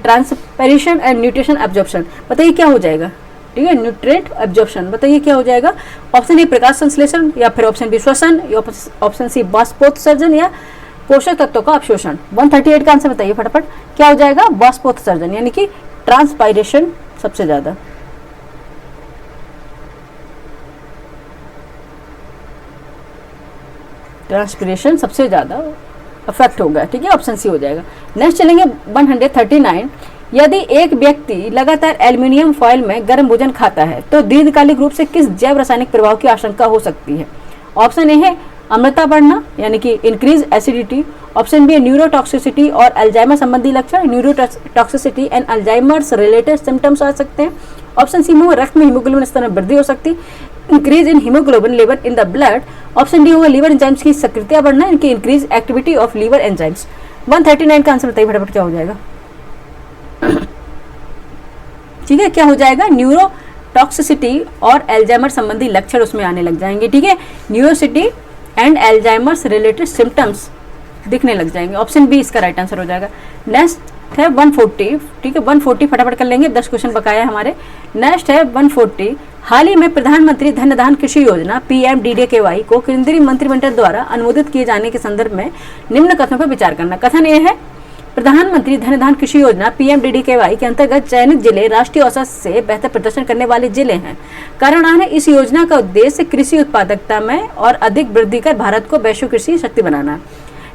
transpiration and nutrition absorption। बताइए क्या हो जाएगा? ठीक है, न्यूट्रिएंट एब्जॉर्प्शन, बताइए क्या हो जाएगा? ऑप्शन ए प्रकाश संश्लेषण या फिर ऑप्शन बी श्वसन या ऑप्शन सी बाष्पोत्सर्जन या पोषक तत्वों का अवशोषण। 138 का आंसर बताइए फटाफट, क्या हो जाएगा? बाष्पोत्सर्जन यानी कि ट्रांसपायरेशन सबसे ज्यादा। ट्रांसपिरेशन सबसे ज्यादा अफेक्ट होगा। ठीक है, ऑप्शन सी हो जाएगा। नेक्स्ट चलेंगे 139। यदि एक व्यक्ति लगातार एल्युमिनियम फॉयल में गर्म भोजन खाता है तो दीर्घकालिक रूप से किस जैव रासायनिक प्रभाव की आशंका हो सकती है? ऑप्शन ए है अम्लता बढ़ना यानी कि इंक्रीज एसिडिटी। ऑप्शन बी है न्यूरोटॉक्सिसिटी और अल्जाइमर संबंधी लक्षण, neurotoxicity and Alzheimer's related symptoms आ सकते हैं। ऑप्शन सी में रक्त में हीमोग्लोबिन स्तर में वृद्धि हो सकती है, increase in haemoglobin level in the blood. Option D होगा लीवर एंजाइम्स की सक्रियता बढ़ना इनकी increase activity of liver enzymes. 139 का आंसर बताइए फटाफट, क्या हो जाएगा? ठीक है, क्या हो जाएगा? न्यूरोटॉक्सिसिटी और एल्जाइमर संबंधी लक्षण उसमें आने लग जाएंगे। ठीक है, न्यूरोसिटी एंड एल्जाइमर्स रिलेटेड सिम्टम्स दिखने लग जाएंगे। ऑप्शन बी इसका राइट आंसर हो जाएगा। नेक्स्ट है 140। ठीक है, 140 फटाफट कर लेंगे, 10 क्वेश्चन बकाया है हमारे। नेक्स्ट है 140। हाल ही में प्रधानमंत्री धन धान कृषि योजना PMDDKY को केंद्रीय मंत्रिमंडल द्वारा अनुमोदित किए जाने के संदर्भ में निम्न कथनों पर विचार करना। कथन ये है, प्रधानमंत्री धन धान कृषि योजना PMDDKY के अंतर्गत चयनित जिले राष्ट्रीय औसत से बेहतर प्रदर्शन करने वाले जिले हैं। कारण है इस योजना का उद्देश्य कृषि उत्पादकता में और अधिक वृद्धि कर भारत को वैश्विक कृषि शक्ति बनाना।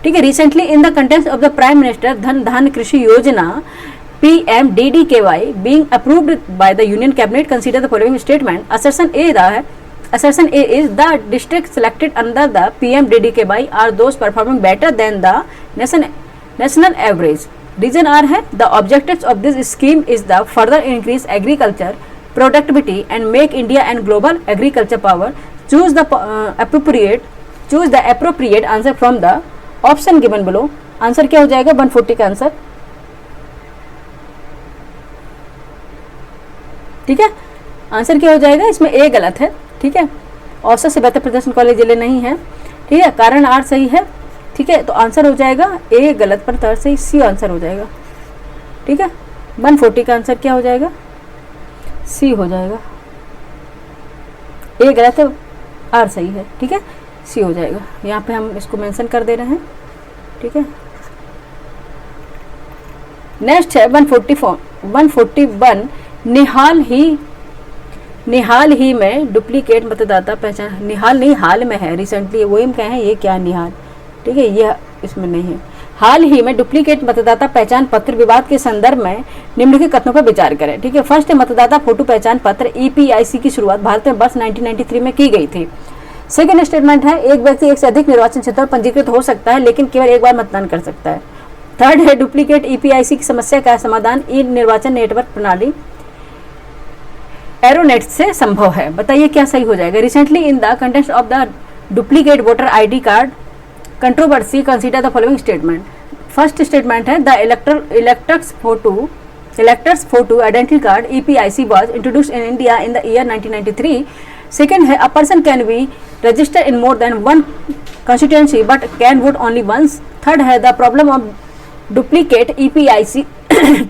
ठीक है, recently in the context of the prime minister धन धान कृषि योजना PMDDKY being approved by the Union Cabinet, consider the following statement. Assertion A is the districts selected under the PMDDKY are those performing better than the national average. Reason R है, the objectives of this scheme is the further increase agriculture productivity and make India and global agriculture power. Choose the appropriate answer from the option given below. Answer क्या हो जाएगा? 140 का आंसर। ठीक है, आंसर क्या हो जाएगा? इसमें ए गलत है। ठीक है, औसत से बेहतर प्रदर्शन वाले जिले नहीं है। ठीक है, कारण आर सही है। ठीक है, तो आंसर हो जाएगा ए गलत पर तर सही, सी आंसर हो जाएगा। ठीक है, 140 का आंसर क्या हो जाएगा? सी हो जाएगा। ए गलत है, आर सही है। ठीक है, सी हो जाएगा। यहाँ पे हम इसको मेंशन कर दे रहे हैं। ठीक है, नेक्स्ट है 141। निहाल ही में डुप्लीकेट मतदाता पहचान, निहाल नहीं हाल में है, रिसेंटली वही हम कहें ये क्या निहाल। ठीक है, ये इसमें नहीं है। हाल ही में डुप्लीकेट मतदाता पहचान पत्र विवाद के संदर्भ में निम्नलिखित कथनों पर विचार करें। ठीक है, फर्स्ट है मतदाता फोटो पहचान पत्र EPIC की शुरुआत भारत में वर्ष 1993 में की गई थी। सेकेंड स्टेटमेंट है एक व्यक्ति एक से अधिक निर्वाचन क्षेत्र में पंजीकृत हो सकता है लेकिन केवल एक बार मतदान कर सकता है। थर्ड है डुप्लीकेट EPIC की समस्या का समाधान ई निर्वाचन नेटवर्क प्रणाली एरोनेट से संभव है। बताइए क्या सही हो जाएगा। Recently in the context of the duplicate voter ID card controversy consider the following statement. First statement है the electors photo identity card EPIC was introduced in India in the year 1993। Second है a person can be registered in more than one constituency but can vote only once. Third है the problem of duplicate EPIC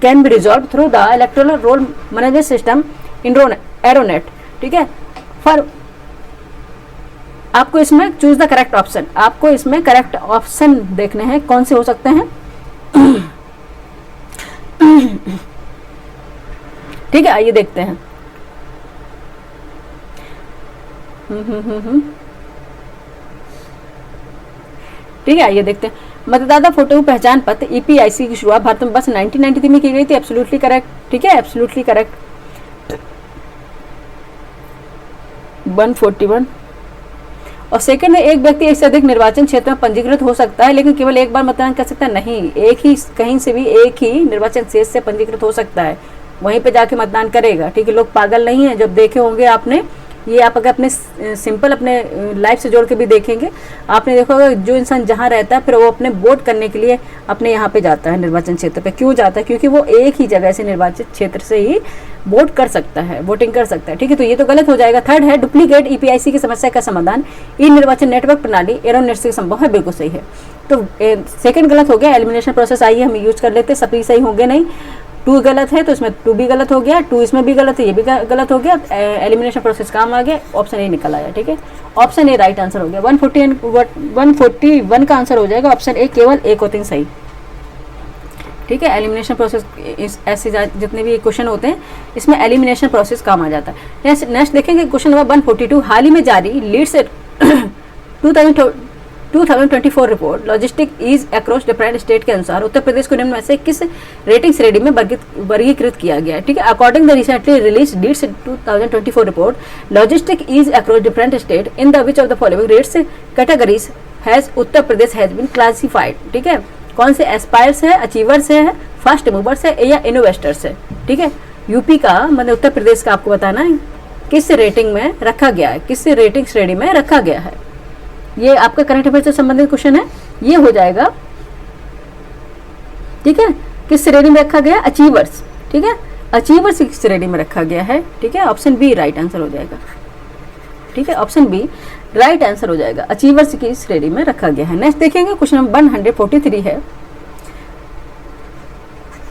can be resolved through the electoral roll management system एरोनेट। ठीक है, फॉर आपको इसमें चूज द करेक्ट ऑप्शन, आपको इसमें करेक्ट ऑप्शन देखने हैं कौन से हो सकते हैं। ठीक है, आइए देखते हैं। ठीक है, आइए देखते हैं। मतदाता फोटो पहचान पत्र EPIC की शुरुआत भारत में बस 1993 में की गई थी। Absolutely correct. ठीक है, एब्सोल्युटली करेक्ट। 141 और सेकंड है एक व्यक्ति एक से अधिक निर्वाचन क्षेत्र में पंजीकृत हो सकता है लेकिन केवल एक बार मतदान कर सकता है। नहीं, एक ही कहीं से भी एक ही निर्वाचन क्षेत्र से पंजीकृत हो सकता है, वहीं पे जाके मतदान करेगा। ठीक है, लोग पागल नहीं है। जब देखे होंगे आपने, ये आप अगर अपने सिंपल अपने लाइफ से जोड़ के भी देखेंगे, आपने देखा होगा जो इंसान जहाँ रहता है फिर वो अपने वोट करने के लिए अपने यहाँ पे जाता है निर्वाचन क्षेत्र पे। क्यों जाता है? क्योंकि वो एक ही जगह से निर्वाचित क्षेत्र से ही वोट कर सकता है, वोटिंग कर सकता है। ठीक है, तो ये तो गलत हो जाएगा। थर्ड है डुप्लीकेट EPIC की समस्या का समाधान ई निर्वाचन नेटवर्क प्रणाली एरोनेट से संभव है। बिल्कुल सही है। तो सेकंड गलत हो गया। एलिमिनेशन प्रोसेस आइए हम यूज कर लेते, सभी सही होंगे नहीं। 2 गलत है तो इसमें 2 भी गलत हो गया, 2 इसमें भी गलत है, ये भी गलत हो गया। एलिमिनेशन प्रोसेस काम आ गया, ऑप्शन ए निकल आया। ठीक है, ऑप्शन ए राइट आंसर हो गया। 141 का आंसर हो जाएगा ऑप्शन ए, केवल 1 और 3 सही। ठीक है, एलिमिनेशन प्रोसेस ऐसे जितने भी क्वेश्चन होते हैं इसमें एलिमिनेशन प्रोसेस काम आ जाता है। नेक्स्ट देखेंगे क्वेश्चन नंबर 142। हाल ही में जारी लीड से 2024 report logistic ease across different state के अनुसार उत्तर प्रदेश को निम्न में से किस रेटिंग श्रेणी में वर्गीकृत किया गया है। ठीक है, according the recently release leads 2024 report logistic ease across different state in the which of the following rates categories has Uttar Pradesh has been classified. ठीक है, कौन से एस्पायर्स है, अचीवर्स है, फास्ट मूवर्स है या इनोवेस्टर्स है। ठीक है, यूपी का मतलब उत्तर प्रदेश का आपको बताना है किस रेटिंग में रखा गया है, किस रेटिंग श्रेणी में रखा गया है। ये आपका करंट अफेयर से संबंधित क्वेश्चन है, ये हो जाएगा। ठीक है, किस श्रेणी में रखा गया? अचीवर्स। ठीक है, अचीवर्स की श्रेणी में रखा गया है। ठीक है, ऑप्शन बी राइट आंसर हो जाएगा। ठीक है, ऑप्शन बी राइट आंसर हो जाएगा, अचीवर्स की श्रेणी में रखा गया है। नेक्स्ट देखेंगे क्वेश्चन नंबर 143 है।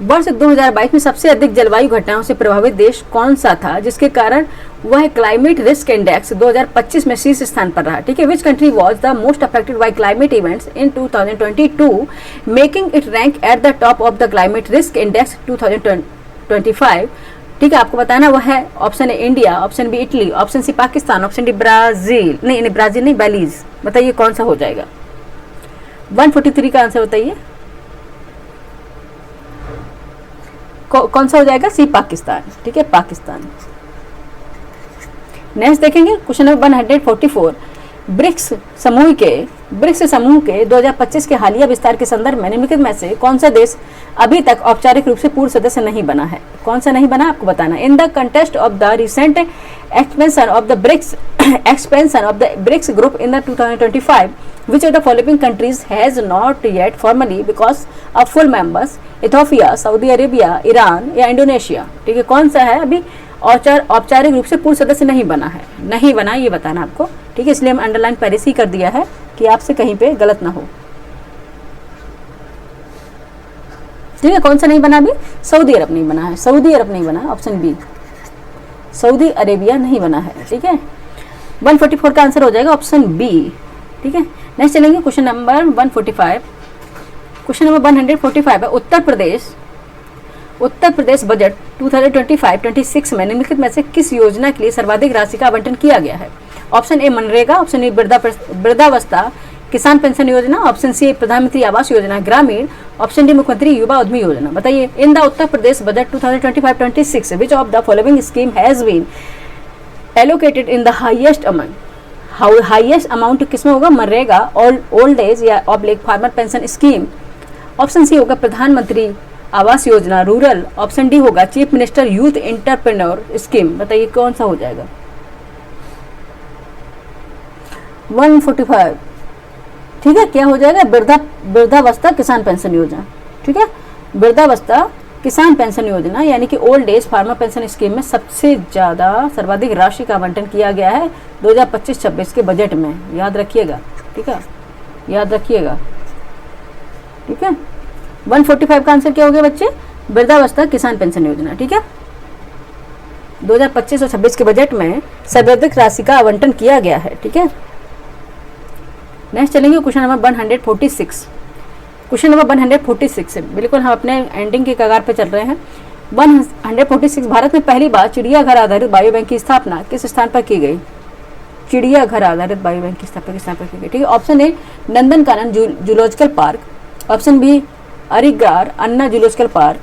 वर्ष 2022 में सबसे अधिक जलवायु घटनाओं से प्रभावित देश कौन सा था जिसके कारण वह क्लाइमेट रिस्क इंडेक्स 2025 में शीर्ष स्थान पर रहा। ठीक है, which country was the most affected by climate events in 2022 making it rank at the top of the climate risk index 2025। ठीक है, आपको बताना वह है option A India, option B Italy, option C Pakistan, option D Brazil. नहीं, ब्राजील नहीं, बेलीज। बताइए कौन सा हो जाएगा। 143 का आंसर बताइए कौन सा हो जाएगा? सी पाकिस्तान। ठीक है, पाकिस्तान। नेक्स्ट देखेंगे क्वेश्चन नंबर 144। ब्रिक्स समूह के 2025 के हालिया विस्तार के संदर्भ में निम्नलिखित में से कौन सा देश अभी तक औपचारिक रूप से पूर्व सदस्य नहीं बना है? कौन सा नहीं बना आपको बताना। In the contest of the recent expansion of the BRICS group in the 2025, which of the following countries has not yet formally because of full members? Ethiopia, Saudi Arabia, Iran या इंडोनेशिया। ठीक है, कौन सा है अभी औपचारिक रूप से पूर्व सदस्य नहीं बना है? नहीं बना, ये बताना आपको। ठीक है, इसलिए हम अंडरलाइन पहले से ही कर दिया है कि आपसे कहीं पे गलत ना हो। ठीक है, कौन सा नहीं बना अभी? सऊदी अरब नहीं बना है, सऊदी अरब नहीं बना, ऑप्शन बी सऊदी अरेबिया नहीं बना है। ठीक है, 144 का आंसर हो जाएगा ऑप्शन बी। ठीक है, नेक्स्ट चलेंगे क्वेश्चन नंबर 145। क्वेश्चन नंबर 145 है उत्तर प्रदेश बजट 2025-26 में निम्नलिखित में से किस योजना के लिए सर्वाधिक राशि का आवंटन किया गया है? Option A MNREGA, option B वृद्धावस्था किसान पेंशन योजना, ऑप्शन सी प्रधानमंत्री आवास योजना ग्रामीण, ऑप्शन डी मुख्यमंत्री युवा उद्यमी योजना। बताइए, in the Uttar Pradesh budget 2025-26 which of the following scheme has been allocated in the highest amount. Highest amount किसमें होगा? मनरेगा, ओल्ड एज या oblique farmer pension scheme. Option C होगा Pradhanmantri Awas Yojana rural, option D होगा chief minister youth entrepreneur scheme. बताइए कौन सा हो जाएगा? 145, ठीक है, क्या हो जाएगा? वृद्धावस्था किसान पेंशन योजना, ठीक है, वृद्धावस्था किसान पेंशन योजना यानी कि old age farmer pension scheme में सबसे ज़्यादा सर्वाधिक राशि का आवंटन किया गया है 2025-26 के बजट में, याद रखिएगा, ठीक है, याद रखिएगा, ठीक है। 145 का आंसर क्या हो गया बच्चे? वृद्धावस्था किसान पेंशन योजना, ठीक है। 2025 और 26 के बजट में सर्वाधिक राशि का आवंटन किया गया है, ठीक है। नेक्स्ट चलेंगे क्वेश्चन नंबर 146। क्वेश्चन नंबर 146 है, बिल्कुल हम अपने एंडिंग के कगार पे चल रहे हैं। 146, भारत में पहली बार चिड़ियाघर आधारित बायो बैंक की स्थापना किस स्थान पर की गई? चिड़ियाघर आधारित बायो बैंक की स्थापना किस स्थान पर की गई? ठीक है, option A Nandankanan zoological park, option B Arigar Anna zoological park,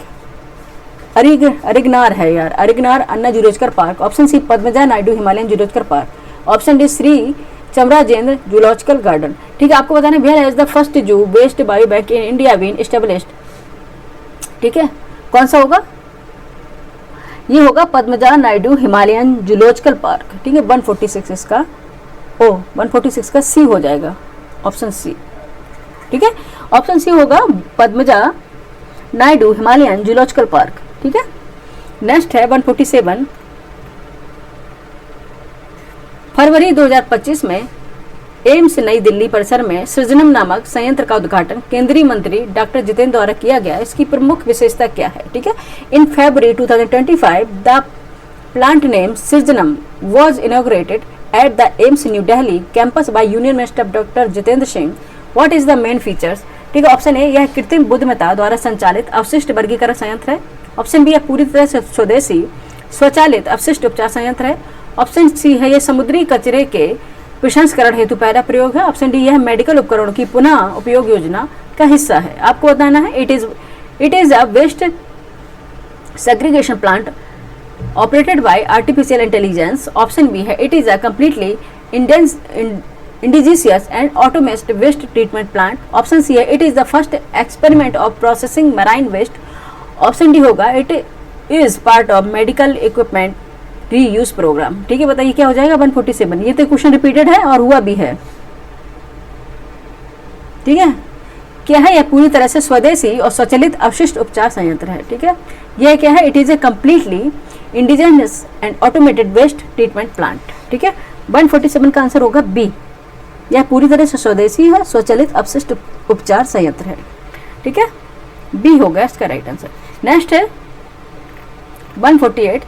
Arignar है यार, Arignar Anna zoological park, option C Padmaja Naidu Himalayan zoological park, option D Shri Chamarajendra zoological garden. ठीक है, आपको बताना where has the first zoo waste bio bank in India been established. ठीक है, कौन सा होगा? ये होगा पद्मजा नायडू हिमालयन जूलॉजिकल पार्क। ठीक है, 146 इसका 146 का सी हो जाएगा, ऑप्शन सी। ठीक है, ऑप्शन सी होगा पद्मजा नायडू हिमालयन जूलॉजिकल पार्क। ठीक है, नेक्स्ट है 147। फरवरी 2025 में एम्स नई दिल्ली परिसर में सृजनम नामक संयंत्र का उद्घाटन केंद्रीय मंत्री डॉक्टर जितेंद्र द्वारा किया गया। इसकी प्रमुख विशेषता क्या है? ठीक है, in February 2025 the plant name Srijanam was inaugurated at the AIIMS New Delhi campus by union minister doctor Jitendra Singh. What is the main features? ठीक है, ऑप्शन ए यह कृत्रिम बुद्धिमत्ता द्वारा संचालित अवशिष्ट वर्गीकरण संयंत्र है, ऑप्शन बी यह पूरी तरह से स्वदेशी स्वचालित अवशिष्ट उपचार संयंत्र है, ऑप्शन सी है यह समुद्री कचरे के प्रसंस्करण हेतु पैरा प्रयोग है, ऑप्शन डी यह मेडिकल उपकरणों की पुनः उपयोग योजना का हिस्सा है। आपको बताना है it is a waste segregation plant operated by artificial intelligence, option B है it is a completely indigenous and automated waste treatment plant, option C है it is the first experiment of processing marine waste, option D होगा it is part of medical equipment reuse programme. ठीक है, बताइए क्या हो जाएगा? 147। ये तो क्वेश्चन रिपीटेड है और हुआ भी है। ठीक है, क्या है? यह पूरी तरह से स्वदेशी और स्वचालित अवशिष्ट उपचार संयंत्र है। ठीक है, यह क्या है? It is a completely indigenous and automated waste treatment plant. ठीक है, 147 का आंसर होगा बी, यह पूरी तरह से स्वदेशी है, स्वचालित अवशिष्ट उपचार संयंत्र है। ठीक है, बी होगा इसका राइट आंसर। नेक्स्ट है 148।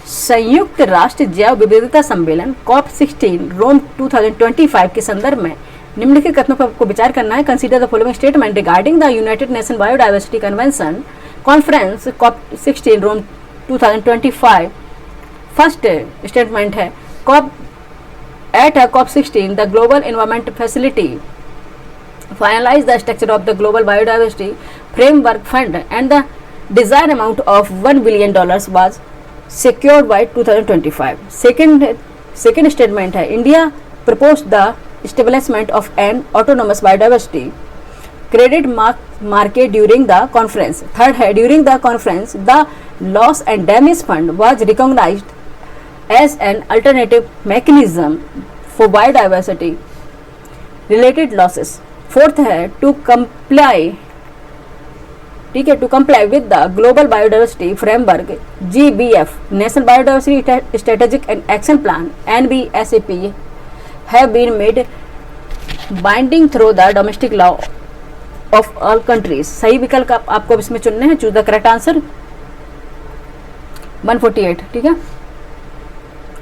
संयुक्त राष्ट्र जैव विविधता सम्मेलन COP16 रोम 2025 के संदर्भ में निम्नलिखित कथनों पर आपको विचार करना है। Consider the following statement regarding the United Nation biodiversity convention conference COP16 Rome 2025। First statement है COP16 the global environment facility finalize the structure of the global biodiversity framework fund and the desire amount of $1 billion was secured by 2025. Second statement है India proposed the establishment of an autonomous biodiversity credit market during the conference. Third है during the conference the loss and damage fund was recognized as an alternative mechanism for biodiversity related losses. Fourth है to comply, ठीक है, to comply with the global biodiversity framework GBF national biodiversity strategic and action plan NBSAP have been made binding through the domestic law of all countries. सही विकल्प आपको इसमें चुनने हैं। Choose the correct answer 148। ठीक है,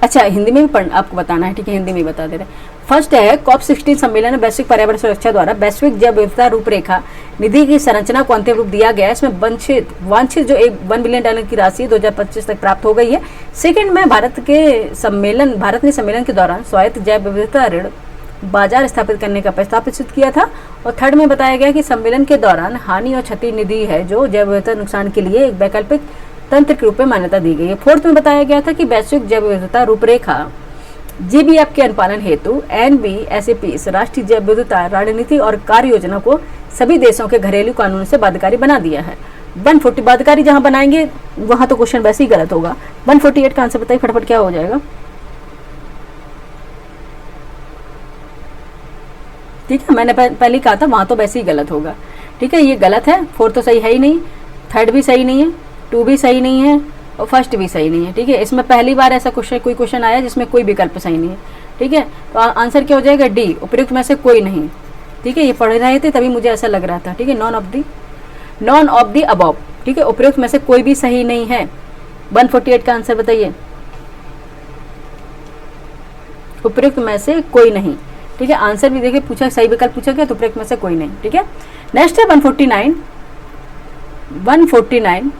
अच्छा हिंदी में भी आपको बताना है। ठीक है, हिंदी में बता दे रहे हैं। फर्स्ट है COP16 सम्मेलन वैश्विक पर्यावरण सुरक्षा द्वारा वैश्विक जैव विविधता रूपरेखा निधि की संरचना को अंतिम रूप दिया गया है। इसमें वांछित जो $1 बिलियन की राशि 2025 तक प्राप्त हो गई है। सेकंड में भारत ने सम्मेलन के दौरान स्वायत्त जैव विविधता ऋण बाजार स्थापित करने का प्रस्ताव प्रस्तुत किया था। और थर्ड में बताया गया कि सम्मेलन के दौरान हानि और क्षति निधि है जो जैव विविधता नुकसान के लिए एक वैकल्पिक तंत्र के रूप में मान्यता दी गई है। फोर्थ में बताया गया था कि वैश्विक जैव विविधता रूपरेखा GBF के अनुपालन हेतु NBSAP राष्ट्रीय जैव विविधता रणनीति और कार्य योजना को सभी देशों के घरेलू कानून से बाध्यकारी बना दिया है। 140 बाध्यकारी जहां बनाएंगे वहां तो क्वेश्चन वैसे ही गलत होगा। 148 का आंसर बताइए फटाफट क्या हो जाएगा। ठीक है, मैंने पहले कहा था वहां तो वैसे ही गलत होगा। ठीक है, ये गलत है। 4 तो सही है ही नहीं, 3rd भी सही नहीं है, 2 भी सही नहीं है और 1st भी सही नहीं है। ठीक है, इसमें पहली बार ऐसा कोई क्वेश्चन आया जिसमें कोई विकल्प सही नहीं है। ठीक है, तो आंसर क्या हो जाएगा? डी, उपयुक्त में से कोई नहीं। ठीक है, ये पढ़ रहे थे तभी मुझे ऐसा लग रहा था। ठीक है, नॉन ऑफ दी अबव। ठीक है, उपयुक्त में से कोई भी सही नहीं है। 148 का आंसर बताइए। उपयुक्त में से कोई नहीं। ठीक है, आंसर भी देखिए पूछा, सही विकल्प पूछा गया तो उपयुक्त में से कोई नहीं। ठीक है, नेक्स्ट है 149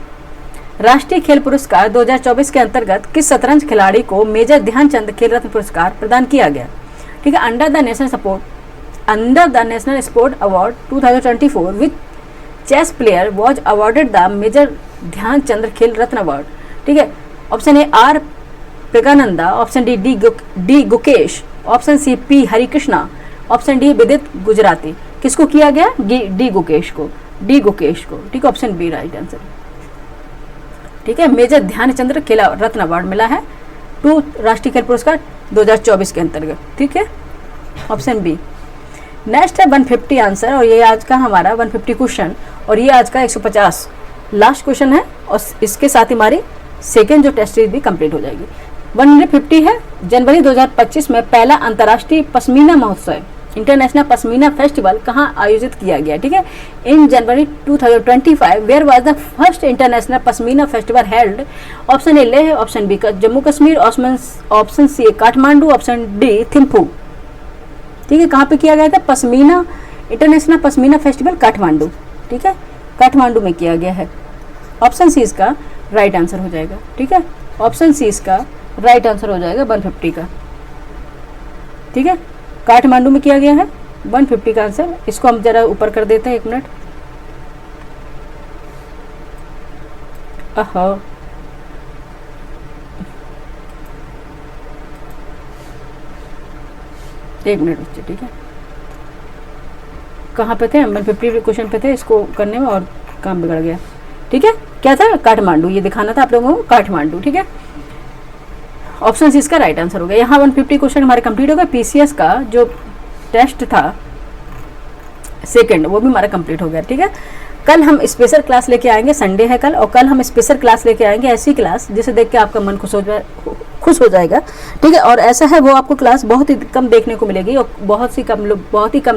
राष्ट्रीय खेल पुरस्कार 2024 के अंतर्गत किस शतरंज खिलाड़ी को मेजर ध्यानचंद खेल रत्न पुरस्कार प्रदान किया गया? ठीक है, under the national sport award 2024 which chess player was awarded the major Dhyanchand Khel Ratna award? ठीक है, option A R Praggnanandhaa, option D Gukesh, option C P Harikrishna, option D Vidit Gujrathi. किसको किया गया? डी गुकेश को। ठीक है, ऑप्शन बी राइट आंसर। ठीक है, मेजर ध्यानचंद खेल रत्न अवार्ड मिला है 2 राष्ट्रीय खेल पुरस्कार 2024 के अंतर्गत। ठीक है, ऑप्शन बी। नेक्स्ट है 150 आंसर और ये आज का हमारा 150 क्वेश्चन और ये आज का 150 लास्ट क्वेश्चन है और इसके साथ ही हमारी सेकेंड जो टेस्ट सीरीज भी कंप्लीट हो जाएगी। 150 है, जनवरी 2025 में पहला अंतर्राष्ट्रीय पश्मीना महोत्सव इंटरनेशनल पश्मीना फेस्टिवल कहाँ आयोजित किया गया? ठीक है, in January 2025 where was the first international pashmina festival held? Option A Leh, option B Jammu Kashmir, option C Kathmandu, option D Thimphu. ठीक है, कहाँ पे किया गया था? Pashmina international pashmina festival Kathmandu. ठीक है, काठमांडू में किया गया है। ऑप्शन सी इसका राइट आंसर हो जाएगा। ठीक है, ऑप्शन सी इसका राइट आंसर हो जाएगा 150 का। ठीक है, काठमांडू में किया गया है 150 का आंसर। इसको हम जरा ऊपर कर देते हैं 1 मिनट। एक मिनट बच्चे। ठीक है, कहाँ पे थे? 150 क्वेश्चन पे थे, इसको करने में और काम बिगड़ गया। ठीक है, क्या था? काठमांडू, ये दिखाना था आप लोगों को, काठमांडू। ठीक है, ऑप्शन सी इसका राइट आंसर हो गया। यहाँ 150 क्वेश्चन हमारे कंप्लीट हो गए। पीसीएस का जो टेस्ट था सेकंड वो भी हमारा कंप्लीट हो गया। ठीक है, कल हम स्पेशल क्लास लेके आएंगे, संडे है कल, और कल हम स्पेशल क्लास लेके आएंगे, ऐसी क्लास जिसे देख के आपका मन खुश हो जाएगा। ठीक है, और ऐसा है वो आपको क्लास बहुत ही कम देखने को मिलेगी और बहुत ही कम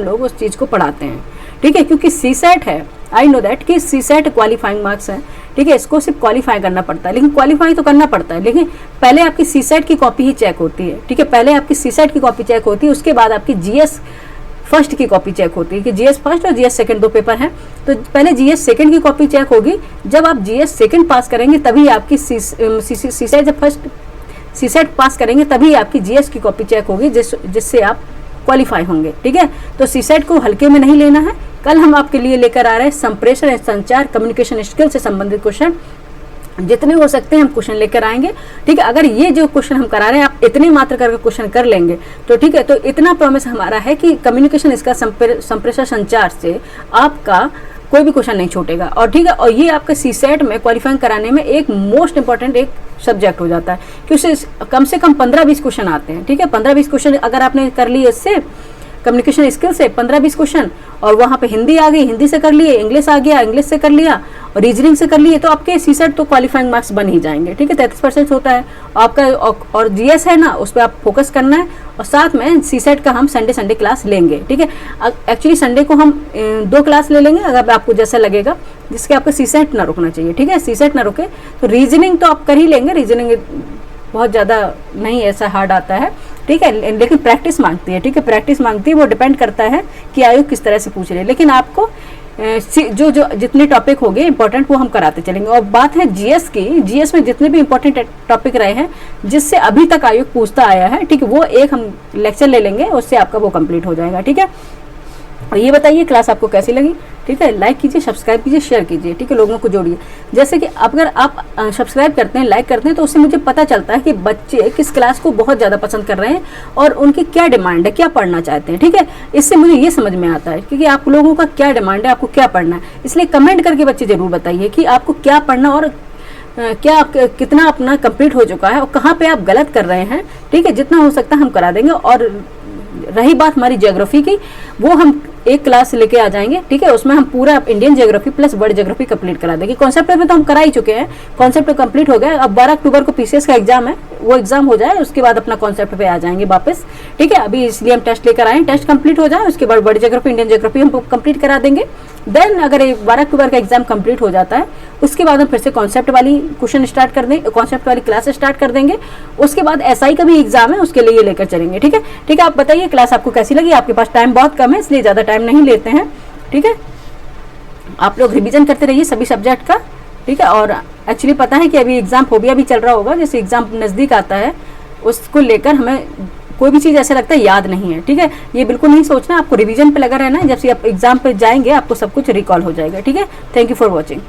लोग उस चीज़ को पढ़ाते हैं। ठीक है, क्योंकि सीसेट है, आई नो दैट कि सीसेट क्वालिफाइंग मार्क्स हैं। ठीक है, इसको सिर्फ क्वालिफाई करना पड़ता है, लेकिन क्वालिफाई तो करना पड़ता है, लेकिन पहले आपकी सीसेट की कॉपी ही चेक होती है। ठीक है, पहले आपकी सीसेट की कॉपी चेक होती है, उसके बाद आपकी जीएस फर्स्ट की कॉपी चेक होती है कि जीएस फर्स्ट और जीएस सेकंड 2 पेपर हैं, तो पहले जीएस सेकंड की कॉपी चेक होगी। जब आप जीएस सेकंड पास करेंगे तभी आपकी सीसेट, जब फर्स्ट सीसेट पास करेंगे तभी आपकी जीएस की कॉपी चेक होगी, जिससे आप क्वालिफाई होंगे। ठीक है, तो सीसेट को हल्के में नहीं लेना है। कल हम आपके लिए लेकर आ रहे हैं संप्रेषण एवं संचार कम्युनिकेशन स्किल से संबंधित क्वेश्चन, जितने हो सकते हैं हम क्वेश्चन लेकर आएंगे। ठीक है, अगर ये जो क्वेश्चन हम करा रहे हैं आप इतने मात्र करके क्वेश्चन कर लेंगे तो ठीक है, तो इतना प्रॉमिस हमारा है कि कम्युनिकेशन इसका संप्रेषण संचार से आपका कोई भी क्वेश्चन नहीं छूटेगा। और ठीक है, और ये आपके सीसेट में क्वालिफाइंग कराने में एक मोस्ट इंपॉर्टेंट एक सब्जेक्ट हो जाता है, क्योंकि कम से कम 15-20 क्वेश्चन आते हैं। ठीक है, 15-20 क्वेश्चन अगर आपने कर लिए इससे कम्युनिकेशन स्किल से 15-20 क्वेश्चन, और वहाँ पे हिंदी आ गई, हिंदी से कर लिए, इंग्लिश आ गया, इंग्लिश से कर लिया, और रीजनिंग से कर लिए, तो आपके सीसेट तो क्वालिफाइंग मार्क्स बन ही जाएंगे। ठीक है, 33% होता है आपका, और जीएस है ना, उस पर आप फोकस करना है। और साथ में सीसेट का हम संडे क्लास लेंगे। ठीक है, एक्चुअली संडे को हम 2 क्लास ले लेंगे अगर आपको जैसा लगेगा, जिसके आपका सीसेट ना रुकना चाहिए। ठीक है, सीसेट ना रुके तो रीजनिंग तो आप कर ही लेंगे, रीजनिंग बहुत ज़्यादा नहीं ऐसा हार्ड आता है। ठीक है, लेकिन प्रैक्टिस मांगती है। ठीक है, प्रैक्टिस मांगती है, वो डिपेंड करता है कि आयोग किस तरह से पूछ रहे हैं। लेकिन आपको जो जो जितने टॉपिक हो गए इंपॉर्टेंट वो हम कराते चलेंगे। और बात है जीएस की, जीएस में जितने भी इंपॉर्टेंट टॉपिक रहे हैं जिससे अभी तक आयोग पूछता आया है, ठीक है, वो एक हम लेक्चर ले लेंगे, उससे आपका वो कंप्लीट हो जाएगा। ठीक है, और ये बताइए क्लास आपको कैसी लगी। ठीक है, लाइक कीजिए, सब्सक्राइब कीजिए, शेयर कीजिए। ठीक है, लोगों को जोड़िए। जैसे कि अगर आप सब्सक्राइब करते हैं, लाइक करते हैं, तो उससे मुझे पता चलता है कि बच्चे किस क्लास को बहुत ज़्यादा पसंद कर रहे हैं और उनकी क्या डिमांड है, क्या पढ़ना चाहते हैं। ठीक है, इससे मुझे ये समझ में आता है कि आप लोगों का क्या डिमांड है, आपको क्या पढ़ना है। इसलिए कमेंट करके बच्चे ज़रूर बताइए कि आपको क्या पढ़ना और क्या आप कितना अपना कंप्लीट हो चुका है और कहाँ पे आप गलत कर रहे हैं। ठीक है, जितना हो सकता है हम करा देंगे। और रही बात हमारी ज्योग्राफी की, वो हम एक क्लास लेके आ जाएंगे। ठीक है, उसमें हम पूरा Indian geography plus world geography complete करा देंगे। कॉन्सेप्ट में तो हम करा ही चुके हैं, कॉन्सेप्ट कंप्लीट हो गया। अब 12 अक्टूबर को पीसीएस का एग्जाम है, वो एग्जाम हो जाए उसके बाद अपना कॉन्सेप्ट पे आ जाएंगे वापस। ठीक है, अभी इसलिए हम टेस्ट लेकर आए, टेस्ट कंप्लीट हो जाए उसके बाद वर्ल्ड ज्योग्राफी इंडियन ज्योग्राफी हम कंप्लीट करा देंगे। देन अगर 12 अक्टूबर का एग्जाम कंप्लीट हो जाता है उसके बाद हम फिर से कॉन्सेप्ट वाली क्वेश्चन स्टार्ट कर देंगे, कॉन्सेप्ट वाली क्लास स्टार्ट कर देंगे। उसके बाद एसआई का भी एग्जाम है, उसके लिए ये लेकर चलेंगे। ठीक है, ठीक है, आप बताइए क्लास आपको कैसी लगी। आपके पास टाइम बहुत कम है इसलिए ज़्यादा टाइम नहीं लेते हैं। ठीक है, आप लोग रिवीजन करते रहिए सभी सब्जेक्ट का। ठीक है, और एक्चुअली पता है कि अभी एग्जाम फोबिया भी चल रहा होगा, जैसे एग्जाम नज़दीक आता है उसको लेकर हमें कोई भी चीज़ ऐसा लगता है याद नहीं है। ठीक है, ये बिल्कुल नहीं सोचना, आपको रिवीजन पे लगा रहना है। जब से आप एग्जाम पे जाएंगे आपको सब कुछ रिकॉल हो जाएगा। ठीक है, थैंक यू फॉर वॉचिंग।